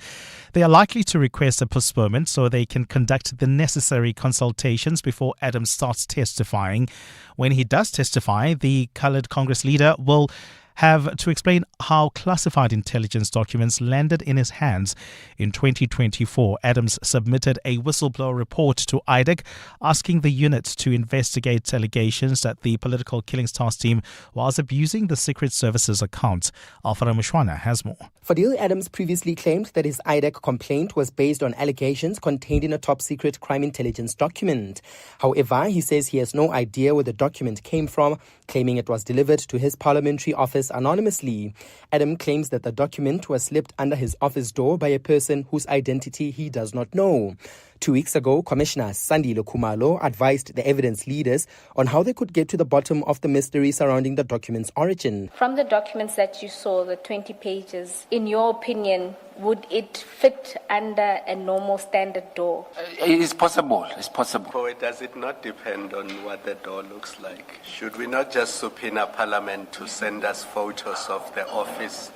They are likely to request a postponement so they can conduct the necessary consultations before Adams starts testifying. When he does testify, the Coloured Congress leader will have to explain how classified intelligence documents landed in his hands. In 2024, Adams submitted a whistleblower report to IDEC asking the unit to investigate allegations that the Political Killings Task Team was abusing the Secret Services account. Alfara Mushwana has more. Fadil Adams previously claimed that his IDEC complaint was based on allegations contained in a top-secret crime intelligence document. However, he says he has no idea where the document came from, claiming it was delivered to his parliamentary office anonymously. Adam claims that the document was slipped under his office door by a person whose identity he does not know. 2 weeks ago, Commissioner Sandile Khumalo advised the evidence leaders on how they could get to the bottom of the mystery surrounding the document's origin. From the documents that you saw, the 20 pages, in your opinion, would it fit under a normal standard door? It is possible. It's possible. So does it not depend on what the door looks like? Should we not just subpoena Parliament to send us photos of the office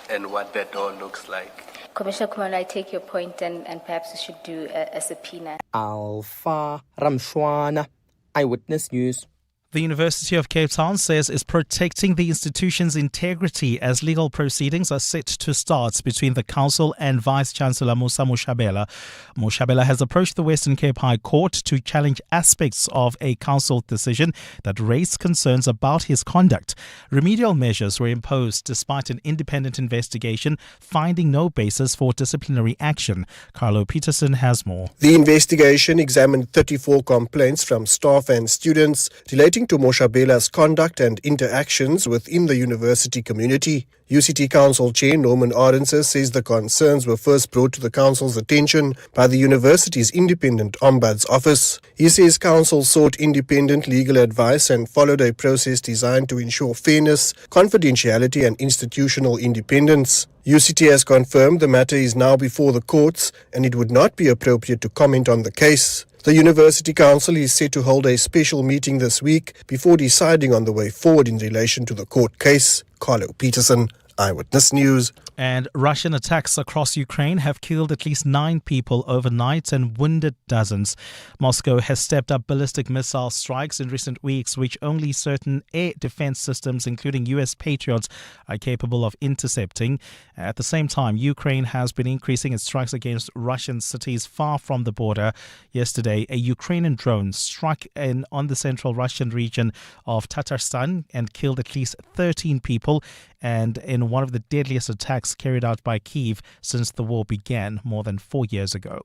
and what the door looks like? Commissioner Khumalo, I take your point and perhaps we should do a subpoena. Alpha Ramshwana, Eyewitness News. The University of Cape Town says it's protecting the institution's integrity as legal proceedings are set to start between the council and Vice-Chancellor Musa Moshabela. Moshabela has approached the Western Cape High Court to challenge aspects of a council decision that raised concerns about his conduct. Remedial measures were imposed despite an independent investigation finding no basis for disciplinary action. Carlo Peterson has more. The investigation examined 34 complaints from staff and students relating to Moshabela's conduct and interactions within the university community. UCT Council Chair Norman Arendse says the concerns were first brought to the Council's attention by the university's independent Ombuds Office. He says Council sought independent legal advice and followed a process designed to ensure fairness, confidentiality and institutional independence. UCT has confirmed the matter is now before the courts and it would not be appropriate to comment on the case. The University Council is set to hold a special meeting this week before deciding on the way forward in relation to the court case. Carlo Peterson, Eyewitness News. And Russian attacks across Ukraine have killed at least 9 people overnight and wounded dozens. Moscow has stepped up ballistic missile strikes in recent weeks, which only certain air defense systems, including US Patriots, are capable of intercepting. At the same time, Ukraine has been increasing its strikes against Russian cities far from the border. Yesterday, a Ukrainian drone struck on the central Russian region of Tatarstan and killed at least 13 people, and in one of the deadliest attacks carried out by Kyiv since the war began more than 4 years ago.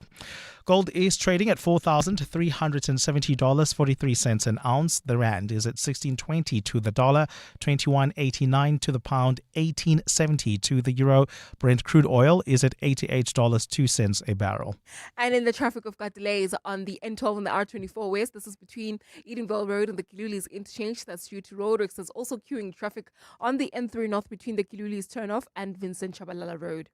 Gold is trading at $4,370.43 an ounce. The rand is at 16.20 to the dollar, 21.89 to the pound, 18.70 to the euro. Brent crude oil is at $88.02 a barrel. And in the traffic, we've got delays on the N12 and the R24 West. This is between Edenville Road and the Kilulis interchange. That's due to roadworks. There's also queuing traffic on the N3 North between the Kilulis turnoff and Vincent Chabalala Road.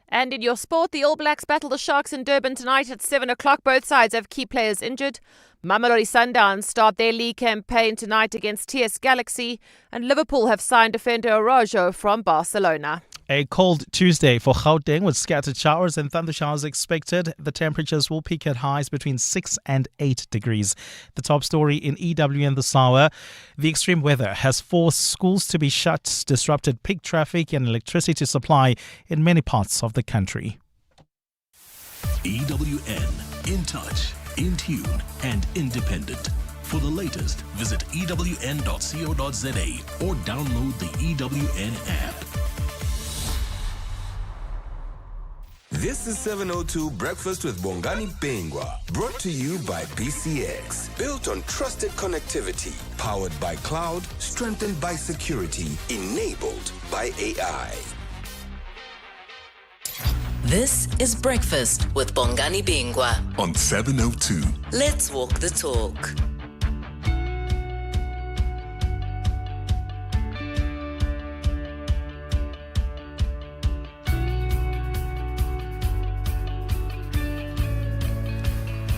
And in your sport, the All Blacks battle the Sharks in Durban tonight at 7 o'clock. Both sides have key players injured. Mamelodi Sundowns start their league campaign tonight against TS Galaxy. And Liverpool have signed defender Araújo from Barcelona. A cold Tuesday for Gauteng with scattered showers and thunder showers expected. The temperatures will peak at highs between 6 and 8 degrees. The top story in EWN this hour: the extreme weather has forced schools to be shut, disrupted peak traffic and electricity supply in many parts of the country. EWN, in touch, in tune, and independent. For the latest, visit ewn.co.za or download the EWN app. This is 702 Breakfast with Bongani Bingwa, brought to you by BCX. Built on trusted connectivity, powered by cloud, strengthened by security, enabled by AI. This is Breakfast with Bongani Bingwa on 702. Let's walk the talk.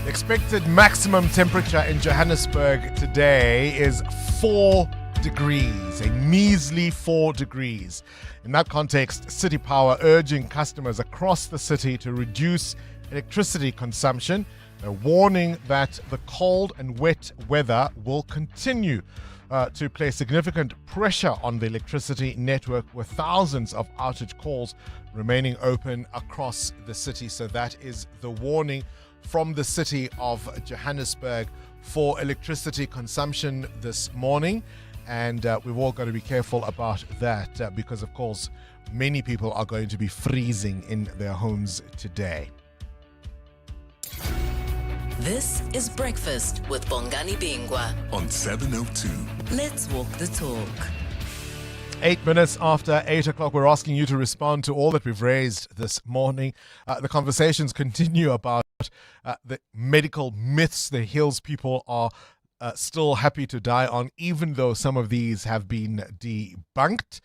Expected maximum temperature in Johannesburg today is 4 degrees, a measly 4 degrees. In that context, City Power urging customers across the city to reduce electricity consumption. They're warning that the cold and wet weather will continue to place significant pressure on the electricity network, with thousands of outage calls remaining open across the city. So that is the warning from the city of Johannesburg for electricity consumption this morning. And we've all got to be careful about that because, of course, many people are going to be freezing in their homes today. This is Breakfast with Bongani Bingwa on 702. Let's walk the talk. 8 minutes after 8 o'clock, we're asking you to respond to all that we've raised this morning. The conversations continue about the medical myths the Hills people are still happy to die on, even though some of these have been debunked.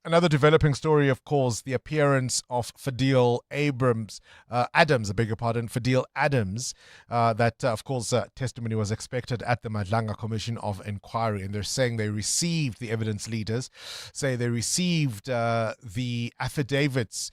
Another developing story, of course, the appearance of Fadil Adams, that, of course, testimony was expected at the Madlanga Commission of Inquiry. And they're saying they received, the evidence leaders say they received the affidavits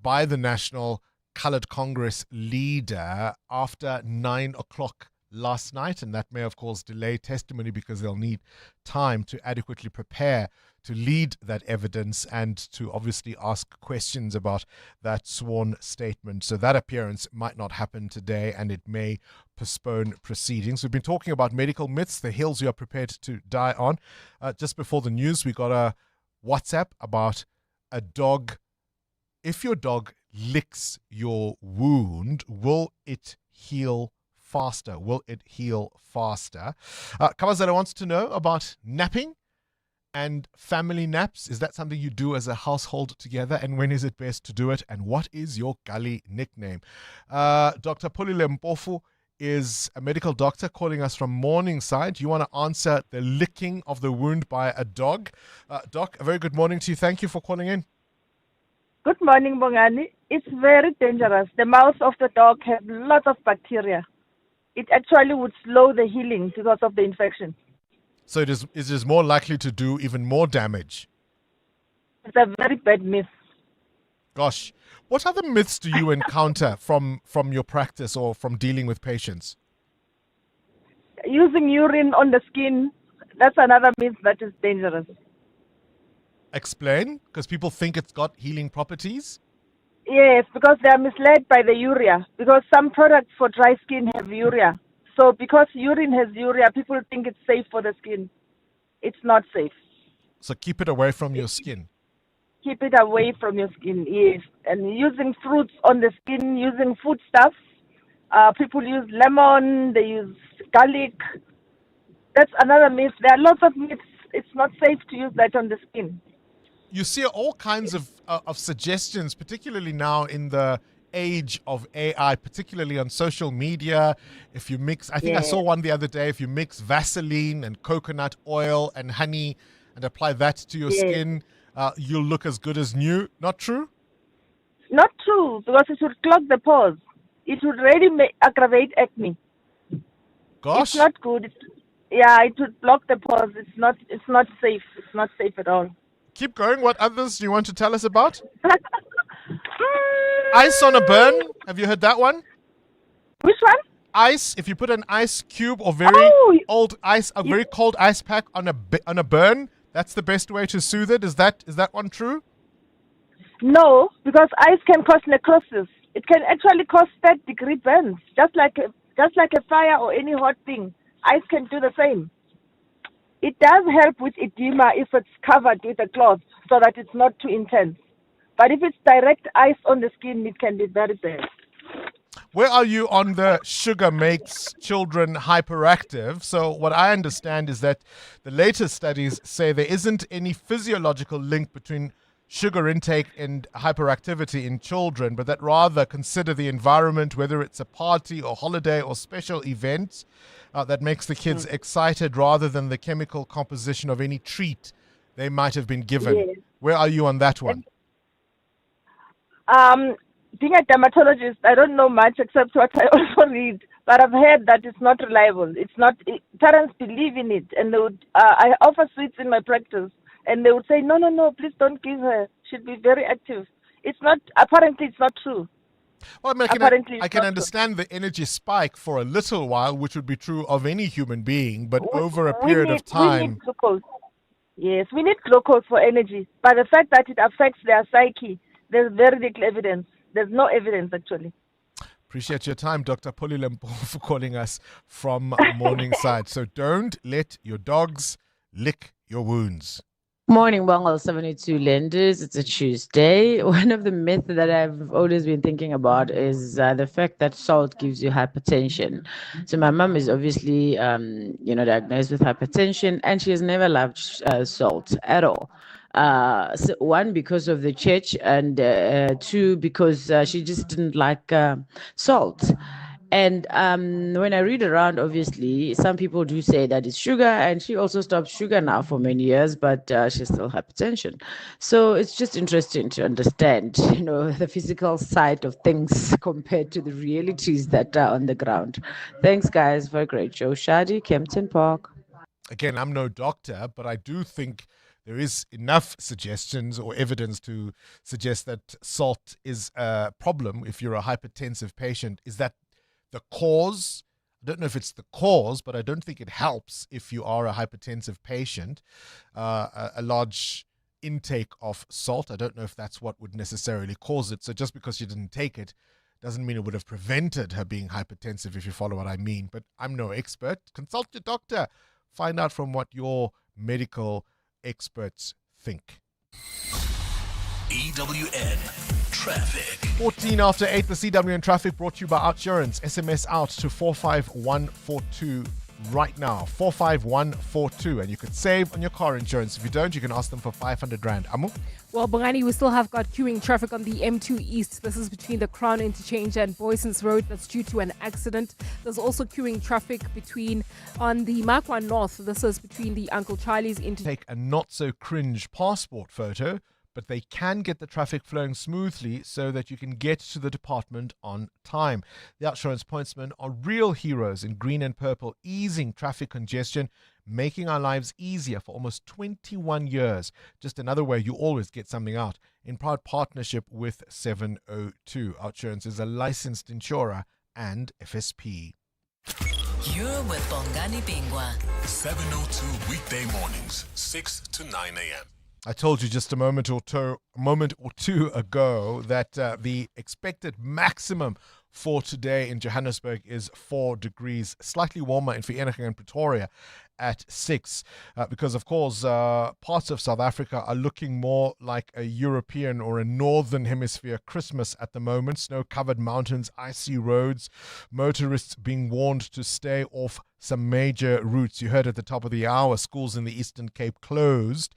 by the National Coloured Congress leader after 9 o'clock last night, and that may of course delay testimony because they'll need time to adequately prepare to lead that evidence and to obviously ask questions about that sworn statement. So that appearance might not happen today, and it may postpone proceedings. We've been talking about medical myths, the hills you are prepared to die on. Just before the news, we got a WhatsApp about a dog. If your dog licks your wound, will it heal faster? Will it heal faster? Kawazara wants to know about napping and family naps. Is that something you do as a household together? And when is it best to do it? And what is your gully nickname? Dr. Pulile Mpofu is a medical doctor calling us from Morningside. You want to answer the licking of the wound by a dog? Doc, a very good morning to you. Thank you for calling in. Good morning, Bongani. It's very dangerous. The mouth of the dog has lots of bacteria. It actually would slow the healing because of the infection. So it is more likely to do even more damage. It's a very bad myth. Gosh, what other myths do you encounter from your practice or from dealing with patients? Using urine on the skin, that's another myth that is dangerous. Explain, because people think it's got healing properties. Yes, because they are misled by the urea. Because some products for dry skin have urea. So because urine has urea, people think it's safe for the skin. It's not safe. So keep it away from your skin. Keep it away from your skin, yes. And using fruits on the skin, using foodstuffs. People use lemon, they use garlic. That's another myth. There are lots of myths. It's not safe to use that on the skin. You see all kinds of suggestions, particularly now in the age of AI, particularly on social media. If you mix, I think I saw one the other day, if you mix Vaseline and coconut oil and honey and apply that to your skin, you'll look as good as new. Not true? Not true, because it would clog the pores. It would really aggravate acne. Gosh. It's not good. It would block the pores. It's not safe. It's not safe at all. Keep going. What others do you want to tell us about? Ice on a burn. Have you heard that one? Which one? Ice. If you put an ice cube or very old ice, a very cold ice pack on a burn, that's the best way to soothe it. Is that one true? No, because ice can cause necrosis. It can actually cause third-degree burns, just like a fire or any hot thing. Ice can do the same. It does help with edema if it's covered with a cloth so that it's not too intense. But if it's direct ice on the skin, it can be very bad. Where are you on the sugar makes children hyperactive? So what I understand is that the latest studies say there isn't any physiological link between sugar intake and hyperactivity in children, but that rather consider the environment, whether it's a party or holiday or special event, that makes the kids excited rather than the chemical composition of any treat they might have been given. Yes. Where are you on that one? Being a dermatologist, I don't know much except what I also read, but I've heard that it's not reliable. Parents believe in it, and they would. I offer sweets in my practice, and they would say, no, please don't give her. She'll be very active. Apparently it's not true. Well, I can understand the energy spike for a little while, which would be true of any human being, but over a period of time. We need glucose. Yes, we need glucose for energy. But the fact that it affects their psyche, there's very little evidence. There's no evidence, actually. Appreciate your time, Dr. Poli Limpopo, for calling us from Morningside. So don't let your dogs lick your wounds. Morning, Bongal 72 lenders. It's a Tuesday. One of the myths that I've always been thinking about is the fact that salt gives you hypertension. So my mom is obviously, diagnosed with hypertension, and she has never loved salt at all. So one, because of the church, and two, because she just didn't like salt. And when I read around, obviously, some people do say that it's sugar, and she also stopped sugar now for many years, but she's still hypertension. So it's just interesting to understand, the physical side of things compared to the realities that are on the ground. Thanks, guys, for a great show. Shadi, Kempton Park. Again, I'm no doctor, but I do think there is enough suggestions or evidence to suggest that salt is a problem if you're a hypertensive patient. Is that the cause? I don't know if it's the cause, but I don't think it helps if you are a hypertensive patient. A large intake of salt, I don't know if that's what would necessarily cause it. So just because she didn't take it doesn't mean it would have prevented her being hypertensive, if you follow what I mean. But I'm no expert. Consult your doctor. Find out from what your medical experts think. EWN Traffic. 14 after 8, the CWN Traffic brought to you by Outsurance. SMS out to 45142 right now. 45142. And you could save on your car insurance. If you don't, you can ask them for 500 Rand. Amu? Well, Bongani, we still have got queuing traffic on the M2 East. This is between the Crown Interchange and Boyson's Road. That's due to an accident. There's also queuing traffic on the Makwa North. This is between the Uncle Charlie's Interchange. Take a not-so-cringe passport photo, but they can get the traffic flowing smoothly so that you can get to the department on time. The Outsurance pointsmen are real heroes in green and purple, easing traffic congestion, making our lives easier for almost 21 years. Just another way you always get something out. In proud partnership with 702. Outsurance is a licensed insurer and FSP. You're with Bongani Bingwa. 702 weekday mornings, 6 to 9 a.m. I told you just a moment or two ago that the expected maximum for today in Johannesburg is 4 degrees, slightly warmer in Vereeniging and Pretoria at 6, because of course parts of South Africa are looking more like a European or a northern hemisphere Christmas at the moment. Snow-covered mountains, icy roads, motorists being warned to stay off some major routes. You heard at the top of the hour, schools in the Eastern Cape closed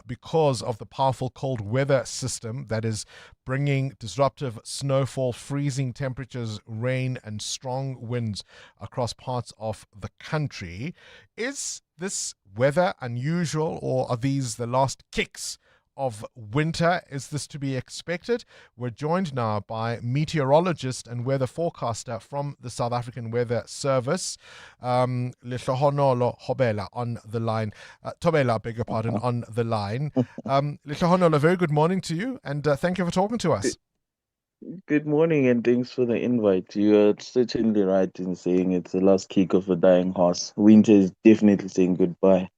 because of the powerful cold weather system that is bringing disruptive snowfall, freezing temperatures, rain, and strong winds across parts of the country. Is this weather unusual, or are these the last kicks of winter? Is this to be expected? We're joined now by meteorologist and weather forecaster from the South African Weather Service, Lehlohonolo Hobela on the line. Tobela, beg your pardon, on the line. Lehlohonolo, very good morning to you, and thank you for talking to us. Good morning, and thanks for the invite. You are certainly right in saying it's the last kick of a dying horse. Winter is definitely saying goodbye.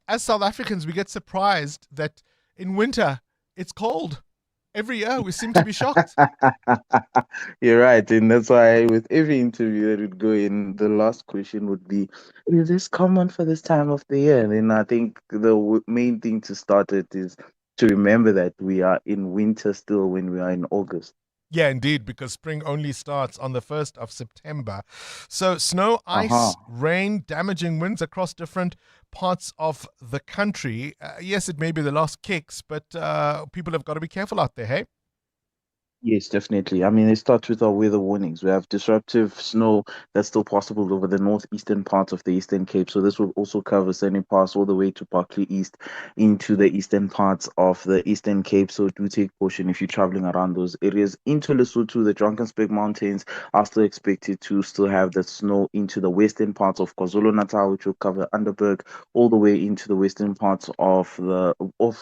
As South Africans, we get surprised that in winter it's cold. Every year we seem to be shocked. You're right, and that's why with every interview that would go in, the last question would be, is this common for this time of the year? And I think the main thing to start it is to remember that we are in winter still when we are in August. Yeah, indeed, because spring only starts on the 1st of September. So snow, ice, rain, damaging winds across different parts of the country. Yes, it may be the last kicks, but people have got to be careful out there, hey? Yes, definitely. I mean, it starts with our weather warnings. We have disruptive snow that's still possible over the northeastern parts of the Eastern Cape. So this will also cover Sunny Pass all the way to Barkley East into the eastern parts of the Eastern Cape. So do take caution if you're traveling around those areas. Into Lesotho, the Drakensberg Mountains are still expected to still have the snow into the western parts of KwaZulu-Natal, which will cover Underberg all the way into the western parts of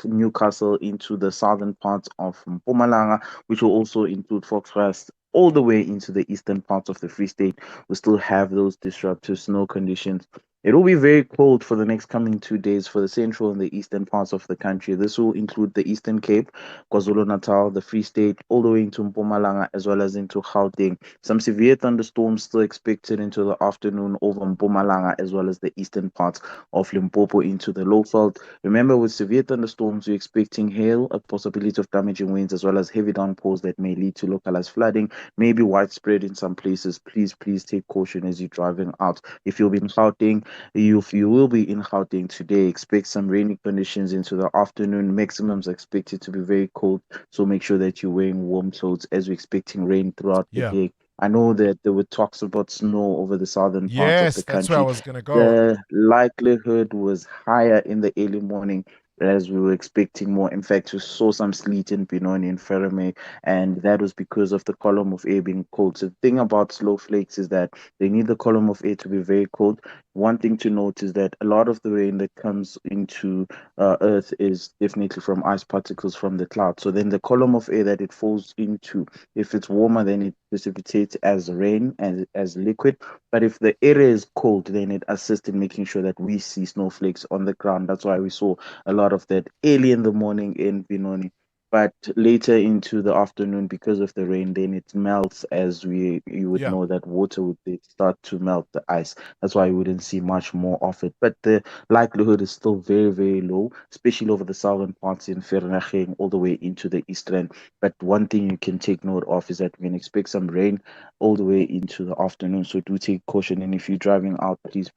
Newcastle, into the southern parts of Mpumalanga, which will also include Foxrust all the way into the eastern parts of the Free State. We still have those disruptive snow conditions. It will be very cold for the next coming 2 days for the central and the eastern parts of the country. This will include the Eastern Cape, KwaZulu-Natal, the Free State, all the way into Mpumalanga, as well as into Gauteng. Some severe thunderstorms still expected into the afternoon over Mpumalanga, as well as the eastern parts of Limpopo into the Lowveld. Remember, with severe thunderstorms, we're expecting hail, a possibility of damaging winds, as well as heavy downpours that may lead to localized flooding, maybe widespread in some places. Please take caution as you're driving out. If you'll be in Gauteng, if you will be in Gauteng today, expect some rainy conditions into the afternoon. Maximums are expected to be very cold, so make sure that you're wearing warm clothes as we're expecting rain throughout the day. I know that there were talks about snow over the southern parts of the country. Yes, that's where I was going to go. The likelihood was higher in the early morning as we were expecting more. In fact, we saw some sleet in Benoni and Ferrame, and that was because of the column of air being cold. So the thing about slow flakes is that they need the column of air to be very cold. One thing to note is that a lot of the rain that comes into Earth is definitely from ice particles from the cloud. So then the column of air that it falls into, if it's warmer, then it precipitates as rain and as liquid. But if the area is cold, then it assists in making sure that we see snowflakes on the ground. That's why we saw a lot of that early in the morning in Benoni. But later into the afternoon, because of the rain, then it melts, as you would know that water would start to melt the ice. That's why you wouldn't see much more of it. But the likelihood is still very, very low, especially over the southern parts in Vereeniging all the way into the eastern. But one thing you can take note of is that we can expect some rain all the way into the afternoon. So do take caution. And if you're driving out, please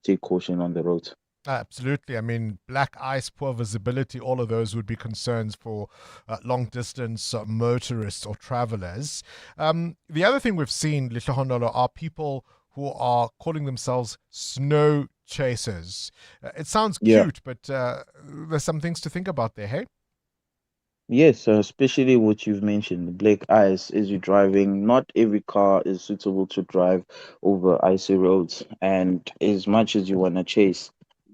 take caution on the roads. Absolutely. I mean, black ice, poor visibility, all of those would be concerns for long-distance motorists or travelers. The other thing we've seen, Lehlohonolo, are people who are calling themselves snow chasers. It sounds cute, but there's some things to think about there, hey? Yes, especially what you've mentioned, the black ice as you're driving. Not every car is suitable to drive over icy roads. And as much as you want to chase,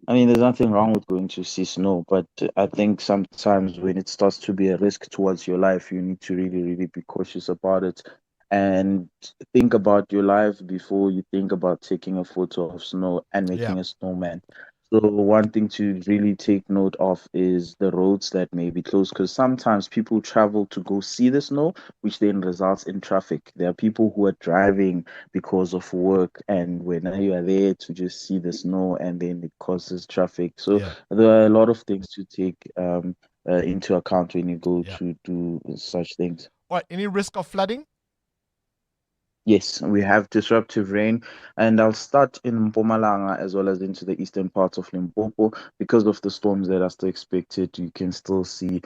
I mean, there's nothing wrong with going to see snow, but I think sometimes when it starts to be a risk towards your life, you need to really, really be cautious about it and think about your life before you think about taking a photo of snow and Yeah. making a snowman. So one thing to really take note of is the roads that may be closed because sometimes people travel to go see the snow, which then results in traffic. There are people who are driving because of work, and when you are there to just see the snow, and then it causes traffic. So Yeah. there are a lot of things to take into account when you go Yeah. to do such things. All right. Any risk of flooding? Yes, we have disruptive rain, and I'll start in Mpumalanga as well as into the eastern parts of Limpopo. Because of the storms that are still expected, you can still see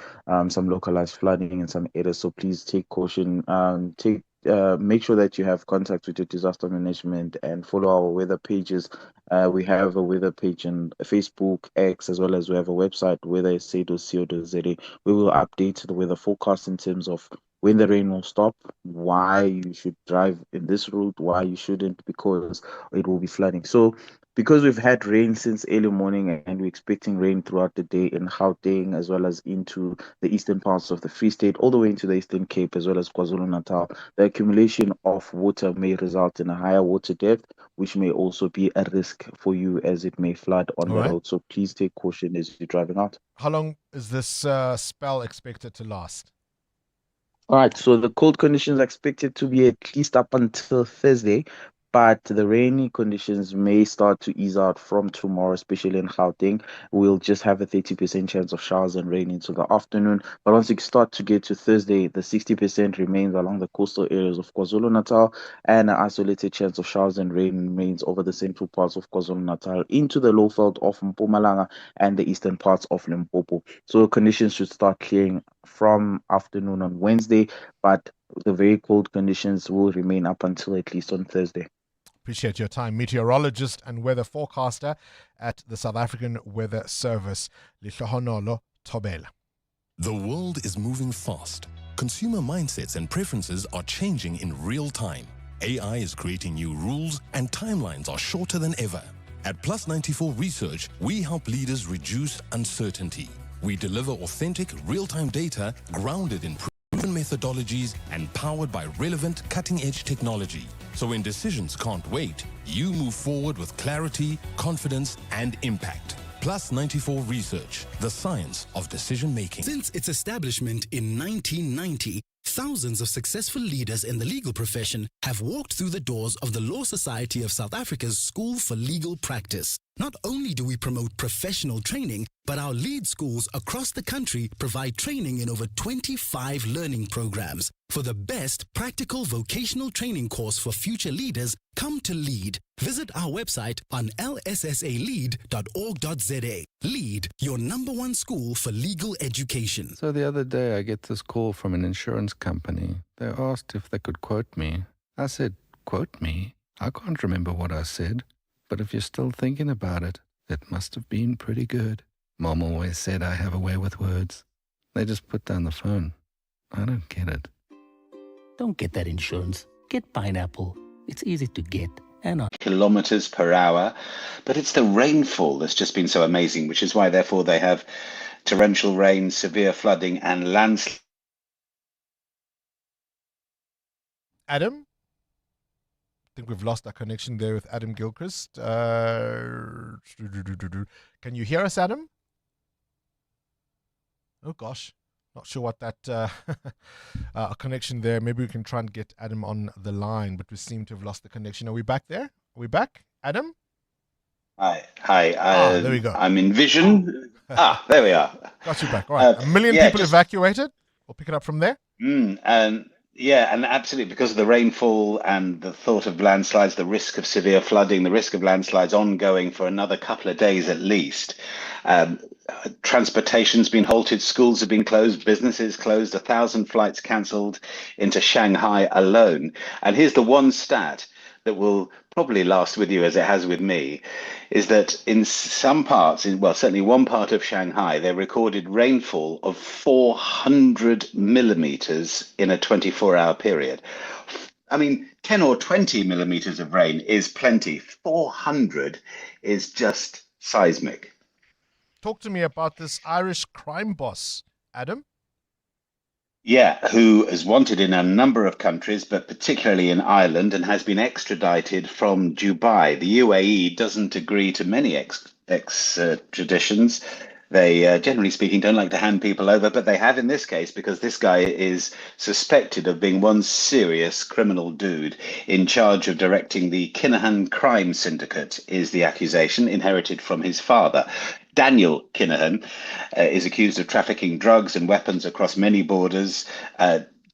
some localized flooding in some areas. So please take caution. Make sure that you have contact with your disaster management and follow our weather pages. We have a weather page on Facebook, X, as well as we have a website, weathersa.co.za. We will update the weather forecast in terms of when the rain will stop, why you should drive in this route, why you shouldn't, because it will be flooding. So, because we've had rain since early morning and we're expecting rain throughout the day in Gauteng as well as into the eastern parts of the Free State, all the way into the Eastern Cape as well as KwaZulu Natal, the accumulation of water may result in a higher water depth, which may also be a risk for you as it may flood on All the right. road. So, please take caution as you're driving out. How long is this spell expected to last? All right, so the cold conditions are expected to be at least up until Thursday, but the rainy conditions may start to ease out from tomorrow, especially in Gauteng. We'll just have a 30% chance of showers and rain into the afternoon. But once you start to get to Thursday, the 60% remains along the coastal areas of KwaZulu Natal, and an isolated chance of showers and rain remains over the central parts of KwaZulu Natal into the low veld of Mpumalanga and the eastern parts of Limpopo. So conditions should start clearing from afternoon on Wednesday, but the very cold conditions will remain up until at least on Thursday. Appreciate your time. Meteorologist and weather forecaster at the South African Weather Service, Lihlohonolo Thobela. The world is moving fast. Consumer mindsets and preferences are changing in real time. AI is creating new rules and timelines are shorter than ever. At Plus 94 Research, we help leaders reduce uncertainty. We deliver authentic, real-time data grounded in proven methodologies and powered by relevant cutting-edge technology. So when decisions can't wait, you move forward with clarity, confidence, and impact. Plus 94 Research, the science of decision making. Since its establishment in 1990, thousands of successful leaders in the legal profession have walked through the doors of the Law Society of South Africa's School for Legal Practice. Not only do we promote professional training, but our lead schools across the country provide training in over 25 learning programs. For the best practical vocational training course for future leaders, come to LEAD. Visit our website on lssalead.org.za. LEAD, your #1 school for legal education. So the other day I get this call from an insurance company. They asked if they could quote me. I said, quote me? I can't remember what I said. But if you're still thinking about it, it must have been pretty good. Mom always said I have a way with words. They just put down the phone. I don't get it. Don't get that insurance. Get Pineapple. It's easy to get and kilometers per hour, but it's the rainfall that's just been so amazing, which is why therefore they have torrential rain, severe flooding and landslides. Adam? I think we've lost our connection there with Adam Gilchrist. Can you hear us, Adam? Oh gosh, not sure what that connection there. Maybe we can try and get Adam on the line, but we seem to have lost the connection. Are we back there? Are we back, Adam? Hi. There we go. I'm in vision. There we are. Got you back. All right. A million people evacuated. We'll pick it up from there. And absolutely, because of the rainfall and the thought of landslides, the risk of severe flooding, the risk of landslides ongoing for another couple of days at least. Transportation's been halted, schools have been closed, businesses closed, 1,000 flights cancelled into Shanghai alone. And here's the one stat that will probably last with you as it has with me, is that in some parts, well, certainly one part of Shanghai, they recorded rainfall of 400 millimeters in a 24-hour period. I mean, 10 or 20 millimeters of rain is plenty. 400 is just seismic. Talk to me about this Irish crime boss, Adam. Yeah, who is wanted in a number of countries, but particularly in Ireland, and has been extradited from Dubai. The UAE doesn't agree to many extraditions. They, generally speaking, don't like to hand people over, but they have in this case because this guy is suspected of being one serious criminal dude in charge of directing the Kinahan crime syndicate, is the accusation, inherited from his father. Daniel Kinahan is accused of trafficking drugs and weapons across many borders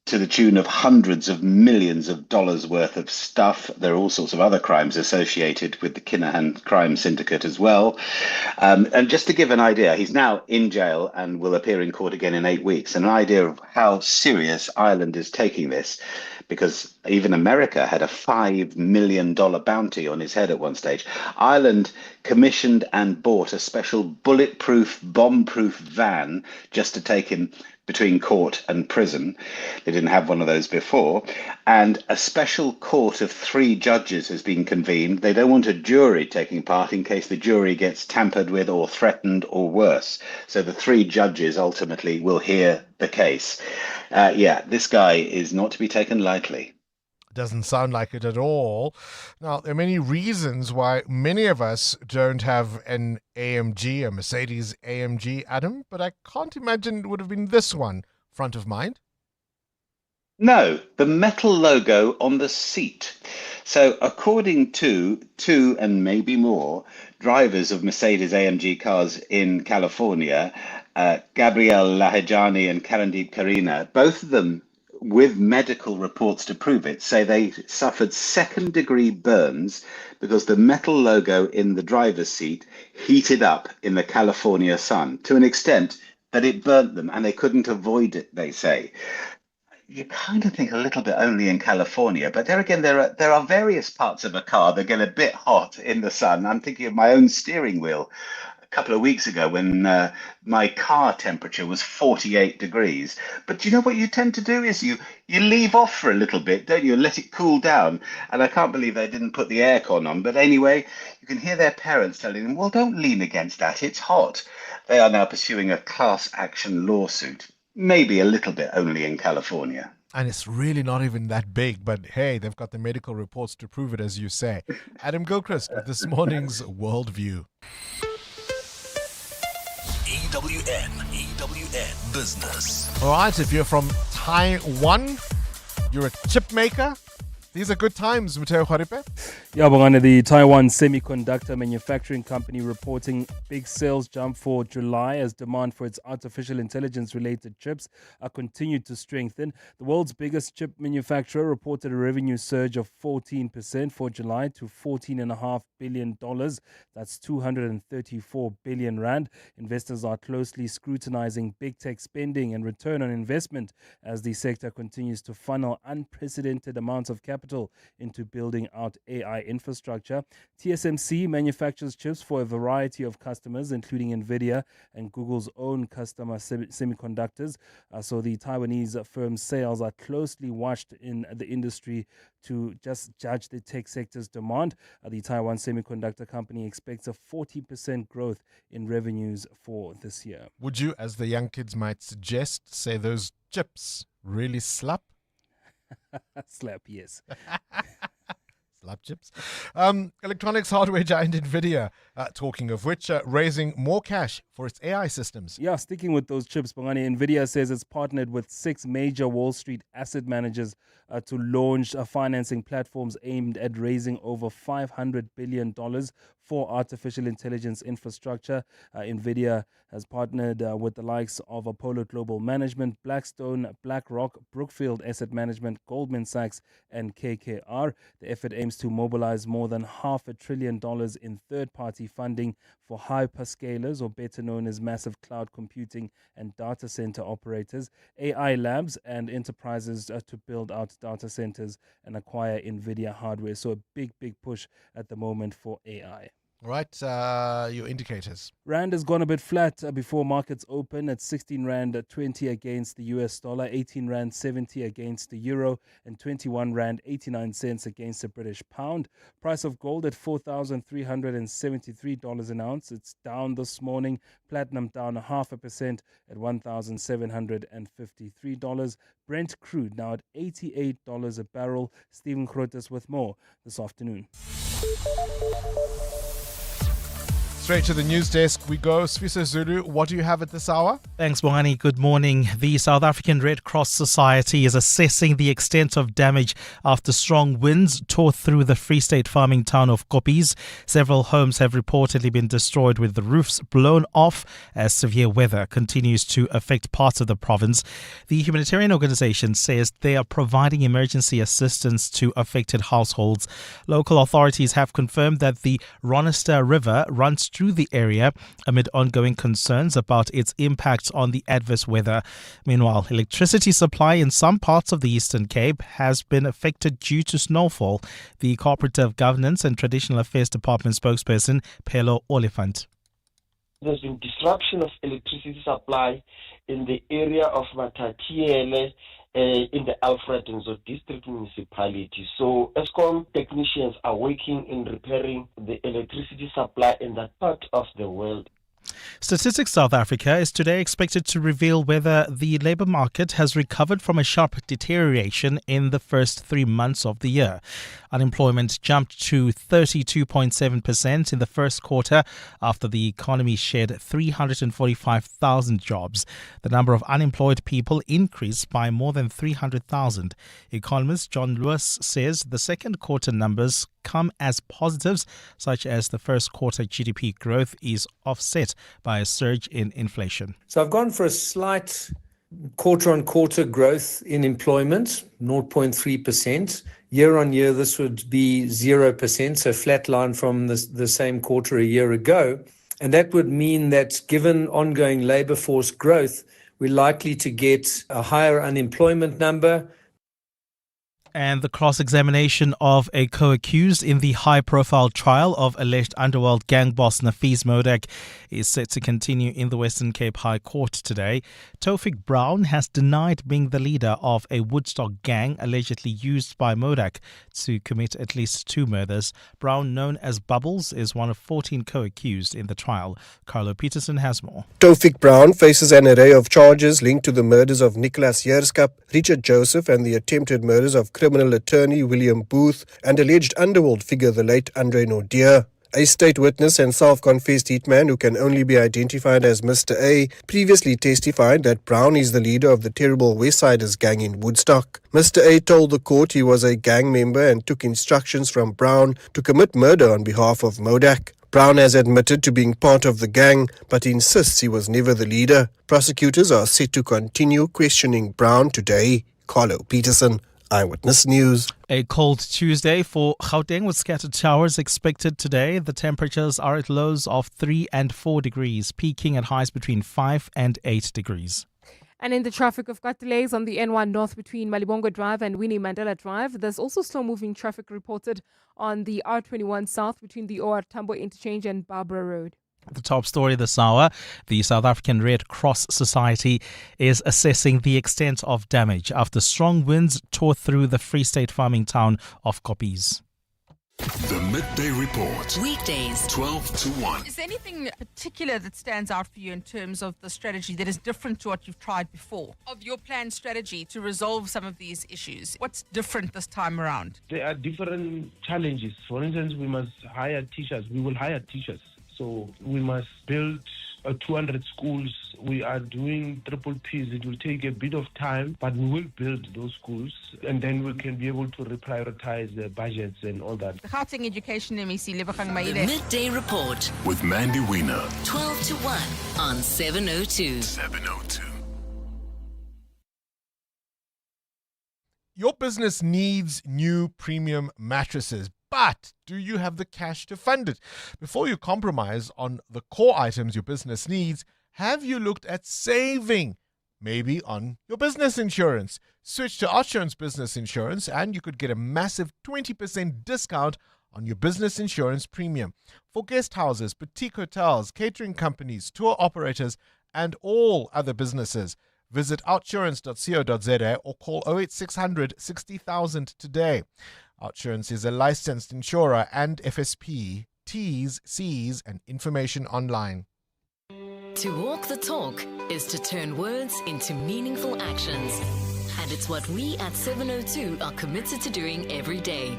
to the tune of hundreds of millions of dollars worth of stuff. There are all sorts of other crimes associated with the Kinahan crime syndicate as well. And just to give an idea, he's now in jail and will appear in court again in 8 weeks. And an idea of how serious Ireland is taking this, because even America had a $5 million bounty on his head at one stage. Ireland commissioned and bought a special bulletproof, bomb-proof van just to take him between court and prison. They didn't have one of those before. And a special court of 3 judges has been convened. They don't want a jury taking part in case the jury gets tampered with or threatened or worse. So the 3 judges ultimately will hear the case. This guy is not to be taken lightly. Doesn't sound like it at all. Now, there are many reasons why many of us don't have an AMG, a Mercedes AMG, Adam, but I can't imagine it would have been this one front of mind. No, the metal logo on the seat. So according to 2 and maybe more drivers of Mercedes AMG cars in California, Gabrielle Lahejani and Karandeep Karina, both of them with medical reports to prove it, say they suffered second-degree burns because the metal logo in the driver's seat heated up in the California sun to an extent that it burnt them and they couldn't avoid it, they say. You kind of think a little bit only in California, but there again, there are various parts of a car that get a bit hot in the sun. I'm thinking of my own steering wheel a couple of weeks ago when my car temperature was 48 degrees. But do you know what you tend to do is you leave off for a little bit, don't you, and let it cool down. And I can't believe they didn't put the aircon on. But anyway, you can hear their parents telling them, well, don't lean against that, it's hot. They are now pursuing a class action lawsuit. Maybe a little bit only in California. And it's really not even that big, but hey, they've got the medical reports to prove it, as you say. Adam Gilchrist with this morning's Worldview. EWN Business. All right, if you're from Taiwan, you're a chip maker. These are good times, Mateo Kharipe. Yeah, Bongani, the Taiwan semiconductor manufacturing company reporting big sales jump for July as demand for its artificial intelligence-related chips continued to strengthen. The world's biggest chip manufacturer reported a revenue surge of 14% for July to $14.5 billion. That's 234 billion rand. Investors are closely scrutinizing big tech spending and return on investment as the sector continues to funnel unprecedented amounts of capital into building out AI infrastructure. TSMC manufactures chips for a variety of customers, including NVIDIA and Google's own customer semiconductors. So the Taiwanese firm's sales are closely watched in the industry to just judge the tech sector's demand. The Taiwan semiconductor company expects a 40% growth in revenues for this year. Would you, as the young kids might suggest, say those chips really slap? Slap, yes. Slap chips. Electronics hardware giant NVIDIA, talking of which, raising more cash for its AI systems. Yeah, sticking with those chips, Bongani, NVIDIA says it's partnered with 6 major Wall Street asset managers to launch financing platforms aimed at raising over $500 billion for artificial intelligence infrastructure. NVIDIA has partnered with the likes of Apollo Global Management, Blackstone, BlackRock, Brookfield Asset Management, Goldman Sachs, and KKR. The effort aims to mobilize more than $500 billion in third-party funding for hyperscalers, or better known as massive cloud computing and data center operators, AI labs, and enterprises to build out data centers and acquire NVIDIA hardware. So a big push at the moment for AI. All right, your indicators. Rand has gone a bit flat before markets open at 16 Rand 20 against the US dollar, 18 Rand 70 against the euro, and 21 Rand 89 cents against the British pound. Price of gold at $4,373 an ounce. It's down this morning. Platinum down 0.5% at $1,753. Brent crude now at $88 a barrel. Stephen Grotes with more this afternoon. Straight to the news desk we go. Sfiso Zulu, what do you have at this hour? Thanks, Bongani. Good morning. The South African Red Cross Society is assessing the extent of damage after strong winds tore through the Free State farming town of Koppies. Several homes have reportedly been destroyed with the roofs blown off as severe weather continues to affect parts of the province. The humanitarian organization says they are providing emergency assistance to affected households. Local authorities have confirmed that the Ronista River runs through the area amid ongoing concerns about its impact on the adverse weather. Meanwhile, electricity supply in some parts of the Eastern Cape has been affected due to snowfall. The Cooperative Governance and Traditional Affairs Department spokesperson, Phelo Oliphant. There's been disruption of electricity supply in the area of Matatiele in the Alfred Nzo district municipality. So ESCOM technicians are working in repairing the electricity supply in that part of the world. Statistics South Africa is today expected to reveal whether the labour market has recovered from a sharp deterioration in the first 3 months of the year. Unemployment jumped to 32.7% in the first quarter after the economy shed 345,000 jobs. The number of unemployed people increased by more than 300,000. Economist John Lewis says the second quarter numbers come as positives, such as the first quarter GDP growth is offset by a surge in inflation. So I've gone for a slight quarter-on-quarter growth in employment, 0.3%. Year-on-year, this would be 0%, so flat line from the same quarter a year ago. And that would mean that given ongoing labour force growth, we're likely to get a higher unemployment number. And the cross-examination of a co-accused in the high-profile trial of alleged underworld gang boss Nafees Modak is set to continue in the Western Cape High Court today. Taufik Brown has denied being the leader of a Woodstock gang allegedly used by Modak to commit at least 2 murders. Brown, known as Bubbles, is one of 14 co-accused in the trial. Carlo Peterson has more. Taufik Brown faces an array of charges linked to the murders of Nicholas Jerskap, Richard Joseph, and the attempted murders of criminal attorney William Booth and alleged underworld figure the late Andre Nordier. A state witness and self-confessed hitman who can only be identified as Mr. A previously testified that Brown is the leader of the terrible Westsiders gang in Woodstock. Mr. A told the court he was a gang member and took instructions from Brown to commit murder on behalf of Modak. Brown has admitted to being part of the gang, but insists he was never the leader. Prosecutors are set to continue questioning Brown today. Carlo Peterson, Eyewitness News. A cold Tuesday for Gauteng with scattered showers expected today. The temperatures are at lows of 3 and 4 degrees, peaking at highs between 5 and 8 degrees. And in the traffic, we've got delays on the N1 North between Malibongo Drive and Winnie Mandela Drive. There's also slow-moving traffic reported on the R21 South between the OR Tambo Interchange and Barbara Road. The top story this hour, the South African Red Cross Society is assessing the extent of damage after strong winds tore through the Free State farming town of Koppies. The Midday Report. Weekdays, 12 to 1. Is there anything particular that stands out for you in terms of the strategy that is different to what you've tried before? Of your planned strategy to resolve some of these issues, what's different this time around? There are different challenges. For instance, we must hire teachers. We will hire teachers. So we must build 200 schools. We are doing triple Ps. It will take a bit of time, but we will build those schools, and then we can be able to reprioritize the budgets and all that. The Gauteng Education MEC, Lebogang The Maile. Midday Report, With Mandy Wiener. 12 to 1 on 702. 702. Your business needs new premium mattresses, but do you have the cash to fund it? Before you compromise on the core items your business needs, have you looked at saving? Maybe on your business insurance. Switch to OUTsurance Business Insurance and you could get a massive 20% discount on your business insurance premium. For guest houses, boutique hotels, catering companies, tour operators, and all other businesses. Visit outsurance.co.za or call 08600 60,000 today. OUTsurance is a licensed insurer and FSP. T's, C's, and information online. To walk the talk is to turn words into meaningful actions. And it's what we at 702 are committed to doing every day.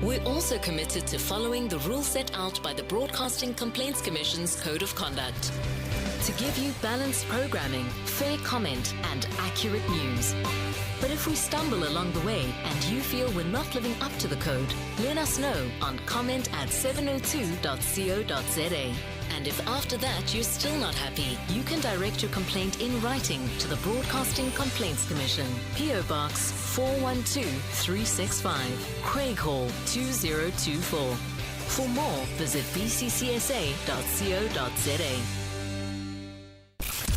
We're also committed to following the rules set out by the Broadcasting Complaints Commission's Code of Conduct. To give you balanced programming, fair comment, and accurate news. But if we stumble along the way and you feel we're not living up to the code, let us know on comment@702.co.za. And if after that you're still not happy, you can direct your complaint in writing to the Broadcasting Complaints Commission, PO Box 412365, Craig Hall 2024. For more, visit bccsa.co.za.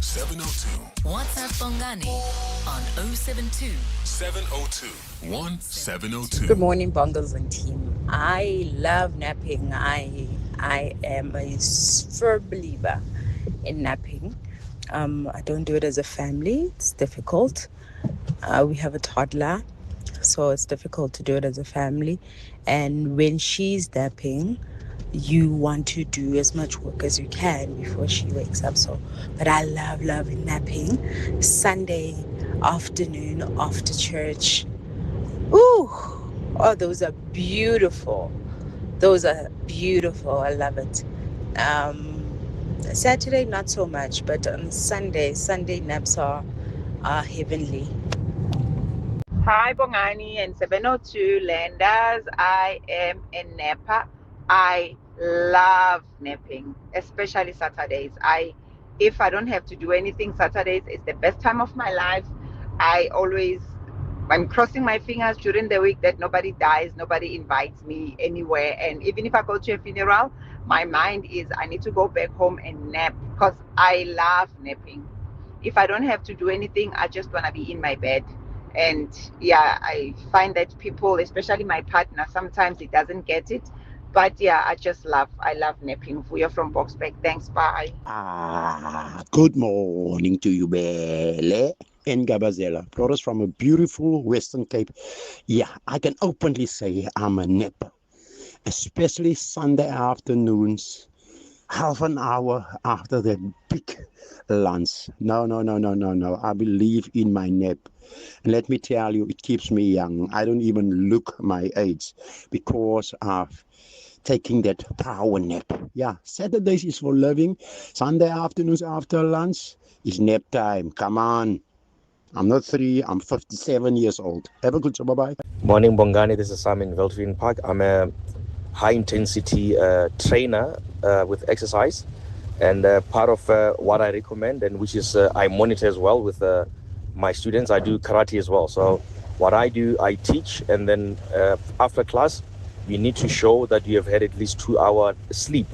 702. WhatsApp Bongani on 072 702 1702. Good morning, Bongles and team. I love napping. I am a firm believer in napping. I don't do it as a family. It's difficult. We have a toddler, so it's difficult to do it as a family. And when she's napping, you want to do as much work as you can before she wakes up. But I love napping. Sunday afternoon after church. Ooh, oh, those are beautiful. I love it. Saturday, not so much, but on Sunday naps are heavenly. Hi, Bongani and 702 Landers. I am a napper. I love napping, especially Saturdays. If I don't have to do anything, Saturdays is the best time of my life. I'm crossing my fingers during the week that nobody dies, nobody invites me anywhere. And even if I go to a funeral, my mind is I need to go back home and nap because I love napping. If I don't have to do anything, I just want to be in my bed. And yeah, I find that people, especially my partner, sometimes he doesn't get it. But yeah, I love napping. We are from Boxback. Thanks, bye. Good morning to you, Bele and Gabazela. Flores from a beautiful Western Cape. Yeah, I can openly say I'm a napper, especially Sunday afternoons, half an hour after the big lunch. No. I believe in my nap. And let me tell you, it keeps me young. I don't even look my age because of taking that power nap. Yeah, Saturdays is for living. Sunday afternoons after lunch is nap time. Come on. I'm not 3, I'm 57 years old. Have a good day. Bye-bye. Morning, Bongani. This is Sam in Veltveen Park. I'm a high-intensity trainer with exercise. And part of what I recommend, and which is I monitor as well with my students, I do karate as well. So what I do, I teach, and then after class, you need to show that you have had at least 2 hours sleep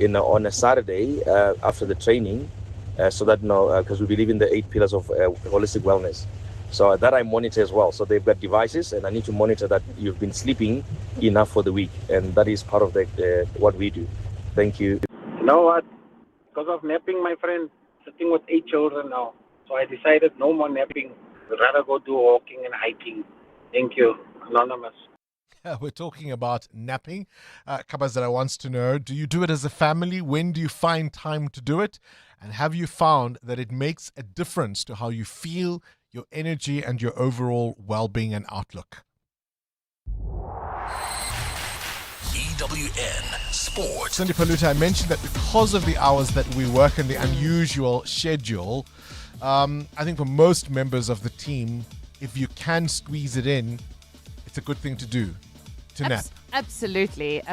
on a Saturday after the training, so that because we believe in the 8 pillars of holistic wellness. So that I monitor as well. So they've got devices, and I need to monitor that you've been sleeping enough for the week, and that is part of what we do. Thank you. You know what? Because of napping, my friend, sitting with 8 children now. So I decided no more napping. I'd rather go do walking and hiking. Thank you. Anonymous. We're talking about napping. Kabazara wants to know, do you do it as a family? When do you find time to do it? And have you found that it makes a difference to how you feel, your energy, and your overall well-being and outlook? EWN Sports. Cindy Paluta, I mentioned that because of the hours that we work and the unusual schedule, I think for most members of the team, if you can squeeze it in, it's a good thing to do, to nap. Absolutely.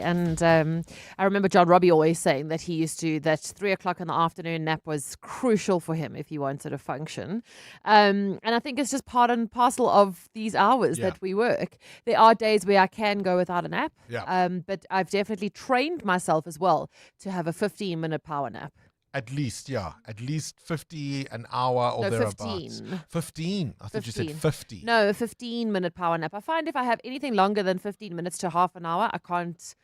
And I remember John Robbie always saying that 3 o'clock in the afternoon nap was crucial for him if he wanted to function. And I think it's just part and parcel of these hours that we work. There are days where I can go without a nap, but I've definitely trained myself as well to have a 15-minute power nap. At least 50 an hour or thereabouts. 15. 15? I thought you said 50. No, a 15-minute power nap. I find if I have anything longer than 15 minutes to half an hour, I can't.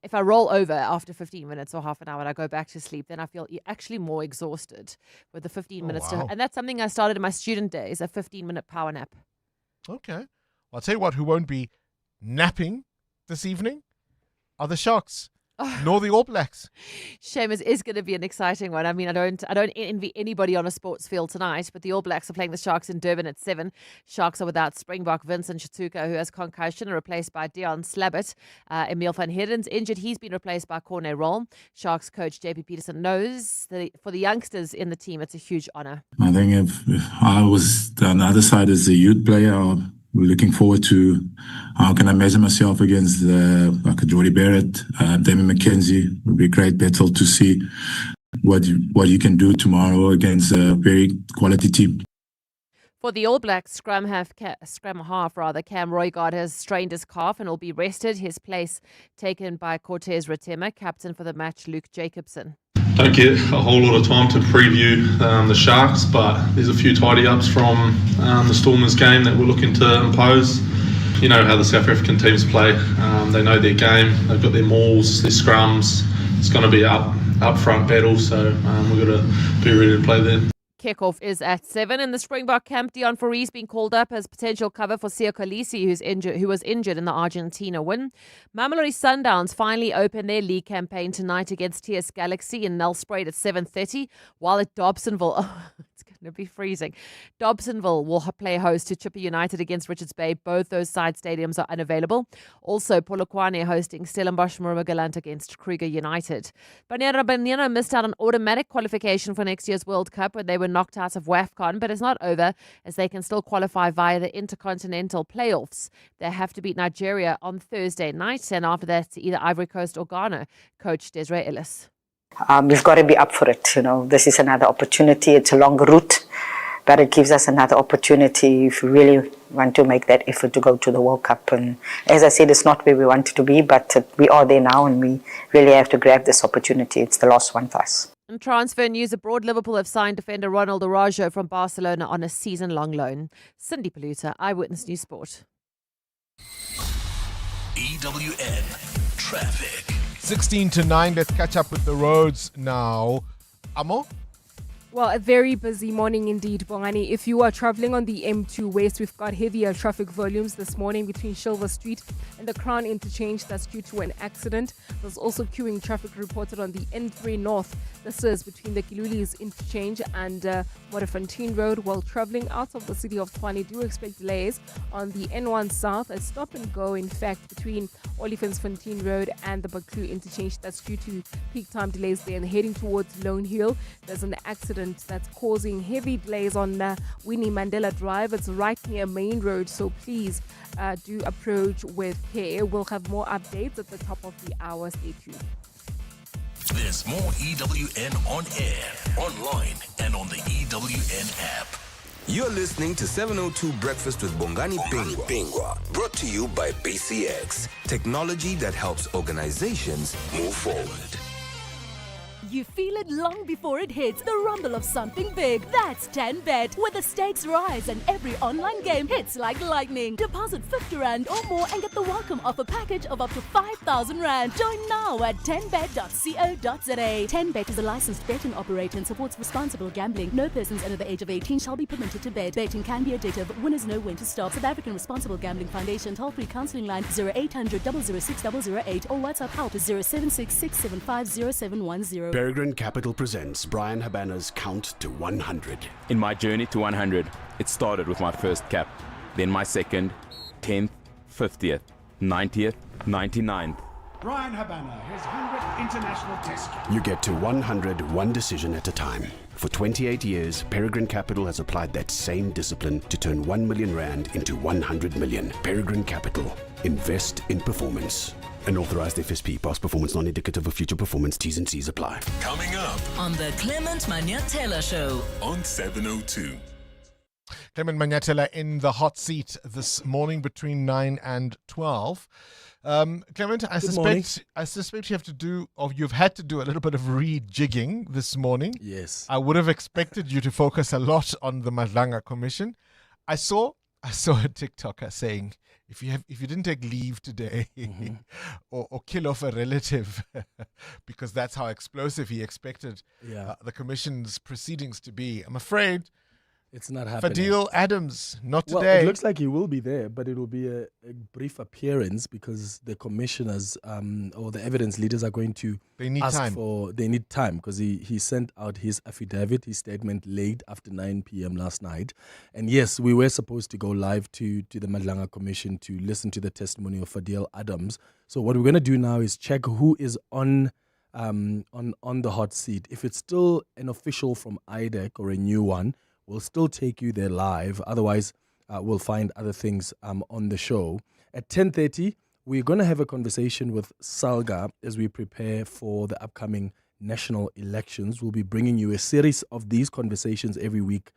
If I roll over after 15 minutes or half an hour and I go back to sleep, then I feel actually more exhausted with the 15 minutes. Wow. And that's something I started in my student days, a 15-minute power nap. Okay. Well, I'll tell you what, who won't be napping this evening are the Sharks. Nor the All Blacks. Seamus, is going to be an exciting one. I mean, I don't envy anybody on a sports field tonight, but the All Blacks are playing the Sharks in Durban at 7. Sharks are without Springbok Vincent Chituka, who has concussion, replaced by Dion Slabbert. Emil van Heerden's injured. He's been replaced by Corne Roll. Sharks coach JP Peterson knows that for the youngsters in the team, it's a huge honour. I think if I was on the other side as a youth player, we're looking forward to how can I measure myself against like a Jordie Barrett, Damien McKenzie. It would be a great battle to see what you can do tomorrow against a very quality team. For the All Blacks, scrum half Cam Roygaard has strained his calf and will be rested. His place taken by Cortez Retema, captain for the match, Luke Jacobson. Don't get a whole lot of time to preview the Sharks, but there's a few tidy-ups from the Stormers game that we're looking to impose. You know how the South African teams play. They know their game. They've got their mauls, their scrums. It's going to be up front battle, so we've got to be ready to play there. Kickoff is at 7 in the Springbok camp. Dion Fourie being called up as potential cover for Siya Kolisi, who was injured in the Argentina win. Mamelodi Sundowns finally open their league campaign tonight against TS Galaxy in Nelspruit at 7:30, while at Dobsonville. It's going to be freezing. Dobsonville will play host to Chippa United against Richards Bay. Both those side stadiums are unavailable. Also, Polokwane hosting Stellenbosch Murumagaland against Kruger United. Banyana missed out on automatic qualification for next year's World Cup when they were knocked out of WAFCON, but it's not over as they can still qualify via the Intercontinental Playoffs. They have to beat Nigeria on Thursday night, and after that, either Ivory Coast or Ghana. Coach Desiree Ellis. We've got to be up for it. This is another opportunity. It's a long route, but it gives us another opportunity if we really want to make that effort to go to the World Cup. And as I said, it's not where we wanted to be, but we are there now, and we really have to grab this opportunity. It's the last one for us. In transfer news abroad, Liverpool have signed defender Ronald Araujo from Barcelona on a season-long loan. Cindy Paluta, Eyewitness News Sport. EWN Traffic. 16-9. Let's catch up with the roads now. Amo? Well, a very busy morning indeed, Bongani. If you are traveling on the M2 West, we've got heavier traffic volumes this morning between Silver Street and the Crown Interchange. That's due to an accident. There's also queuing traffic reported on the N3 North. This is between the Kiluli's Interchange and Waterfontein Road. While traveling out of the city of Tshwane, do expect delays on the N1 South. A stop and go, in fact, between Olifantsfontein Road and the Baklu Interchange. That's due to peak time delays there. And heading towards Lone Hill, there's an accident that's causing heavy delays on Winnie Mandela Drive. It's right near Main Road, so please do approach with care. We'll have more updates at the top of the hour. Stay tuned. There's more EWN on air, online, and on the EWN app. You're listening to 702 Breakfast with Bongani Bingwa, brought to you by BCX, technology that helps organizations move forward. You feel it long before it hits, the rumble of something big. That's 10Bet, where the stakes rise and every online game hits like lightning. Deposit 50 Rand or more and get the welcome offer package of up to 5,000 Rand. Join now at 10bet.co.za. 10Bet is a licensed betting operator and supports responsible gambling. No persons under the age of 18 shall be permitted to bet. Betting can be addictive. Winners know when to stop. South African Responsible Gambling Foundation toll-free counselling line 0800 006 008 or WhatsApp help 076 675 0710. Peregrine Capital presents Brian Habana's Count to 100. In my journey to 100, it started with my first cap, then my second, 10th, 50th, 90th, 99th, Brian Habana, his 100th international test. You get to 100 one decision at a time. For 28 years, Peregrine Capital has applied that same discipline to turn 1 million rand into 100 million. Peregrine Capital. Invest in performance. An authorized FSP. Past performance non-indicative of future performance. T's and C's apply. Coming up on the Clement Manyatela Show on 702. Clement Manyatela in the hot seat this morning between 9 and 12. Clement, I suspect you've had to do a little bit of rejigging this morning. Yes. I would have expected you to focus a lot on the Madlanga Commission. I saw a TikToker saying, if you didn't take leave today or kill off a relative, because that's how explosive he expected the Commission's proceedings to be. I'm afraid it's not happening. Fadil Adams, not Well, today. it looks like he will be there, but it will be a brief appearance because the commissioners or the evidence leaders are going to They need time because he sent out his affidavit, his statement late after 9 p.m. last night. And yes, we were supposed to go live to the Madlanga Commission to listen to the testimony of Fadil Adams. So what we're going to do now is check who is on the hot seat. If it's still an official from IDEC or a new one, we'll still take you there live. Otherwise, we'll find other things on the show. At 10:30, we're going to have a conversation with Salga as we prepare for the upcoming national elections. We'll be bringing you a series of these conversations every week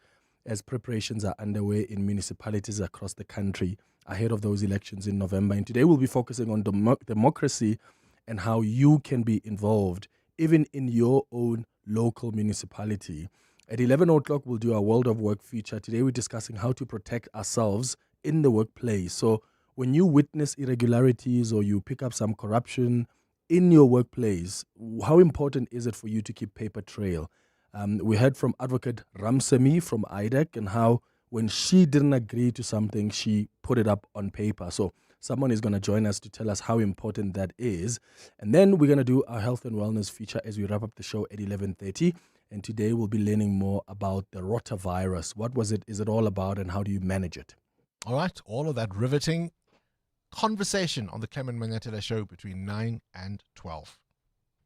as preparations are underway in municipalities across the country ahead of those elections in November. And today we'll be focusing on democracy and how you can be involved, even in your own local municipality. At 11 o'clock, we'll do our World of Work feature. Today, we're discussing how to protect ourselves in the workplace. So when you witness irregularities or you pick up some corruption in your workplace, how important is it for you to keep paper trail? We heard from Advocate Ramsemi from IDEC and how when she didn't agree to something, she put it up on paper. So someone is going to join us to tell us how important that is. And then we're going to do our health and wellness feature as we wrap up the show at 11:30. And today we'll be learning more about the rotavirus. What was it? Is it all about? And how do you manage it? All right. All of that riveting conversation on the Clement Manyatela Show between 9 and 12.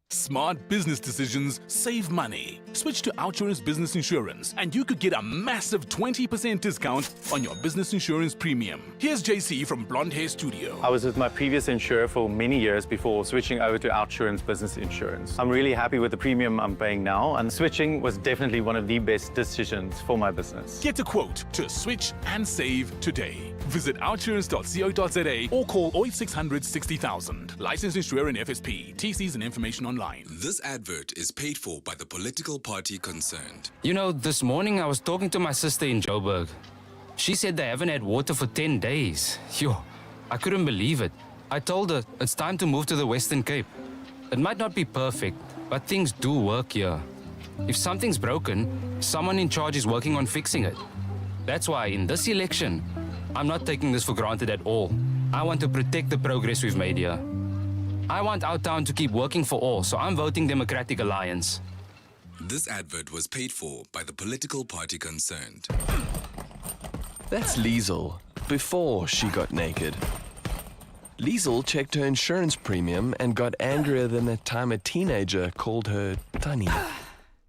Smart business decisions save money. Switch to Outsurance Business Insurance and you could get a massive 20% discount on your business insurance premium. Here's JC from Blonde Hair Studio. I was with my previous insurer for many years before switching over to Outsurance Business Insurance. I'm really happy with the premium I'm paying now, and switching was definitely one of the best decisions for my business. Get a quote to switch and save today. Visit outsurance.co.za or call 0800 60,000. Licensed insurer in FSP. TCs and information online. This advert is paid for by the political party concerned. You know, this morning I was talking to my sister in Joburg. She said they haven't had water for 10 days. Yo, I couldn't believe it. I told her it's time to move to the Western Cape. It might not be perfect, but things do work here. If something's broken, someone in charge is working on fixing it. That's why in this election, I'm not taking this for granted at all. I want to protect the progress we've made here. I want our town to keep working for all, so I'm voting Democratic Alliance. This advert was paid for by the political party concerned. That's Liesel, before she got naked. Liesel checked her insurance premium and got angrier than the time a teenager called her Tanny.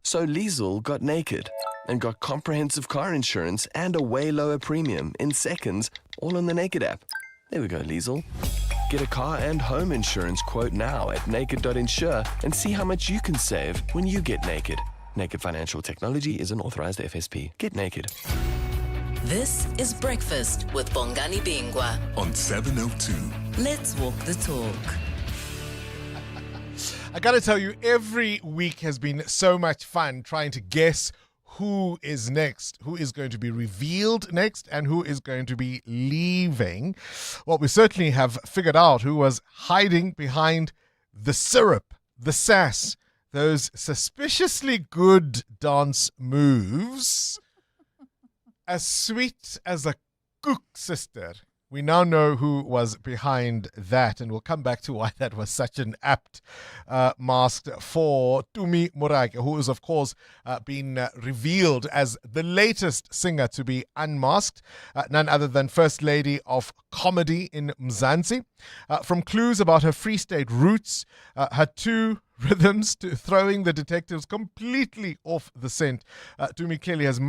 So Liesel got naked and got comprehensive car insurance and a way lower premium in seconds, all on the Naked app. There we go, Liesel. Get a car and home insurance quote now at naked.insure and see how much you can save when you get naked. Naked Financial Technology is an authorized FSP. Get naked. This is Breakfast with Bongani Bingwa on 702. Let's walk the talk. I gotta tell you, every week has been so much fun trying to guess who is next, who is going to be revealed next, and who is going to be leaving. Well, we certainly have figured out who was hiding behind the syrup, the sass, those suspiciously good dance moves, as sweet as a cook sister. We now know who was behind that, and we'll come back to why that was such an apt mask for Tumi Morake, who has, of course, been revealed as the latest singer to be unmasked, none other than First Lady of Comedy in Mzansi. From clues about her Free State roots, her two rhythms to throwing the detectives completely off the scent, Tumi clearly has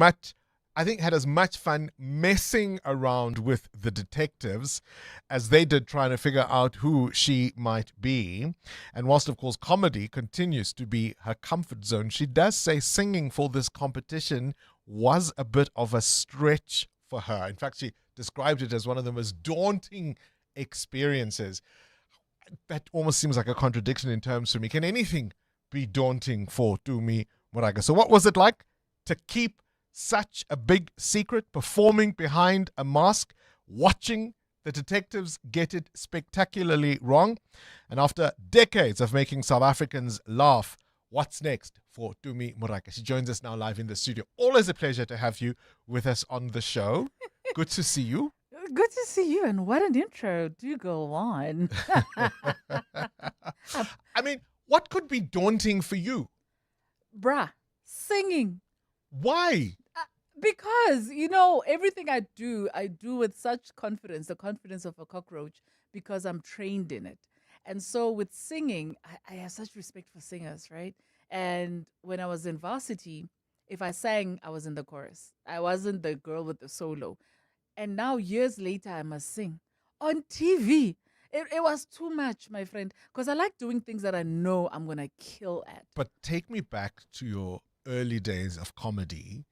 had as much fun messing around with the detectives as they did trying to figure out who she might be. And whilst, of course, comedy continues to be her comfort zone, she does say singing for this competition was a bit of a stretch for her. In fact, she described it as one of the most daunting experiences. That almost seems like a contradiction in terms for me. Can anything be daunting for Tumi Morake? So what was it like to keep such a big secret, performing behind a mask, watching the detectives get it spectacularly wrong? And after decades of making South Africans laugh, what's next for Tumi Morake? She joins us now live in the studio. Always a pleasure to have you with us on the show. Good to see you. Good to see you, and what an intro. Do go on. I mean, what could be daunting for you? Bruh, singing. Why? Because, everything I do with such confidence, the confidence of a cockroach, because I'm trained in it. And so with singing, I have such respect for singers, right? And when I was in varsity, if I sang, I was in the chorus. I wasn't the girl with the solo. And now, years later, I must sing on TV. It was too much, my friend, because I like doing things that I know I'm going to kill at. But take me back to your early days of comedy.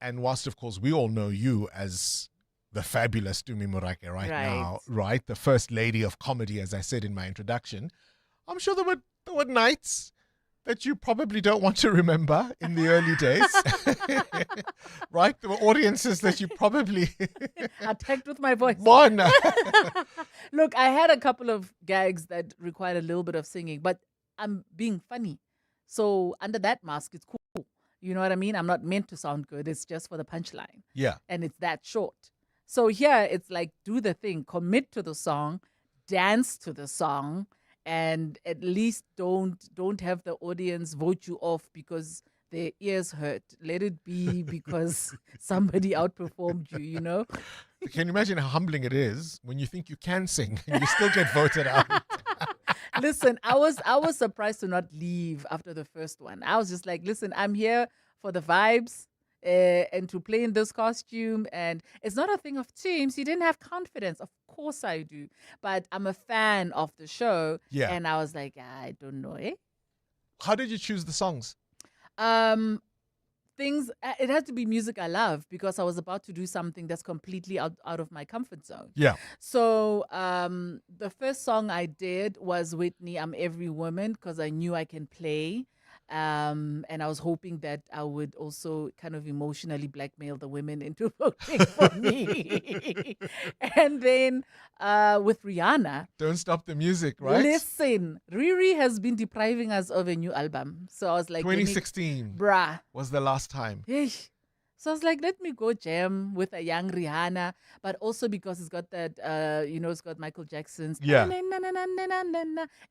And whilst, of course, we all know you as the fabulous Tumi Morake right now, right? The first lady of comedy, as I said in my introduction. I'm sure there were nights that you probably don't want to remember in the early days, right? There were audiences that you probably attacked with my voice. One. Look, I had a couple of gags that required a little bit of singing, but I'm being funny. So under that mask, it's cool. You know what I mean? I'm not meant to sound good. It's just for the punchline. Yeah. And it's that short. So here it's like, do the thing, commit to the song, dance to the song, and at least don't have the audience vote you off because their ears hurt. Let it be because somebody outperformed you, Can you imagine how humbling it is when you think you can sing and you still get voted out? Listen, I was surprised to not leave after the first one. I was just like, listen, I'm here for the vibes and to play in this costume. And it's not a thing of teams. You didn't have confidence. Of course I do. But I'm a fan of the show. Yeah. And I was like, I don't know, How did you choose the songs? It had to be music I love because I was about to do something that's completely out of my comfort zone. Yeah. So the first song I did was Whitney, I'm Every Woman, because I knew I can play. And I was hoping that I would also kind of emotionally blackmail the women into voting for me. And then with Rihanna. Don't Stop the Music, right? Listen, Riri has been depriving us of a new album. So I was like, 2016 bruh. was the last time. So I was like, let me go jam with a young Rihanna, but also because it's got that, it's got Michael Jackson's. Yeah.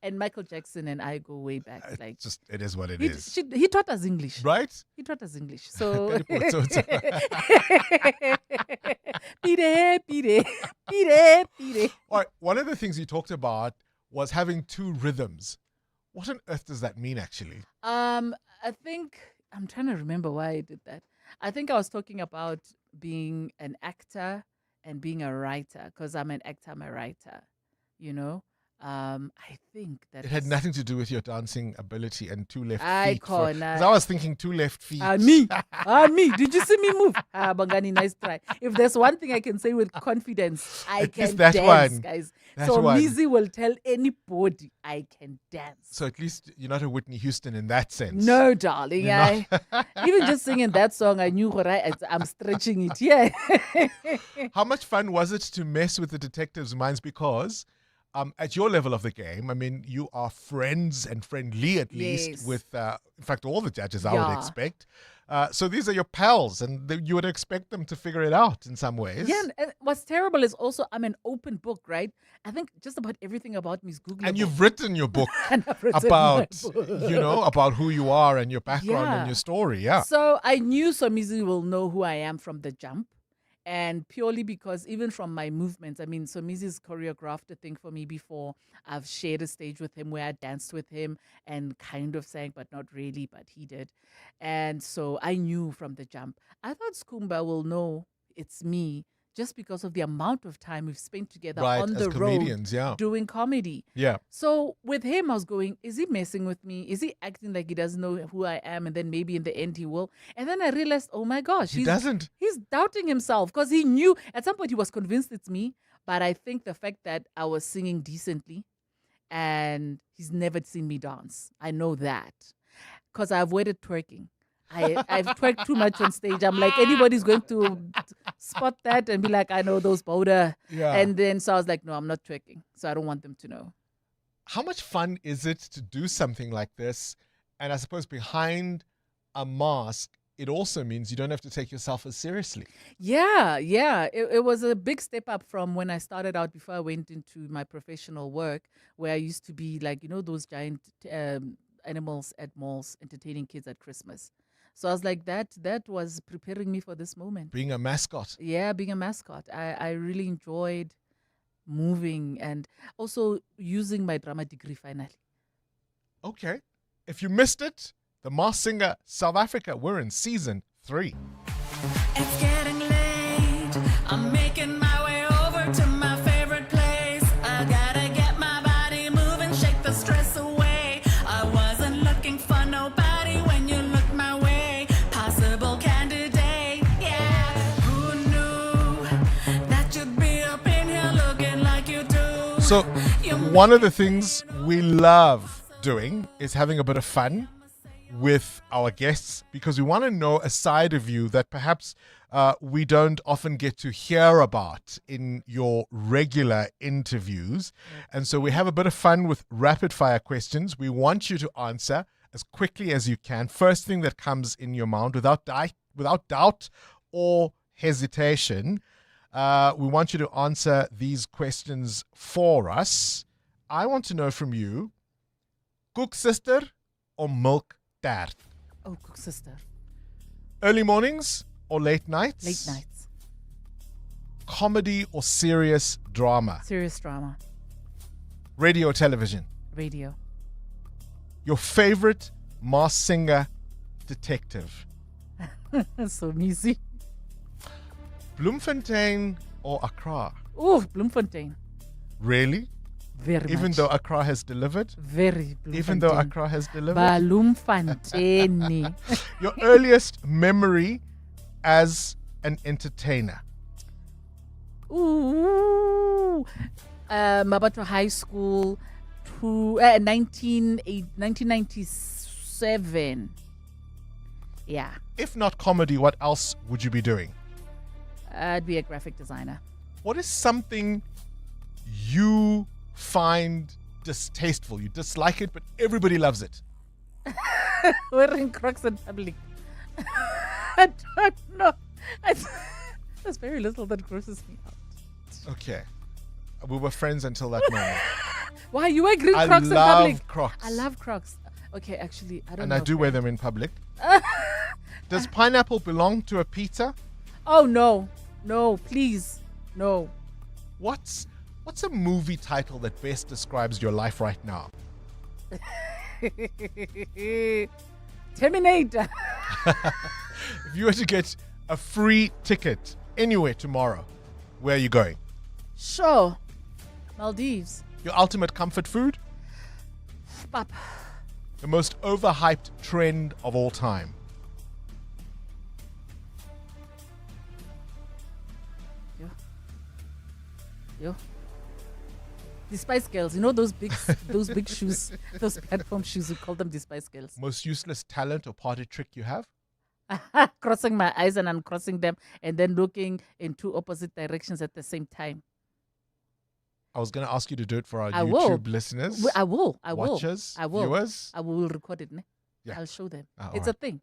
And Michael Jackson and I go way back. Like, It is what it is. He taught us English. Right? He taught us English. So. All right. One of the things you talked about was having two rhythms. What on earth does that mean, actually? I think, I'm trying to remember why I did that. I think I was talking about being an actor and being a writer, because I'm an actor, I'm a writer, I think that it had nothing to do with your dancing ability and two left feet. Because I was thinking two left feet. Me. Did you see me move? Bongani, nice try. If there's one thing I can say with confidence, I can dance, guys. So Mizi will tell anybody I can dance. So at least you're not a Whitney Houston in that sense. No, darling. Even just singing that song, I knew I'm stretching it. Yeah. How much fun was it to mess with the detectives' minds? Because at your level of the game, I mean, you are friends and friendly at least with, in fact, all the judges, I would expect. So these are your pals, and you would expect them to figure it out in some ways. Yeah, and what's terrible is also I'm an open book, right? I think just about everything about me is Googleable. And you've written your book And I've written about, my book. about who you are and your background and your story, yeah. So I knew Somizi will know who I am from the jump. And purely because even from my movements, I mean, Somizi's choreographed a thing for me before. I've shared a stage with him where I danced with him and kind of sang, but not really, but he did. And so I knew from the jump. I thought Skumba will know it's me just because of the amount of time we've spent together on as the comedians, road doing comedy. Yeah. So with him, I was going, is he messing with me? Is he acting like he doesn't know who I am? And then maybe in the end he will. And then I realized, oh my gosh, He doesn't. He's doubting himself because he knew at some point he was convinced it's me. But I think the fact that I was singing decently and he's never seen me dance. I know that because I avoided twerking. I've twerked too much on stage. I'm like, anybody's going to spot that and be like, I know those Boda. Yeah. And then so I was like, no, I'm not twerking. So I don't want them to know. How much fun is it to do something like this? And I suppose behind a mask, it also means you don't have to take yourself as seriously. Yeah. It was a big step up from when I started out before I went into my professional work, where I used to be like, those giant animals at malls entertaining kids at Christmas. So I was like, that was preparing me for this moment. Being a mascot. Yeah, being a mascot. I really enjoyed moving and also using my drama degree finally. Okay. If you missed it, The Masked Singer South Africa, we're in season 3. It's getting late. I'm making my way over to my favorite place. I gotta get my body moving, shake the stress away. I wasn't looking for nobody when you looked my way. Possible candidate, yeah. Who knew that you'd be up in here looking like you do? So, one of the things we love doing is having a bit of fun with our guests, because we want to know a side of you that perhaps we don't often get to hear about in your regular interviews. And so we have a bit of fun with rapid fire questions. We want you to answer as quickly as you can. First thing that comes in your mind, without doubt or hesitation. We want you to answer these questions for us. I want to know from you, Koek sister or milk tart? Oh, Koek sister. Early mornings or late nights? Late nights. Comedy or serious drama? Serious drama. Radio or television? Radio. Your favorite Masked Singer detective? So easy. Bloemfontein or Accra? Oh, Bloemfontein. Really? Very Even much. though Accra has delivered? Very Even though Accra has delivered? Bloemfontein. Your earliest memory as an entertainer? Ooh. Mabato High School, 1997. Yeah. If not comedy, what else would you be doing? I'd be a graphic designer. What is something you find distasteful? You dislike it, but everybody loves it. Wearing Crocs in public. I don't know. There's very little that grosses me out. Okay. We were friends until that moment. Why you wear green I Crocs in love public? Crocs. I love Crocs. Okay, actually, I don't And know. I do wear them in public. Does pineapple belong to a pizza? Oh, no. No, please. No. What's a movie title that best describes your life right now? Terminator. If you were to get a free ticket anywhere tomorrow, where are you going? Sure. Maldives. Your ultimate comfort food? Pap. The most overhyped trend of all time? Yo. The Spice Girls. You know those big shoes, those platform shoes, we call them the Spice Girls. Most useless talent or party trick you have? Crossing my eyes and uncrossing them and then looking in two opposite directions at the same time. I was going to ask you to do it for our I YouTube will. listeners. I will. Watchers, I will. viewers. I will record it. Ne? Yeah. I'll show them. Ah, It's all a thing.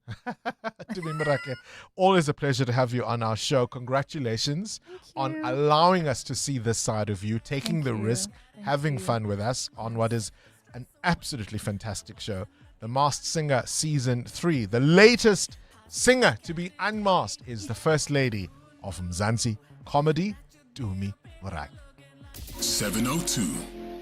Tumi Morake, always a pleasure to have you on our show. Congratulations on allowing us to see this side of you, taking the risk, having fun with us on what is an absolutely fantastic show. The Masked Singer Season 3. The latest singer to be unmasked is the First Lady of Mzansi Comedy, Tumi Morake. 702.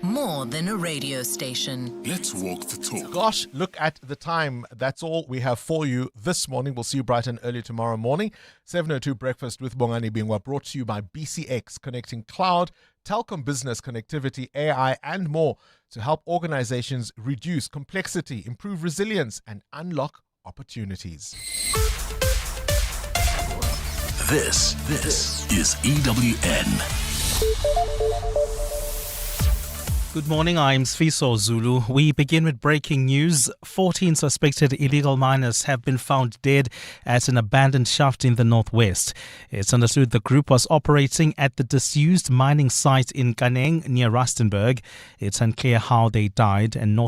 More than a radio station. Let's walk the talk. Gosh, look at the time. That's all we have for you this morning. We'll see you bright and early tomorrow morning. 702 Breakfast with Bongani Bingwa, brought to you by BCX, connecting cloud, telecom business connectivity, AI, and more to help organizations reduce complexity, improve resilience, and unlock opportunities. This is EWN. Good morning, I'm Sfiso Zulu. We begin with breaking news. 14 suspected illegal miners have been found dead at an abandoned shaft in the northwest. It's understood the group was operating at the disused mining site in Kaneng near Rustenburg. It's unclear how they died, and North